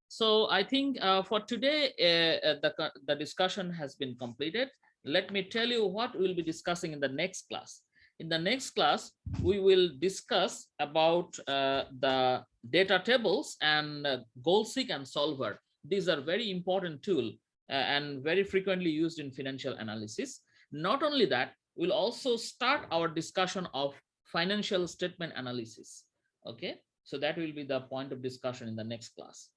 So I think for today, the discussion has been completed. Let me tell you what we'll be discussing in the next class. In the next class, we will discuss about the data tables and goal-seek and solver. These are very important tools and very frequently used in financial analysis. Not only that, we'll also start our discussion of financial statement analysis. Okay, so that will be the point of discussion in the next class.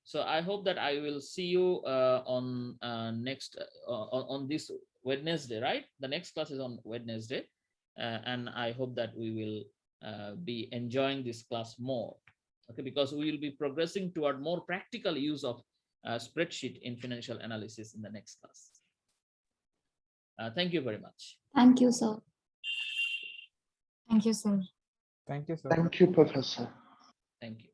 So I hope that I will see you on next on this Wednesday, right? The next class is on Wednesday, and I hope that we will be enjoying this class more. Okay, because we will be progressing toward more practical use of spreadsheet in financial analysis in the next class. Thank you very much. Thank you, sir. Thank you, sir. Thank you, sir. Thank you, Professor. Thank you.